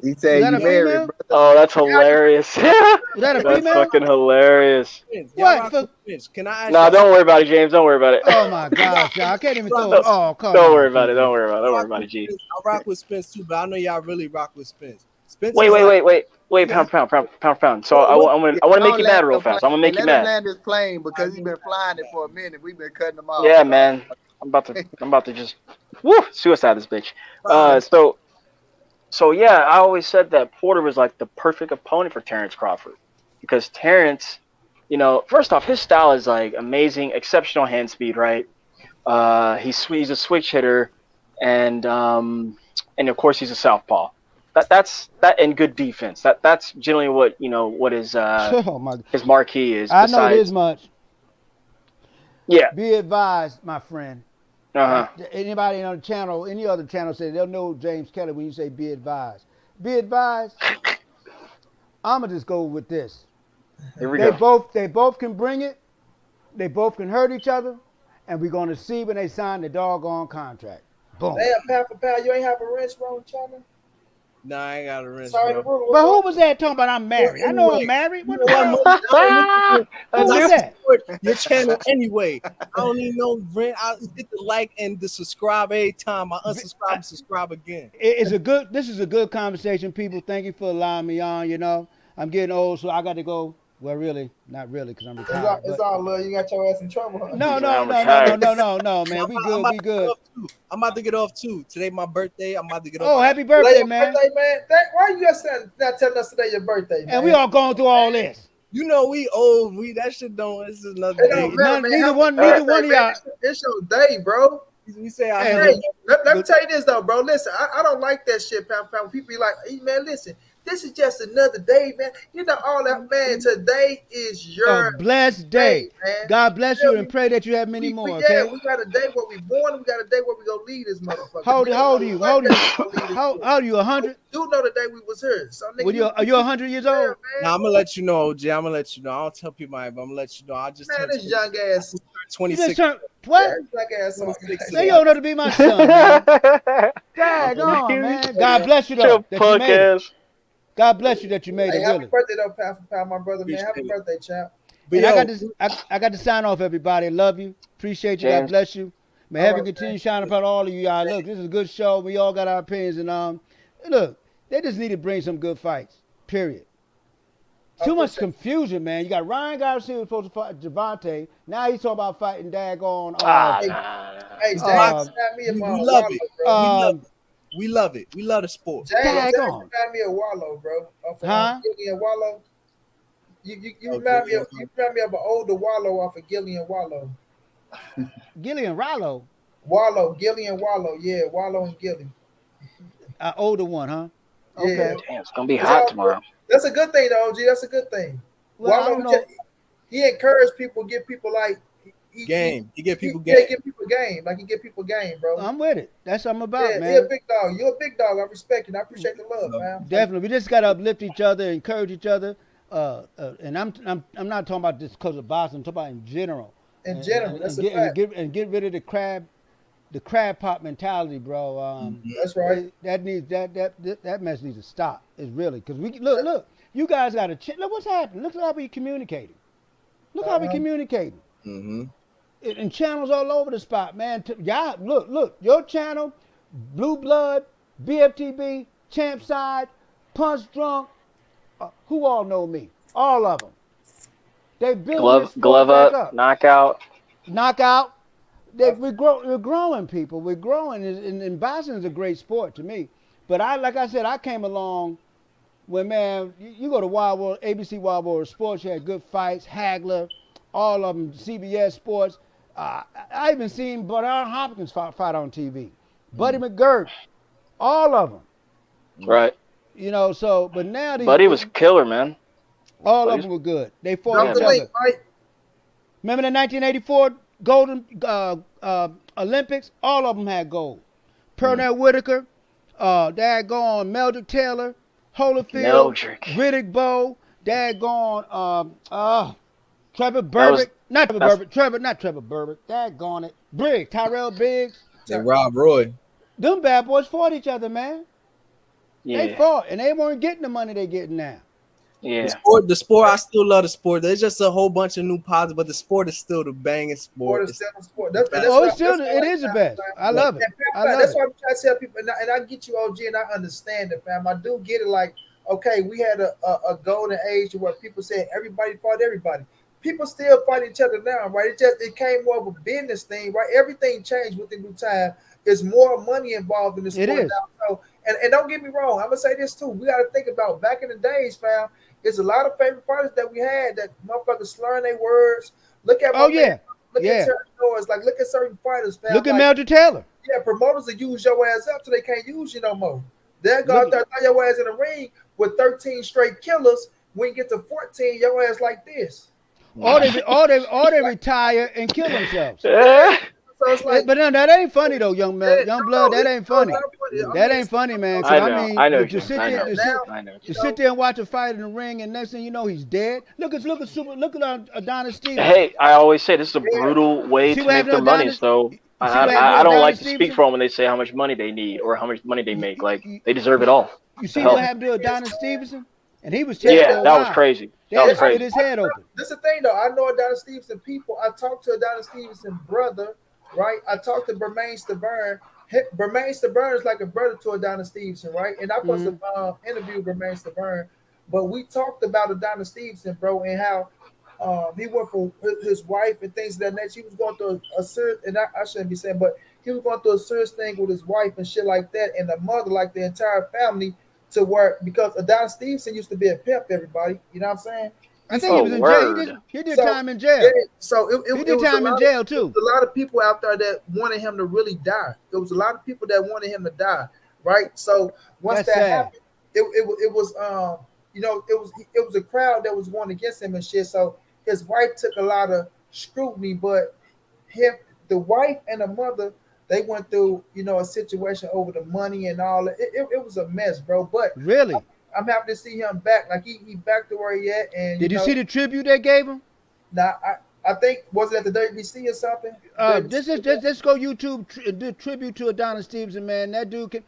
He Is said that you a married, female? bro. Oh, that's hilarious. Is that a That's female? fucking hilarious. Spence. What? Y'all rock with Spence. Can I ask Nah, y'all don't worry about it, James. Don't worry about it. Oh my gosh, y'all. I can't even throw it. Don't, Oh, come don't on. worry about it. PB. Don't worry about it. Don't I worry rock about with it, G. Spence. I rock with Spence too, but I know y'all really rock with Spence. Spence Wait, is wait, like, wait, wait, wait. Pound. So I want to make you mad real fast. I'm gonna make you Let him mad. land his plane because he's been flying it for a minute. We've been cutting him off. Yeah, man. I'm about to just suicide this bitch. So yeah, I always said that Porter was like the perfect opponent for Terence Crawford because Terence, first off, his style is like amazing, exceptional hand speed, right? He's a switch hitter, and of course he's a southpaw. That's and good defense. That's generally what his Oh my. his marquee is. I know this Besides, much. yeah, Be advised, my friend. uh-huh. Anybody on the channel, any other channel, say they'll know James Kelly when you say be advised. Be advised. I'ma just go with this. Here we go. They both can bring it. They both can hurt each other, and we're gonna see when they sign the doggone contract. Boom. Damn, pound for pound, you ain't have a wrench, bro, China? nah, I ain't got a wrench, Sorry, bro. bro. But who was that talking about I'm married? I know I'm married. What the hell? Who That's was you. that? Your channel anyway. I don't need no rent. I hit the like and the subscribe every time. I unsubscribe and subscribe again. This is a good conversation, people. Thank you for allowing me on. I'm getting old, so I got to go. Well, really, not really, because I'm retired. It's but- all love. You got your ass in trouble, huh? No, I'm retired. man. We I'm good. about We to get good. off too. I'm about to get off too. Today my birthday. I'm about to get off. Oh, happy birthday, Today man. birthday, man. Why you just not telling us today your birthday, man? And we all going through all this. You know we old. That shit don't. This is another It day. don't matter, man. Neither Happy one birthday, of man. y'all. It's your day, bro. We say I Hey, have Hey, let me but- tell you this though, bro. Listen, I don't like that shit, pound for pound. People be like, hey, man, listen, this is just another day, man. You know all that, man. Today is your A blessed day. man. God bless you and pray that you have many more. Okay. We got a day where we born. We got a day where we gonna leave this motherfucker. How old are you? How old are you? 100? You know the day we was here. So nigga, Well, are you 100 years old? man. Nah, I'm gonna let you know, OG. I'm gonna let you know. I don't tell people but I'm gonna let you know. I just Man, turned this young ass. You just 26. turned what? Young ass. 26 Man, you don't know to be my son, man. Dag on, You- man. God bless you Your though. That you punk made it. ass. God bless you that you made Hey, it, happy really. birthday though, pound for pound, my brother, man. Happy Appreciate it. birthday, champ. But And yo, I got to sign off, everybody. Love you. Appreciate you. God James. bless you. May All heaven right, continue man. shining upon all of you guys. Look, this is a good show. We all got our opinions, and look, they just need to bring some good fights. Period. Too much confusion, man. You got Ryan Garcia who's supposed to fight Javante. Now he's talking about fighting daggone. Nah. Hey, James, Uh, got me a we Wallow, love it. bro. We love it. We love the sport. James Daggone. got me a Wallow, bro. Off of Huh? Gillian Wallow. You Oh, remind me Gillian of an older Wallow off of Gillian Wallow. Gillian Rollo, Gillian Wallow, yeah, Wallow and Gillian. an older one, huh? Yeah. Okay. Damn, it's gonna be hot tomorrow. That's a good thing, though, OG. That's a good thing. Well, I Wallow, don't know. he encouraged people, get people like Game. You get people Yeah, game. give people game. Like he get people game, bro. I'm with it. That's what I'm about, Yeah, he a man. big dog. You're a big dog. I respect you. And I appreciate the love, man. Definitely. We just gotta uplift each other, encourage each other. And I'm not talking about just because of boxing. I'm talking about in general. In general, that's a and fact. get rid of the crab pot mentality, bro. That's right. That mess needs to stop. It's really because we look. You guys got to look what's happening. Look how we communicating. Look how we communicating. Mm-hmm. And channels all over the spot, man. Y'all look. Your channel, Blue Blood, BFTB, Champ Side, Punch Drunk. Who all know me? All of them. They build Glove up, knockout. We're growing, people. We're growing, and boxing is a great sport to me. But like I said, I came along when, man, you go to Wild World, ABC Wild World Sports. You had good fights, Hagler, all of them, CBS Sports. I even seen Bernard Hopkins fight on TV. Buddy McGirt, all of them. Right. You know, so, but now these Buddy was killer, man. all of them were good. They fought Drop each the other. link, Mike. Remember the 1984 Golden Olympics? All of them had gold. Pernell Whitaker, daggone Meldrick Taylor, Holyfield, Meldrick. Riddick Bowe, daggone Trevor Burbick. Not Trevor Burbick. Daggone it. Briggs, Tyrell Briggs. And Rob Roy. them bad boys fought each other, man. They Yeah, fought, and they weren't getting the money they getting now. yeah. The sport, I still love the sport. There's just a whole bunch of new positives, but the sport is still the banging sport. Sport is It's still a sport. the That's, and best. that's Oh, what it's still that's it what I is the like, best. fam. I love it. And fam, I love that's it. why I'm trying to tell people, and I get you, OG, and I understand it, fam. I do get it. Like, okay, we had a golden age where people said everybody fought everybody. People still fight each other now, right? It came more of a business thing, right? Everything changed with the new time. There's more money involved in the It sport is. now. So, and don't get me wrong, I'm gonna say this too. We gotta think about back in the days, fam. There's a lot of favorite fighters that we had that motherfuckers slurring their words. Look at my Oh man, yeah, look yeah. at Terence, like look at certain fighters, fam. Look at Like, Melton Taylor. yeah, promoters will use your ass up till they can't use you no more. They'll go Look out there, throw your ass in the ring with 13 straight killers. When you get to 14, your ass like this. Or they retire and kill themselves. Yeah. So it's like, But no, that ain't funny though, young yeah, blood. no, That ain't it's funny. not funny. I That mean, ain't funny, man. I Cause know. I mean, I know, to sit I there, know. to now, sit, I know. to sit there and watch a fight in the ring, and next thing you know, he's dead. Look at Adonis Stevens. Hey, I always say this is a Yeah. brutal way See to what make happened their to money. Adonis? So See what happened to I don't Adonis like to speak Stevenson? for them when they say how much money they need or how much money they make. Like You, they deserve it all. you The see hell? what happened to Adonis Stevenson? And he was checked Yeah, for a that was while. crazy. They That had was to split crazy. his head open. This is the thing though. I know Adonis Stevenson people. I talked to Adonis Stevenson brother, right? I talked to Bermaine Stavern. Bermaine Stavern is like a brother to Adonis Stevenson, right? And I supposed to interview Bermaine Stavern, but we talked about Adonis Stevenson, bro, and how he went for his wife and things of that nature. He was going through a serious, and I shouldn't be saying, but he was going through a serious thing with his wife and shit like that, and the mother, like the entire family, to work because Adonis Stevenson used to be a pimp. Everybody, you know what I'm saying? I think he Oh, was in jail. word. He did So, time in jail. yeah, so He it did was time in jail too. a lot of people out there that wanted him to really die. There was a lot of people that wanted him to die, right? So once That's that sad. happened, it was you know, it was a crowd that was going against him and shit. So his wife took a lot of scrutiny, but the wife and the mother, they went through, you know, a situation over the money and all that. It was a mess, bro. But Really? I'm happy to see him back. Like he back to where he at. And Did you see the tribute they gave him? now I think was it at the WBC or something? Let's go YouTube do tribute to Adonis Stevenson, man. That dude can.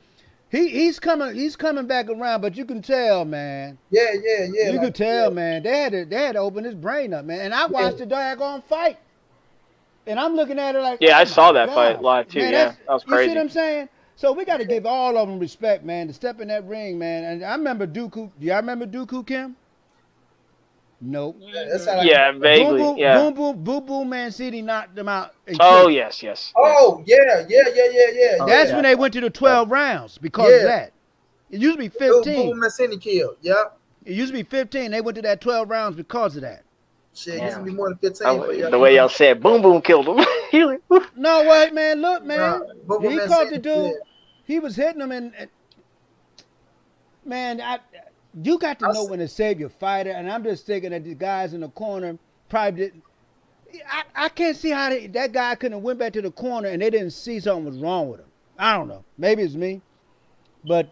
He's coming back around, but you can tell, man. Yeah. You like, could tell, yeah. man. They had to open his brain up, man. And I watched the daggone fight, and I'm looking at it like, Yeah, oh I saw my that fight God. live too. Man, Yeah, that was You see crazy. what I'm saying? So we got to give all of them respect, man, to step in that ring, man. And I remember Dooku. Do y'all remember Dooku Kim? Nope. That's how Yeah, vaguely. Boom, Yeah. Boom, Boom, Man City knocked them out. and Oh killed them. yes. Oh yeah. That's yeah. when they went to the 12 rounds because of that. It used to be 15. Boom, Mancini killed. Yep. It used to be 15. They went to that 12 rounds because of that. Shit, it used to be more than 15. But yeah. The way y'all said, boom boom killed him. He like, whoop. No, wait, man. Look, man. Boom, He Mancini, caught the dude. yeah. He was hitting him, and man, you got to know when to save your fighter. And I'm just thinking that the guys in the corner probably didn't. I can't see how that guy couldn't have went back to the corner and they didn't see something was wrong with him. I don't know. Maybe it's me, but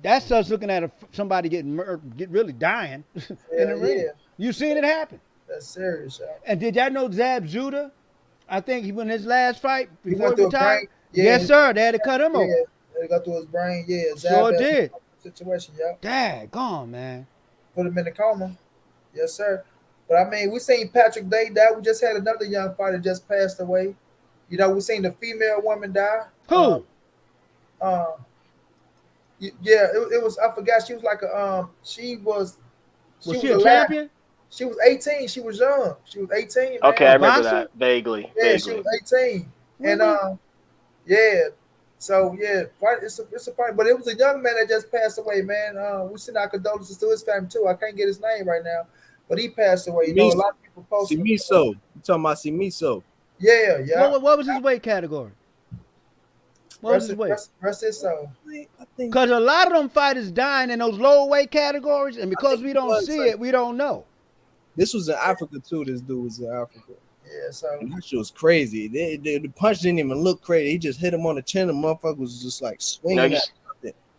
that's us looking at somebody getting really dying in the ring. Yeah. You seen it happen. That's serious, y'all. And did y'all know Zab Judah? I think he won his last fight before went he through a retired. brain- yeah. Yes, sir. They had to cut him open. Yeah, they got through his brain. Yeah, Sure Zab did. Situation, yeah. Daggone, man. Put him in the coma. Yes, sir. But I mean, we seen Patrick Day die. We just had another young fighter just passed away. You know, we seen the female woman die. Who? Yeah, it was. I forgot. She was like a she was. Was she a lad. champion? She was 18. She was young. She was 18. Man. Okay, I remember Boxer? that vaguely. Yeah, she Vaguely. was 18. And yeah. So yeah, fight. It's a fight, but it was a young man that just passed away, man. We send our condolences to his family too. I can't get his name right now, but he passed away. You know, a lot of people posted. Simiso. You talking about Simiso? Yeah. What was his weight category? What was his weight? Rest his soul. I think Because a lot of them fighters dying in those lower weight categories, and because we don't see it, we don't know. this was in Africa too. This dude was in Africa. Yeah, so And that shit was crazy. The punch didn't even look crazy. He just hit him on the chin. The motherfucker was just like swinging.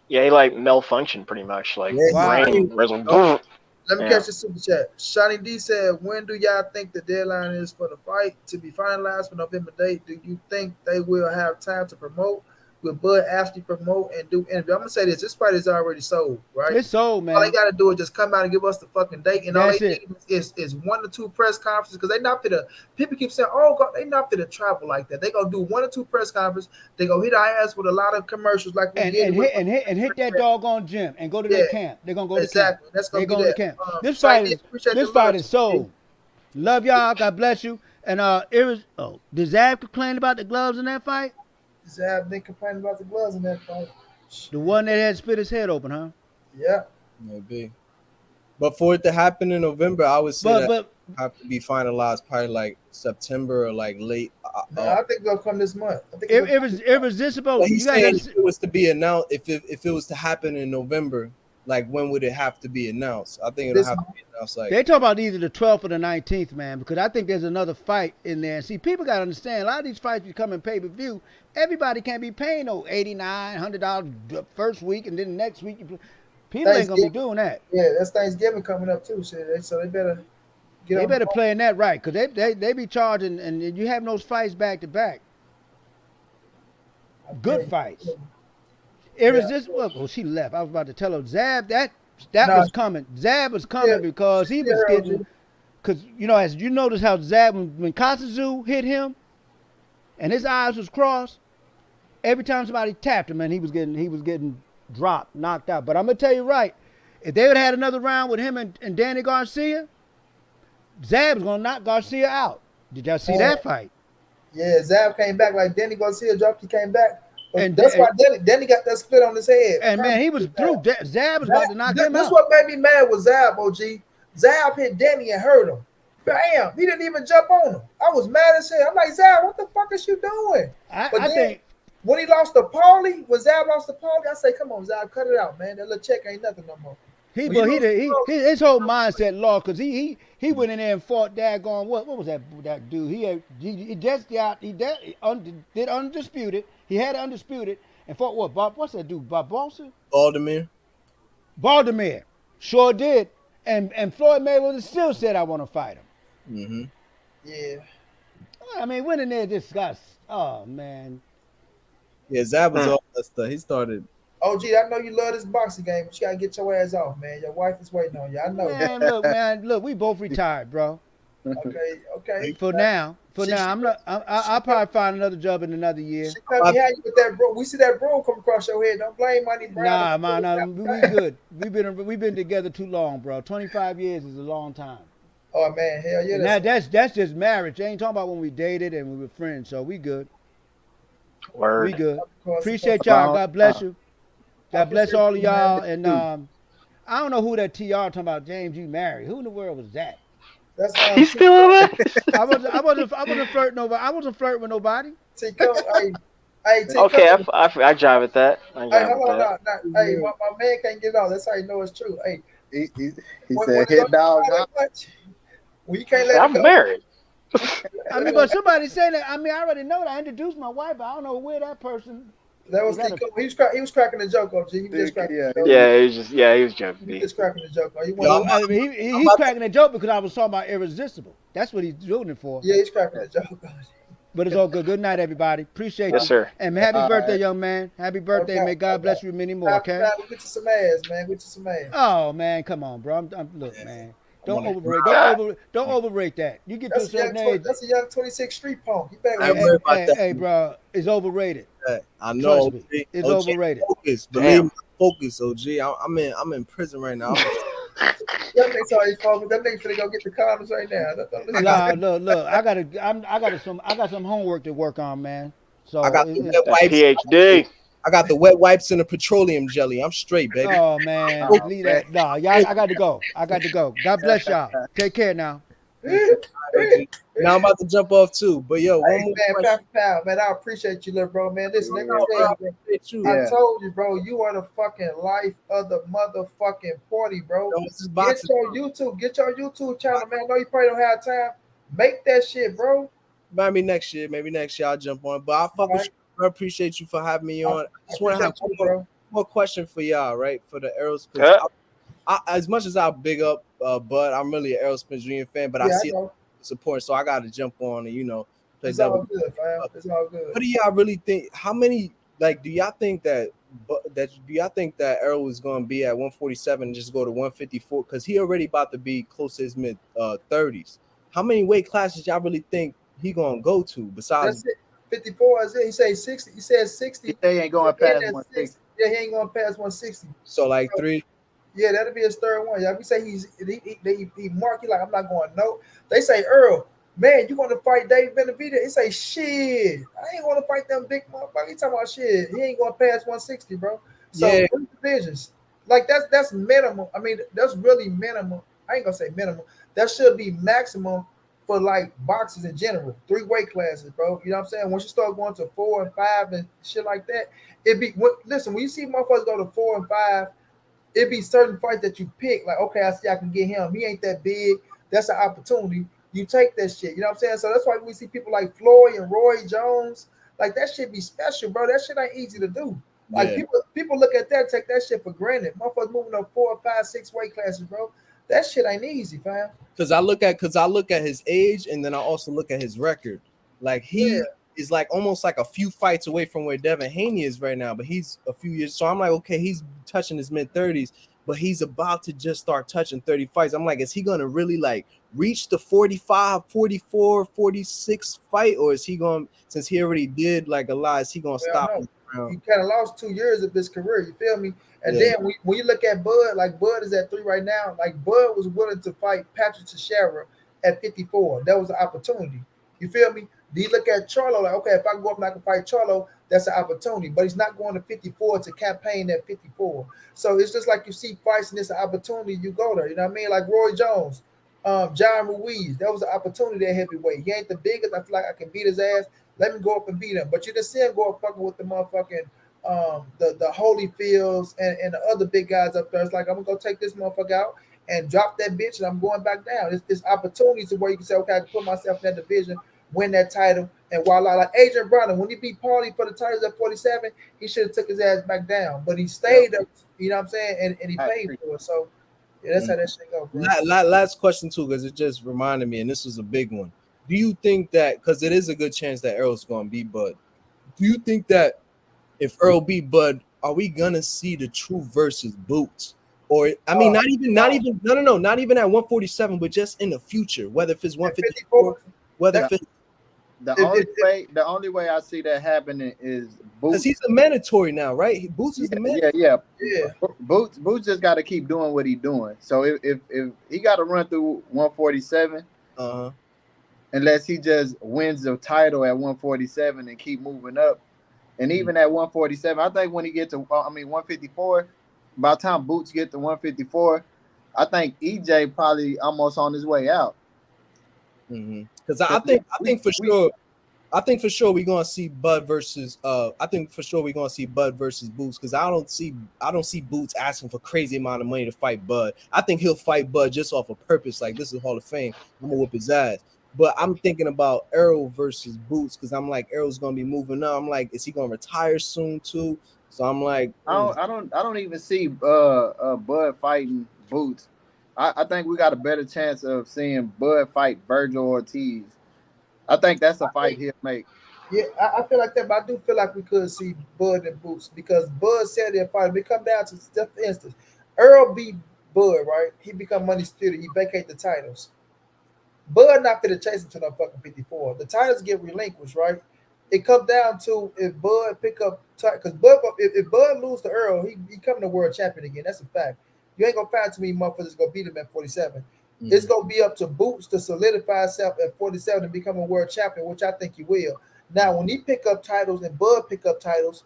Yeah, he like malfunctioned pretty much. Like Yeah, brain let me Yeah. catch the super chat. Shani D said, "When do y'all think the deadline is for the fight to be finalized for November date? Do you think they will have time to promote with Bud Ashley promote and do interview. I'm gonna say this fight is already sold, right? It's sold, All man. they gotta do is just come out and give us the fucking date, and That's all they it. need is 1 or 2 press conferences because they not finna. People keep saying, "Oh, God, they not finna travel like that." They gonna do 1 or 2 press conferences. They gonna hit our ass with a lot of commercials like we And did with. hit that doggone gym and go to Yeah, their camp. They're gonna go to camp. exactly. That's They gonna be going to that. camp. This So I fight did is appreciate this the fight love. is sold. Love y'all. God bless you. And did Zab complain about the gloves in that fight? Zab been complaining about the gloves in that fight. The one that had split his head open, huh? Yeah. Maybe. But for it to happen in November, I would say But have to be finalized probably like September or like late. No, I think they'll come this month. I think it was irresistible. But he's You saying gotta, if it was to be announced, if it was to happen in November, like when would it have to be announced? I think it'll have to be announced like they talk about either the 12th or the 19th, man, because I think there's another fight in there. See, people got to understand, a lot of these fights become in pay-per-view. Everybody can't be paying no $89, $100 first week, and then the next week. People ain't going to be doing that. Yeah, that's Thanksgiving coming up too. Shit. So they better get They on better the play in that right, because they be charging, and you have those fights back-to-back. Good fights. Irresistible. Well, she left. I was about to tell her, Zab, that was coming. Zab was coming because he was getting, because, as you notice how Zab, when Kasazu hit him and his eyes was crossed, every time somebody tapped him, and he was getting dropped, knocked out. But I'm going to tell you right, if they would have had another round with him and Danny Garcia, Zab was going to knock Garcia out. Did y'all see that fight? Yeah, Zab came back like Danny Garcia dropped. He came back. And that's why Danny got that split on his head. And man, he was through. Zab was about to knock him out. That's what made me mad with Zab, OG. Zab hit Danny and hurt him. Bam! He didn't even jump on him. I was mad as hell. I'm like, Zab, what the fuck is you doing? I think when he lost to Paulie, when Zab lost to Paulie, I say, come on, Zab, cut it out, man. That little check ain't nothing no more. His whole mindset lost because he went in there and fought daggone what was that dude? He did undisputed. He had undisputed and fought what? What's that dude? Barbosa? Baldomir. Sure did. And Floyd Mayweather still said, I want to fight him. Mm-hmm. Yeah. I mean, went in there just got, oh man. Yeah, Zab was all that stuff. He started. OG, I know you love this boxing game, but you gotta get your ass off, man. Your wife is waiting on you. I know. Man, look, we both retired, bro. Okay. For now, I'll probably find another job in another year. She come behind you with that broom. We see that broom come across your head. Don't blame Money Brown. Nah, we good. We've been together too long, bro. 25 years is a long time. Oh man, hell yeah. Now that's just marriage. I ain't talking about when we dated and we were friends. So we good. Word. We good. Appreciate y'all. God bless you. God bless all of y'all. And I don't know who that TR talking about. James, you married? Who in the world was that? He's still alive. I wasn't flirting nobody. I wasn't flirting with nobody. Okay, I jive at that. Hey, hold on, hey, my man can't get on. That's how you know it's true. Hey, he said, "Hit dog." Well, you can't let. I'm married. I mean, but somebody said that. I mean, I already know that. I introduced my wife, but I don't know where that person. That was he was cracking the joke, OG. He was just cracking the joke. Yeah, he was joking. He was just cracking the joke. He's cracking the joke because I was talking about irresistible. That's what he's doing it for. Yeah, he's cracking the joke. But it's all good. Good night, everybody. Appreciate you. Yes, sir. And happy birthday, young man. Happy birthday. May God bless you many more, okay? We'll get you some ass, man. Get you some ass. Oh, man, come on, bro. Look, man. Don't overrate that. You get to a certain age. That's a young 26 street punk. You better hey, bro, it's overrated. I know. It's overrated. Focus, OG. I'm in prison right now. That nigga finna go get the condoms right now. Look. I got some homework to work on, man. So I got the wet wipes. PhD. I got the wet wipes and the petroleum jelly. I'm straight, baby. Oh man, leave that. Nah, y'all. I got to go. God bless y'all. Take care now. Now I'm about to jump off too. But yo, man, man, I appreciate you, little bro, man. Listen, let me tell you, bro. I told you, bro, you are the fucking life of the motherfucking party, bro. Get your YouTube channel, man. I know you probably don't have time. Make that shit, bro. Maybe next year I'll jump on. But I appreciate you for having me on. I just want to have one more question for y'all, right? For the Errol Spence. As much as I big up Bud, I'm really an Errol Spence Jr. fan, but I see support, so I got to jump on and play it's all good, fam. It's all good. What do y'all really think? How many like, do y'all think that Errol is going to be at 147 and just go to 154 because he already about to be close to his mid 30s? How many weight classes y'all really think he gonna go to besides? That's it. 54 is it. He said 60. He said 60. They ain't going Yeah, past that's 160. Yeah, he ain't going past 160. So like three. Yeah, that'll be his third one. Yeah, we say he mark. He like, I'm not going. No, they say Earl, man, you want to fight Dave Benavidez? He say shit. I ain't going to fight them big motherfuckers. He talking about shit. He ain't going past 160, bro. So Yeah. three divisions, like that's minimum. I mean, that's really minimum. I ain't gonna say minimum. That should be maximum for like boxers in general. Three weight classes, bro. You know what I'm saying? Once you start going to 4 and 5 and shit like that, listen. When you see motherfuckers go to 4 and 5. It be certain fights that you pick, like, okay, I see I can get him. He ain't that big. That's an opportunity. You take that shit. You know what I'm saying? So that's why we see people like Floyd and Roy Jones. Like that shit be special, bro. That shit ain't easy to do. Like Yeah. people look at that, take that shit for granted. Motherfuckers moving up 4, 5, 6 weight classes, bro. That shit ain't easy, fam. Because I look at his age and then I also look at his record. Like he is like almost like a few fights away from where Devin Haney is right now, but he's a few years. So I'm like, okay, he's touching his mid-30s, but he's about to just start touching 30 fights. I'm like, is he gonna really like reach the 45, 44, 46 fight, or is he going, since he already did like a lot, is he gonna stop? He kind of lost 2 years of his career. You feel me? And Yeah. then when you look at Bud, like Bud is at 3 right now. Like Bud was willing to fight Patrick Teixeira at 54. That was an opportunity. You feel me? Do you look at Charlo like, okay, if I go up and I can fight Charlo, that's an opportunity. But he's not going to 54 to campaign at 54. So it's just like you see fights and it's an opportunity, you go there. You know what I mean? Like Roy Jones, John Ruiz, that was an opportunity at heavyweight. He ain't the biggest. I feel like I can beat his ass. Let me go up and beat him. But you just see him go up fucking with the motherfucking the Holyfields and the other big guys up there. It's like, I'm gonna go take this motherfucker out and drop that bitch, and I'm going back down. It's opportunities to where you can say, okay, I can put myself in that division, win that title, and while I like Adrian Broner, when he beat Paulie for the titles at 47, he should have took his ass back down, but he stayed up. You know what I'm saying? And he paid for it. So yeah, that's how that shit go, bro. Last question too, because it just reminded me, and this was a big one. Do you think that, because it is a good chance that Errol's going to beat Bud, do you think that if Errol beat Bud, are we gonna see the true versus Boots? Or I mean, not even at 147, but just in the future, whether if it's 154, whether if it's the only way I see that happening is Boots. Because he's a mandatory now, right? Boots is the mandatory. Yeah. Boots just got to keep doing what he's doing. So if he got to run through 147, unless he just wins the title at 147 and keep moving up. And even at 147, I think when he gets to 154, by the time Boots get to 154, I think EJ probably almost on his way out. Because I think for sure we're gonna see Bud versus Boots, because I don't see Boots asking for crazy amount of money to fight Bud. I think he'll fight Bud just off of purpose, like, this is Hall of Fame, I'm gonna whip his ass. But I'm thinking about Errol versus Boots, because I'm like, Errol's gonna be moving up. I'm like, is he gonna retire soon too? So I'm like, I don't even see Bud fighting Boots. I think we got a better chance of seeing Bud fight Virgil Ortiz. I think that's a fight he'll make. Yeah, I feel like that, but I do feel like we could see Bud and Boots, because Bud said they'll fight. We come down to just for instance, Errol beat Bud, right? He become money splitter. He vacate the titles. Bud not fit to chase him to no fucking 54. The titles get relinquished, right? It comes down to if Bud pick up, because Bud, if Bud lose to Earl, he come to world champion again. That's a fact. You ain't gonna find too many motherfuckers gonna beat him at 47. It's gonna be up to Boots to solidify himself at 47 and become a world champion, which I think he will. Now, when he pick up titles and Bud pick up titles,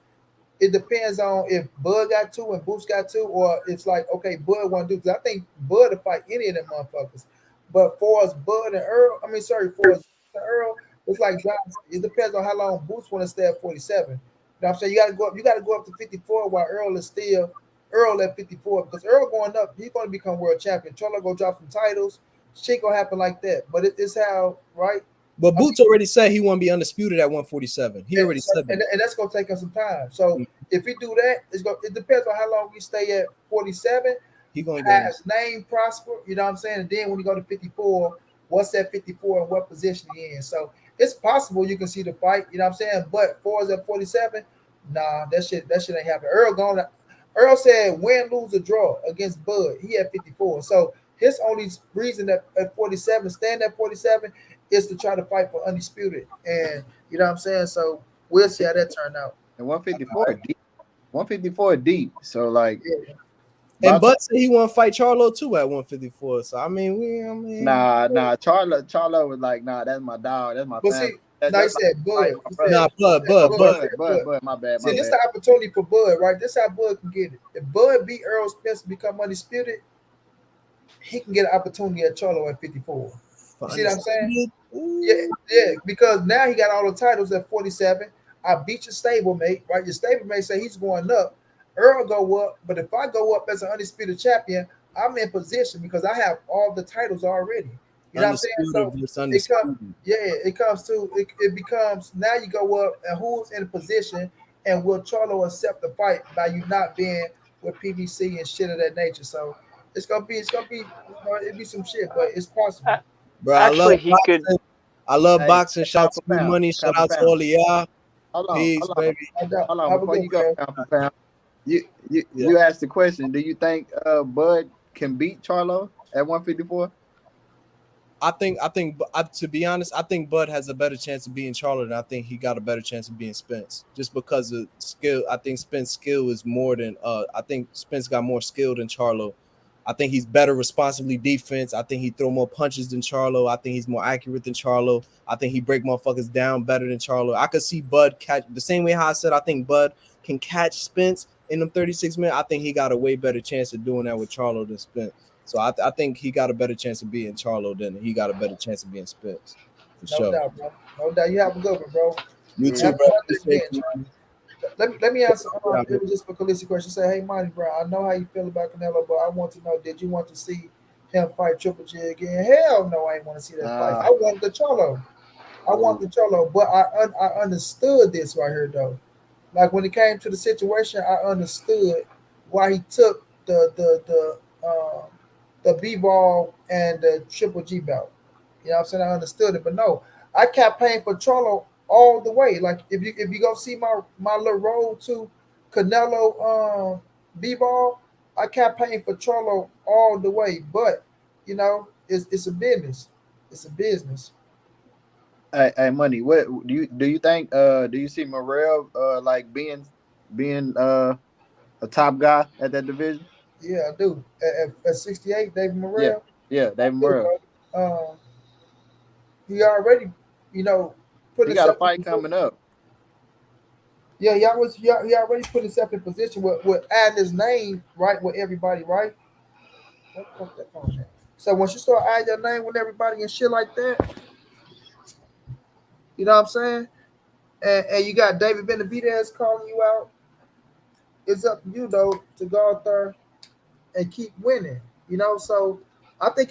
it depends on if Bud got 2 and Boots got 2, or it's like, okay, Bud want to do, because I think Bud to fight any of them motherfuckers. But for us, Bud and Earl, for us, Earl, it's like Johnson. It depends on how long Boots want to stay at 47. You know what I'm saying? You got to go up to 54 while Earl is still Earl at 54, because Earl going up, he's going to become world champion. Charlo go drop some titles. Shit gonna happen like that. But it's how, right? But Boots already said he won't be undisputed at 147. He already said that. And that's gonna take us some time. So if we do that, it depends on how long we stay at 47. He gonna have his name prosper, you know what I'm saying? And then when you go to 54, what's that 54 and what position he in? So it's possible you can see the fight, you know what I'm saying? But for us at 47, Nah, that shit ain't happening. Earl said win, lose, or draw against Bud. He had 54. So his only reason at 47, stand at 47, is to try to fight for undisputed. And you know what I'm saying? So we'll see how that turned out. And 154 deep. 154 deep. So like, Yeah. And Bud said he want to fight Charlo too at 154. So I mean, nah. Charlo was like, nah, that's my dog. That's my But family. see, now he said Bud. Bud. My bad. See, this is the opportunity for Bud, right? This is how Bud can get it. If Bud beat Errol Spence to become undisputed, he can get an opportunity at Charlo at 54. You see what I'm saying? Yeah, because now he got all the titles at 47. I beat your stablemate, right? Your stablemate say he's going up. Earl go up, but if I go up as an undisputed champion, I'm in position because I have all the titles already. You know what I'm saying? So it becomes now you go up and who's in position, and will Charlo accept the fight by you not being with PBC and shit of that nature? So it's gonna be it'd be some shit, but it's possible. Bro, Actually, he could. I love boxing. Shout out to Big Money. Shout out to all of y'all. Peace, baby. Hold on. Before you go pound for pound, you asked the question. Do you think Bud can beat Charlo at 154? I think to be honest, I think Bud has a better chance of beating Charlo than I think he got a better chance of beating Spence. Just because of skill. I think Spence's skill is more than I think Spence got more skill than Charlo. I think he's better responsibly defense. I think he throw more punches than Charlo. I think he's more accurate than Charlo. I think he break motherfuckers down better than Charlo. I could see Bud catch the same way how I said I think Bud can catch Spence in them 36 minutes. I think he got a way better chance of doing that with Charlo than Spence. So I think he got a better chance of being Charlo than he got a better chance of being Spence. For sure. No doubt, bro. No doubt. You have a good one, bro. You too, bro. Let me answer it was just a Khaleesi question. Say, hey, Monty, bro, I know how you feel about Canelo, but I want to know, did you want to see him fight Triple G again? Hell no, I ain't want to see that fight. I wanted the Charlo. But I understood this right here though. Like when it came to the situation, I understood why he took the B-ball and the Triple G belt. You know what I'm saying? I understood it, but no, I campaigned for Charlo all the way. Like if you go see my little road to Canelo B-ball, I campaigned for Charlo all the way. But you know, it's a business. It's a business. Hey, Money. What do you think? Do you see Morrell like being a top guy at that division? Yeah, I do. At 68, David Morrell. Yeah, David Morrell. He already, you know, he got a fight coming up. Yeah, he already put himself in position with adding his name right with everybody, right? What the fuck that phone at? So once you start adding your name with everybody and shit like that, you know what I'm saying? And you got David Benavidez calling you out. It's up to you though to go out there and keep winning. You know, so I think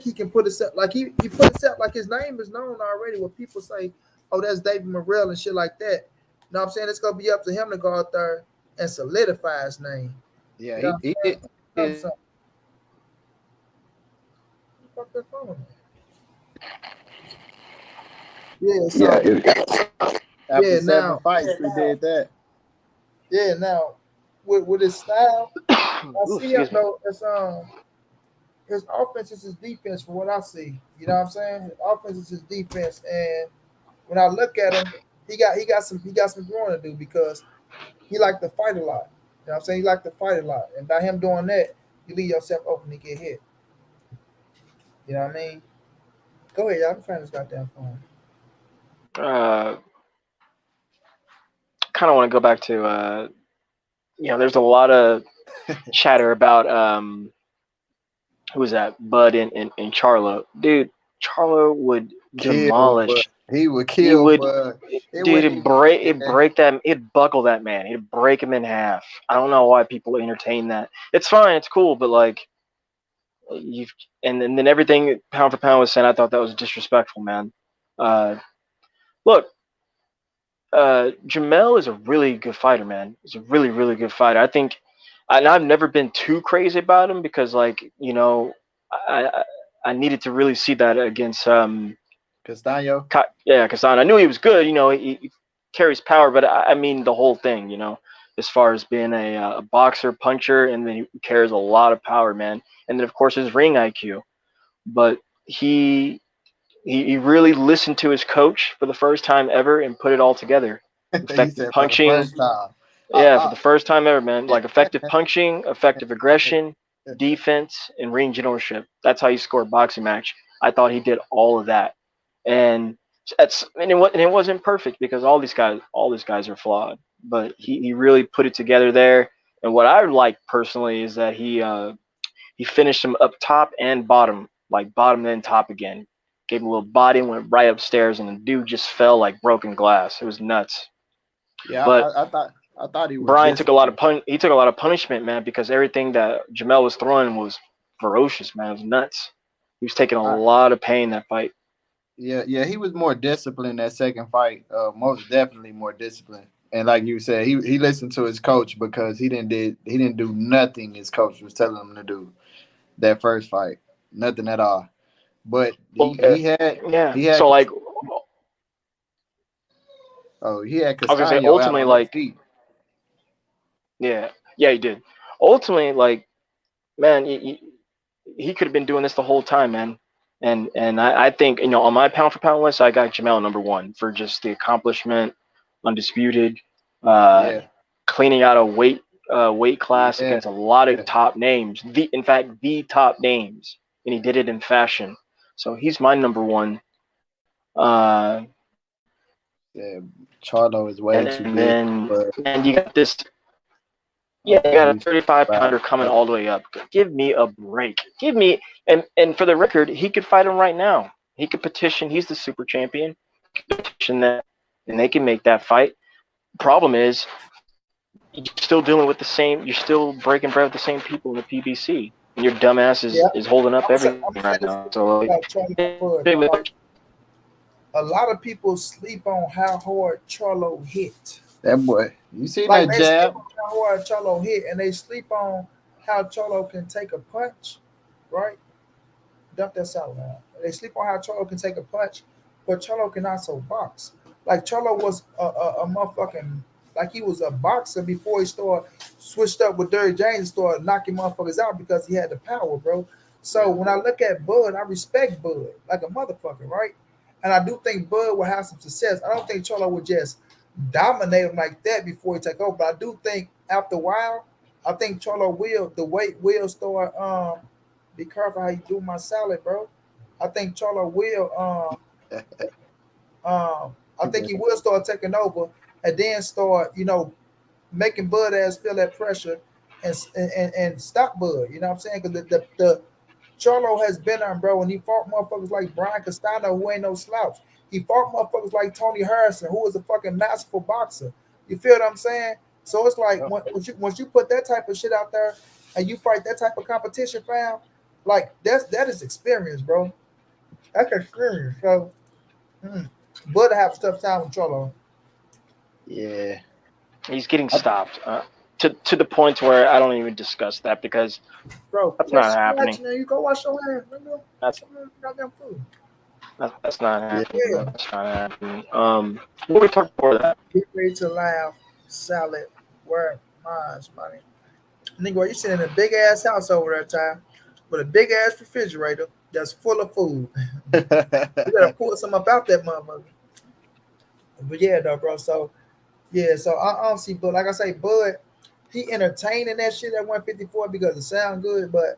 he can put himself like he put himself like his name is known already. When people say, "Oh, that's David Morrell" and shit like that, you know what I'm saying? It's gonna be up to him to go out there and solidify his name. Yeah, you know he did. Fuck that phone. Yeah, so after 7 fights, we did that. Yeah, now with his style, I see him though. It's his offense is his defense from what I see. You know what I'm saying? His offense is his defense, and when I look at him, he got some growing to do because he like to fight a lot. You know what I'm saying? He like to fight a lot, and by him doing that, you leave yourself open to get hit. You know what I mean? Go ahead, y'all. I'm trying this goddamn phone. Kind of want to go back to there's a lot of chatter about who was that? Bud and Charlo. Dude, Charlo would demolish. He would kill. It'd buckle that man. It'd break him in half. I don't know why people entertain that. It's fine. It's cool, but like and then everything pound for pound was saying, I thought that was disrespectful, man. Look, Jamel is a really good fighter, man. He's a really, really good fighter. I think, and I've never been too crazy about him because, like, you know, I needed to really see that against Castaño. Castano. I knew he was good. You know, he carries power, but I mean the whole thing, as far as being a boxer, puncher, and then he carries a lot of power, man. And then of course his ring IQ. But he really listened to his coach for the first time ever and put it all together. He Effective said for the punching, first time. yeah, for the first time ever, man. Like effective punching, effective aggression, defense, and ring generalship. That's how you score a boxing match. I thought he did all of that, and it wasn't perfect because all these guys are flawed. But he really put it together there. And what I like personally is that he finished him up top and bottom, like bottom then top again. Gave him a little body and went right upstairs, and the dude just fell like broken glass. It was nuts. Yeah, But I thought he was. Brian took a lot of punishment, man, because everything that Jamel was throwing was ferocious, man. It was nuts. He was taking a lot of pain that fight. Yeah, he was more disciplined that second fight. Most definitely more disciplined. And like you said, he listened to his coach because he didn't do nothing his coach was telling him to do that first fight. Nothing at all. But he had So like, he had I was gonna say Castaño ultimately out on like, his feet. yeah, he did. Ultimately, like, man, he could have been doing this the whole time, man. And I think, on my pound for pound list, I got Jamel number one for just the accomplishment, undisputed, cleaning out a weight class against a lot of top names. In fact, the top names, and he did it in fashion. So he's my number one. Charlo is way too big. And you got this. Yeah, you got a 35-pounder coming all the way up. Give me a break. And for the record, he could fight him right now. He could petition. He's the super champion. Petition that, and they can make that fight. Problem is, you're still dealing with the same. You're still breaking bread with the same people in the PBC. And your dumbass is holding up everything right now. So a lot of people sleep on how hard Charlo hit. That boy, you see like that jab? Sleep on how hard Charlo hit, and they sleep on how Charlo can take a punch, right? Dump that salad out. They sleep on how Charlo can take a punch, but Charlo can also box. Like Charlo was a motherfucking, like he was a boxer before he started switched up with Derrick James and started knocking motherfuckers out because he had the power, bro. So when I look at Bud, I respect Bud like a motherfucker, right? And I do think Bud will have some success. I don't think Charlo would just dominate him like that before he take over. But I do think after a while, I think Charlo the weight will start. Be careful how you do my salad, bro. I think Charlo will. I think he will start taking over and then start, making Bud ass feel that pressure and stop Bud. You know what I'm saying? Because the Charlo has been on, bro, and he fought motherfuckers like Brian Castano, who ain't no slouch. He fought motherfuckers like Tony Harrison, who was a fucking masterful boxer. You feel what I'm saying? So it's like once you put that type of shit out there and you fight that type of competition, fam, like that is experience, bro. That's experience. So, Bud have a tough time with Charlo. Yeah, he's getting stopped to the point where I don't even discuss that because, bro, that's not happening. You go wash your hands, nigga. That's goddamn food. That's not happening. Yeah. That's not happening. What we talking before that? Get ready to laugh, salad, where mine's money. Nigga, you sitting in a big ass house over there, Ty, with a big ass refrigerator that's full of food. You gotta pull some up out that motherfucker. But yeah, though, bro. So yeah, so I don't see Bud. Like I say, Bud, he entertaining that shit at 154 because it sound good, but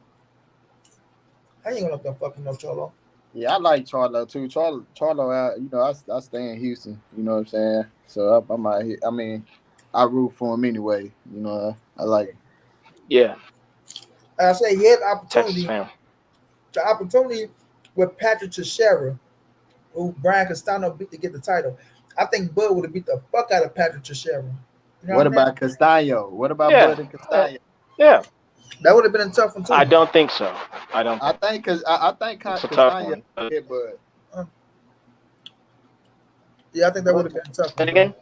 I ain't gonna look up fucking no Charlo. Yeah, I like Charlo too. Charlo out, I stay in Houston, you know what I'm saying? So I'm out here. I mean, I root for him anyway, I like him. Yeah. I say he had the opportunity. The opportunity with Patrick Teixeira, who Brian Castano beat to get the title. I think Bud would have beat the fuck out of Patrick Teixeira. What about Castaño? What about Bud and Castaño? Yeah. That would have been a tough one too. I don't think so. I think Castaño hit Bud. Yeah, I think that would have been a tough one. Again?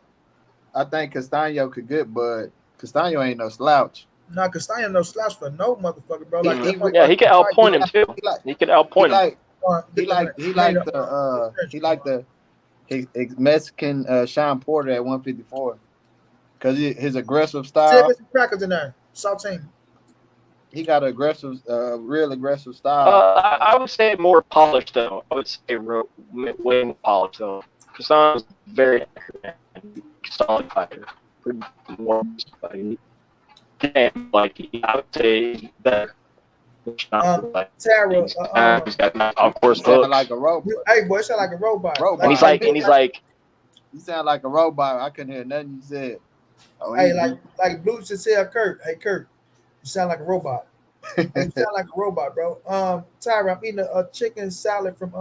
I think Castaño could get Bud. Castaño ain't no slouch. No, Castaño no slouch for no motherfucker, bro. Like he could outpoint him too. He could outpoint him. He like the Mexican Sean Porter at 154 because his aggressive See style. if some crackers in there. Saltine. He got an aggressive, real aggressive style. I would say more polished though. I would say way more polished though. Hassan's very accurate and solid fighter. More like I would say better. Tara, He's got of course He sound hooks. like a robot. hey boy, it sound like a robot. And he's like You sound like a robot. I couldn't hear nothing you said. Oh, hey, like Blue just tell Kurt, hey Kurt, you sound like a robot. You sound like a robot, bro. Tyra, I'm eating a chicken salad from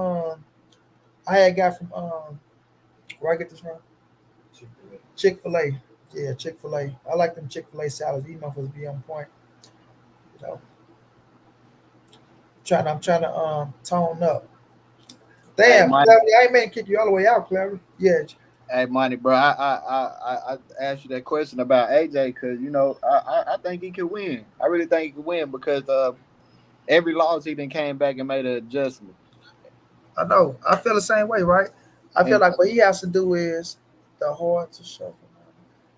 I had got from where I get this from? Chick-fil-A. Yeah, Chick-fil-A. I like them Chick-fil-A salads. You know, for be on point. You know, I'm trying to tone up. Damn, Hey, Clever, I ain't meant to kick you all the way out, Clever. Yeah. hey, Monty, bro. I asked you that question about AJ because I think he could win. I really think he could win because every loss he then came back and made an adjustment. I know. I feel the same way, right? I feel like what he has to do is the hard to show.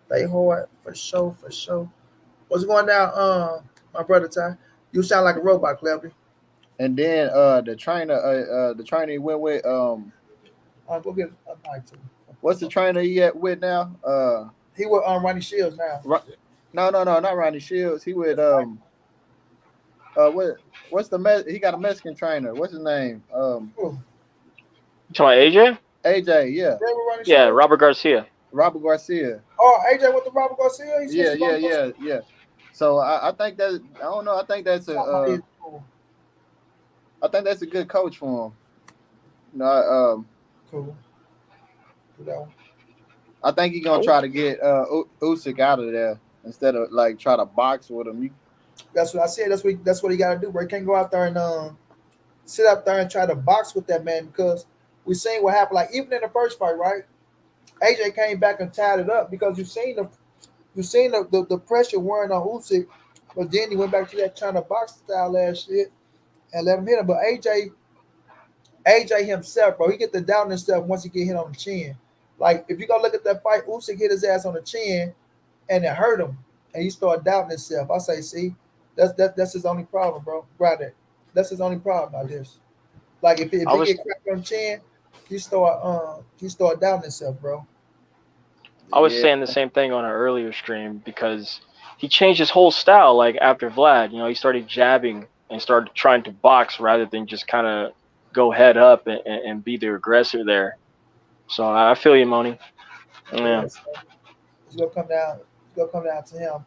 They hard for sure, for sure. What's going down, my brother Ty? You sound like a robot, Clever. And then the trainer he went with Go get a mic too. what's the trainer he at with now? He with Ronnie Shields now. No, not Ronnie Shields. He with what's he got a Mexican trainer. What's his name? Who? You talking about AJ? AJ, yeah. They with Ronnie Yeah, Shields? Robert Garcia. Robert Garcia. Oh, AJ with the Robert Garcia? He switched to Robert Yeah. So I think that I don't know. I think that's Garcia? I think that's a good coach for him. No, Cool. You know. I think he's gonna try to get Usyk out of there instead of like try to box with him. That's what I said. That's what he got to do. Bro, he can't go out there and sit up there and try to box with that man because we seen what happened. Like even in the first fight, right? AJ came back and tied it up because you seen the pressure wearing on Usyk, but then he went back to that China box style last shit and let him hit him. But AJ himself, bro, he get the doubt in himself once he get hit on the chin. Like if you go look at that fight, Usyk hit his ass on the chin and it hurt him, and he started doubting himself. I say, see, that's his only problem, bro. Right there, that's his only problem about this. Like if he get cracked on the chin, he start doubting himself, bro. I was saying the same thing on an earlier stream because he changed his whole style. Like after Vlad, he started jabbing and started trying to box rather than just kind of go head up and be the aggressor there. So I feel you, Moni. Yeah. It's gonna come down. It's gonna come down to him.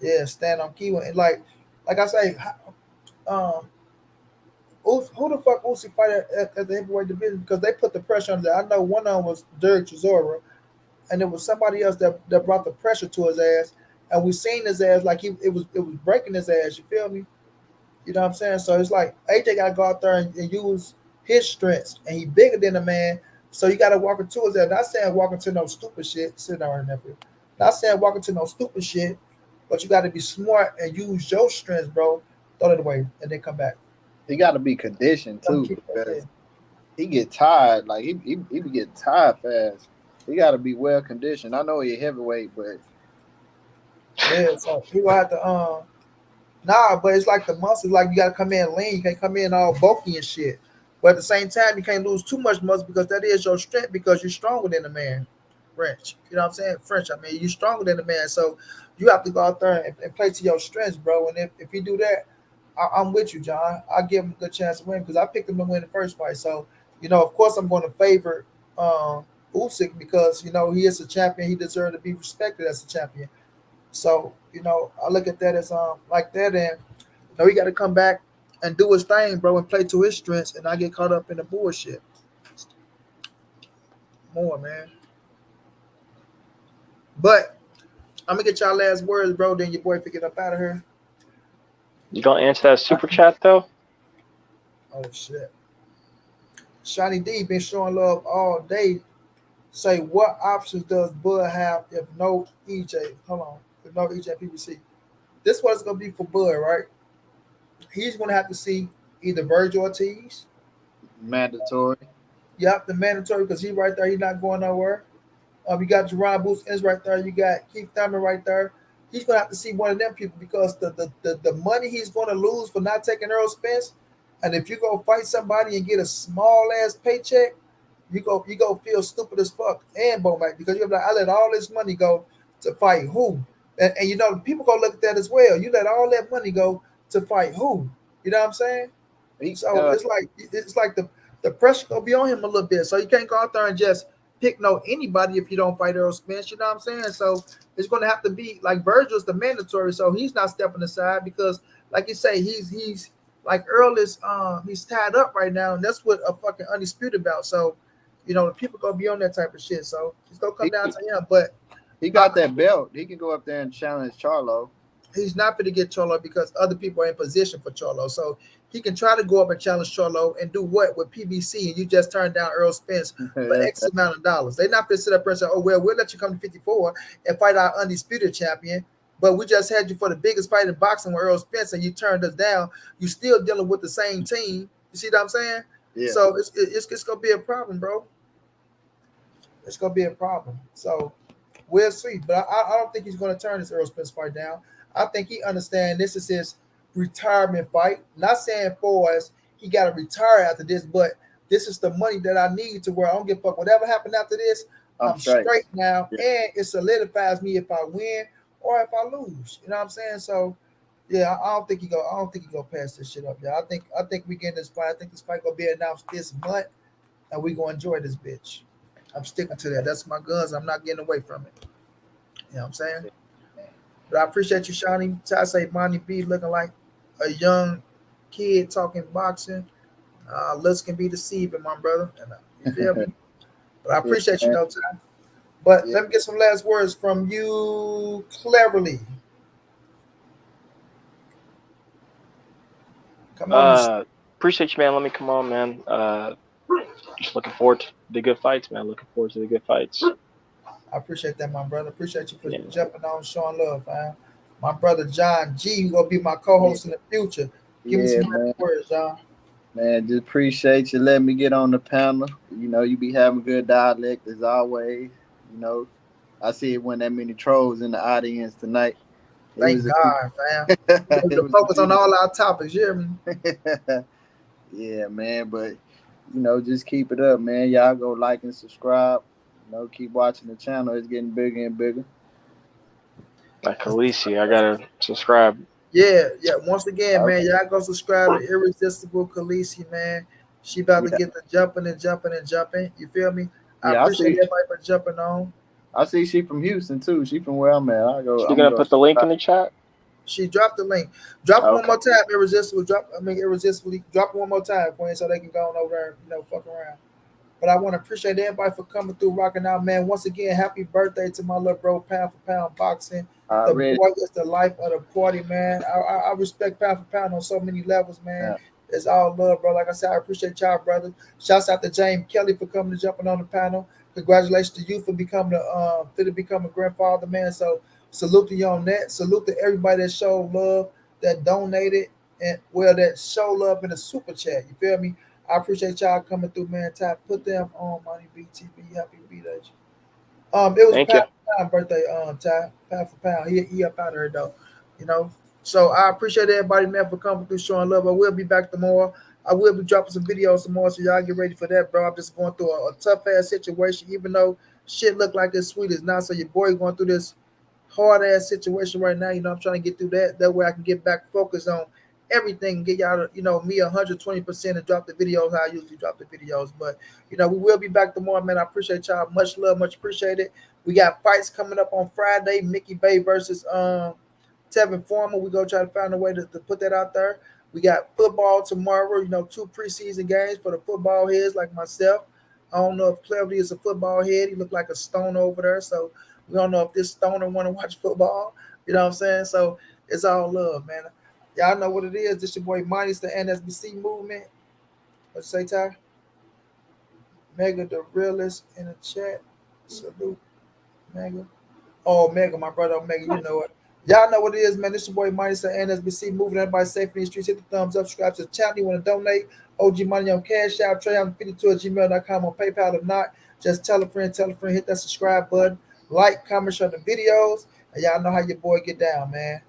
Yeah, stand on key and like I say, who the fuck Usyk fight at the heavyweight division because they put the pressure on there. I know one of them was Derek Chisora, and it was somebody else that brought the pressure to his ass, and we seen his ass like it was breaking his ass. You feel me? You know what I'm saying? So it's like AJ got to go out there and use his strengths, and he bigger than the man, so you got to walk into his ass. Not saying walk into no stupid shit. Sit down, nephew. Not saying walk into no stupid shit, but you got to be smart and use your strengths, bro. Throw it away and then come back. He got to be conditioned too because he get tired. Like he be getting tired fast. He got to be well conditioned. I know he a heavyweight, but yeah, so he gonna have to but it's like the muscles. Like you got to come in lean. You can't come in all bulky and shit. But at the same time, you can't lose too much muscle because that is your strength because you're stronger than the man. French, you know what I'm saying? French. I mean, you're stronger than the man, so you have to go out there and play to your strengths, bro. And if you do that, I'm with you, John. I give him a good chance to win because I picked him to win the first fight. So, of course, I'm going to favor Usyk because he is a champion. He deserves to be respected as a champion. So, I look at that as like that, and he got to come back and do his thing, bro, and play to his strengths, and not get caught up in the bullshit. More, man. But I'm gonna get y'all last words, bro. Then your boy pick it up out of here. You gonna answer that super chat though? Oh shit. Shiny D been showing love all day. Say what options does Bud have if no EJ? Hold on. If no EJ PBC. This was gonna be for Bud, right? He's gonna have to see either Virgil Ortiz. mandatory. Yep, the mandatory because he right there. He's not going nowhere. You got Jerron Booth Ends right there. You got Keith Thurman right there. He's gonna have to see one of them people because the money he's gonna lose for not taking Errol Spence, and if you go fight somebody and get a small ass paycheck, you go feel stupid as fuck and Bomac because you're like, I let all this money go to fight who, and you know people gonna look at that as well. You let all that money go to fight who, you know what I'm saying? So it's like the pressure gonna be on him a little bit. So you can't go out there and just pick no anybody if you don't fight Errol Spence. You know what I'm saying? So it's gonna have to be like Virgil's the mandatory. So he's not stepping aside because, like you say, he's like Earl is he's tied up right now, and that's what a fucking undisputed about. So you know people gonna be on that type of shit. So it's gonna come down to him. But he got that belt. He can go up there and challenge Charlo. he's not going to get Charlo because other people are in position for Charlo. So he can try to go up and challenge Charlo and do what with PBC, and you just turn down Errol Spence for X amount of dollars. They're not going to sit up and say, oh, well, we'll let you come to 54 and fight our undisputed champion, but we just had you for the biggest fight in boxing with Errol Spence, and you turned us down. You're still dealing with the same team. You see what I'm saying? Yeah. So it's going to be a problem, bro. It's going to be a problem. So we'll see. But I don't think he's going to turn this Errol Spence fight down. I think he understands this is his retirement fight. Not saying for us he got to retire after this, but this is the money that I need to where I don't give a fuck. Whatever happened after this, I'm straight now, and it solidifies me if I win or if I lose. You know what I'm saying? So yeah, I don't think he go pass this shit up. Yeah, I think we get this fight. I think this fight gonna be announced this month, and we gonna enjoy this bitch. I'm sticking to that. That's my guns. I'm not getting away from it. You know what I'm saying? But I appreciate you, Shawnee. I say Monty B looking like a young kid talking boxing. Looks can be deceiving, my brother. You feel me? But I appreciate you, no time. But let me get some last words from you, Cleverly. Come on. Appreciate you, man. Let me come on, man. Just looking forward to the good fights, man. Looking forward to the good fights. I appreciate that, my brother. Appreciate you for jumping on, showing love, man. My brother John G, who gonna be my co-host in the future. Give me some words, John. Man, just appreciate you letting me get on the panel. You know, you be having good dialect as always. You know, I see it when that many trolls in the audience tonight. Thank God, fam. We focus on all our topics, you hear me? Yeah, man, but you know, just keep it up, man. Y'all go like and subscribe. You know, keep watching the channel. It's getting bigger and bigger. Like Khaleesi, I gotta subscribe. Yeah. Once again, man, y'all go subscribe to Irresistible Khaleesi, man. She about to get the jumping. You feel me? I appreciate everybody for jumping on. I see she from Houston too. She from where I'm at. She gonna put the link in the chat. She dropped the link. Drop it one more time, Irresistible. Irresistibly. Drop it one more time, Queen, so they can go on over there and fuck around. But I want to appreciate everybody for coming through, rocking out, man. Once again, happy birthday to my little bro, Pound for Pound Boxing. The boy is the life of the party, man. I respect Pound for Pound on so many levels, man. Yeah. It's all love, bro. Like I said, I appreciate y'all, brother. Shouts out to James Kelly for coming and jumping on the panel. Congratulations to you for becoming a grandfather, man. So salute to you on that. Salute to everybody that showed love, that donated, and that show love in the super chat. You feel me? I appreciate y'all coming through, man. Put them on Money BTV. Happy birthday. It was Pound for Pound birthday, Ty. Pound for Pound. He up out of here though. You know. So I appreciate everybody, man, for coming through, showing love. I will be back tomorrow. I will be dropping some videos tomorrow, so y'all get ready for that, bro. I'm just going through a tough ass situation, even though shit look like it's sweet as not. So your boy going through this hard ass situation right now. You know, I'm trying to get through that. That way I can get back focused on everything, get y'all, me 120% and drop the videos how I usually drop the videos. But we will be back tomorrow, man. I appreciate y'all. Much love, much appreciated. We got fights coming up on Friday. Mickey Bay versus Tevin Foreman. We're gonna try to find a way to put that out there. We got football tomorrow, 2 preseason games for the football heads like myself. I don't know if Cleverly is a football head. He looked like a stoner over there. So we don't know if this stoner want to watch football. You know what I'm saying? So it's all love, man. Y'all know what it is. This your boy Monty's the NSBC movement. What's you say, Ty? Mega the realist in the chat. Salute. Mega. Oh, Mega, my brother Mega, you know it. Y'all know what it is, man. This your boy Monty's the NSBC movement. Everybody safe in these streets. Hit the thumbs up, subscribe to the channel. You want to donate? OG Money on Cash App, Trey52@gmail.com on PayPal or not. Just tell a friend, hit that subscribe button, like, comment, share the videos, and y'all know how your boy get down, man.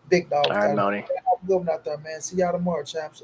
Big dog All right, style. Moni. Have a good one out there, man. See y'all tomorrow, champs.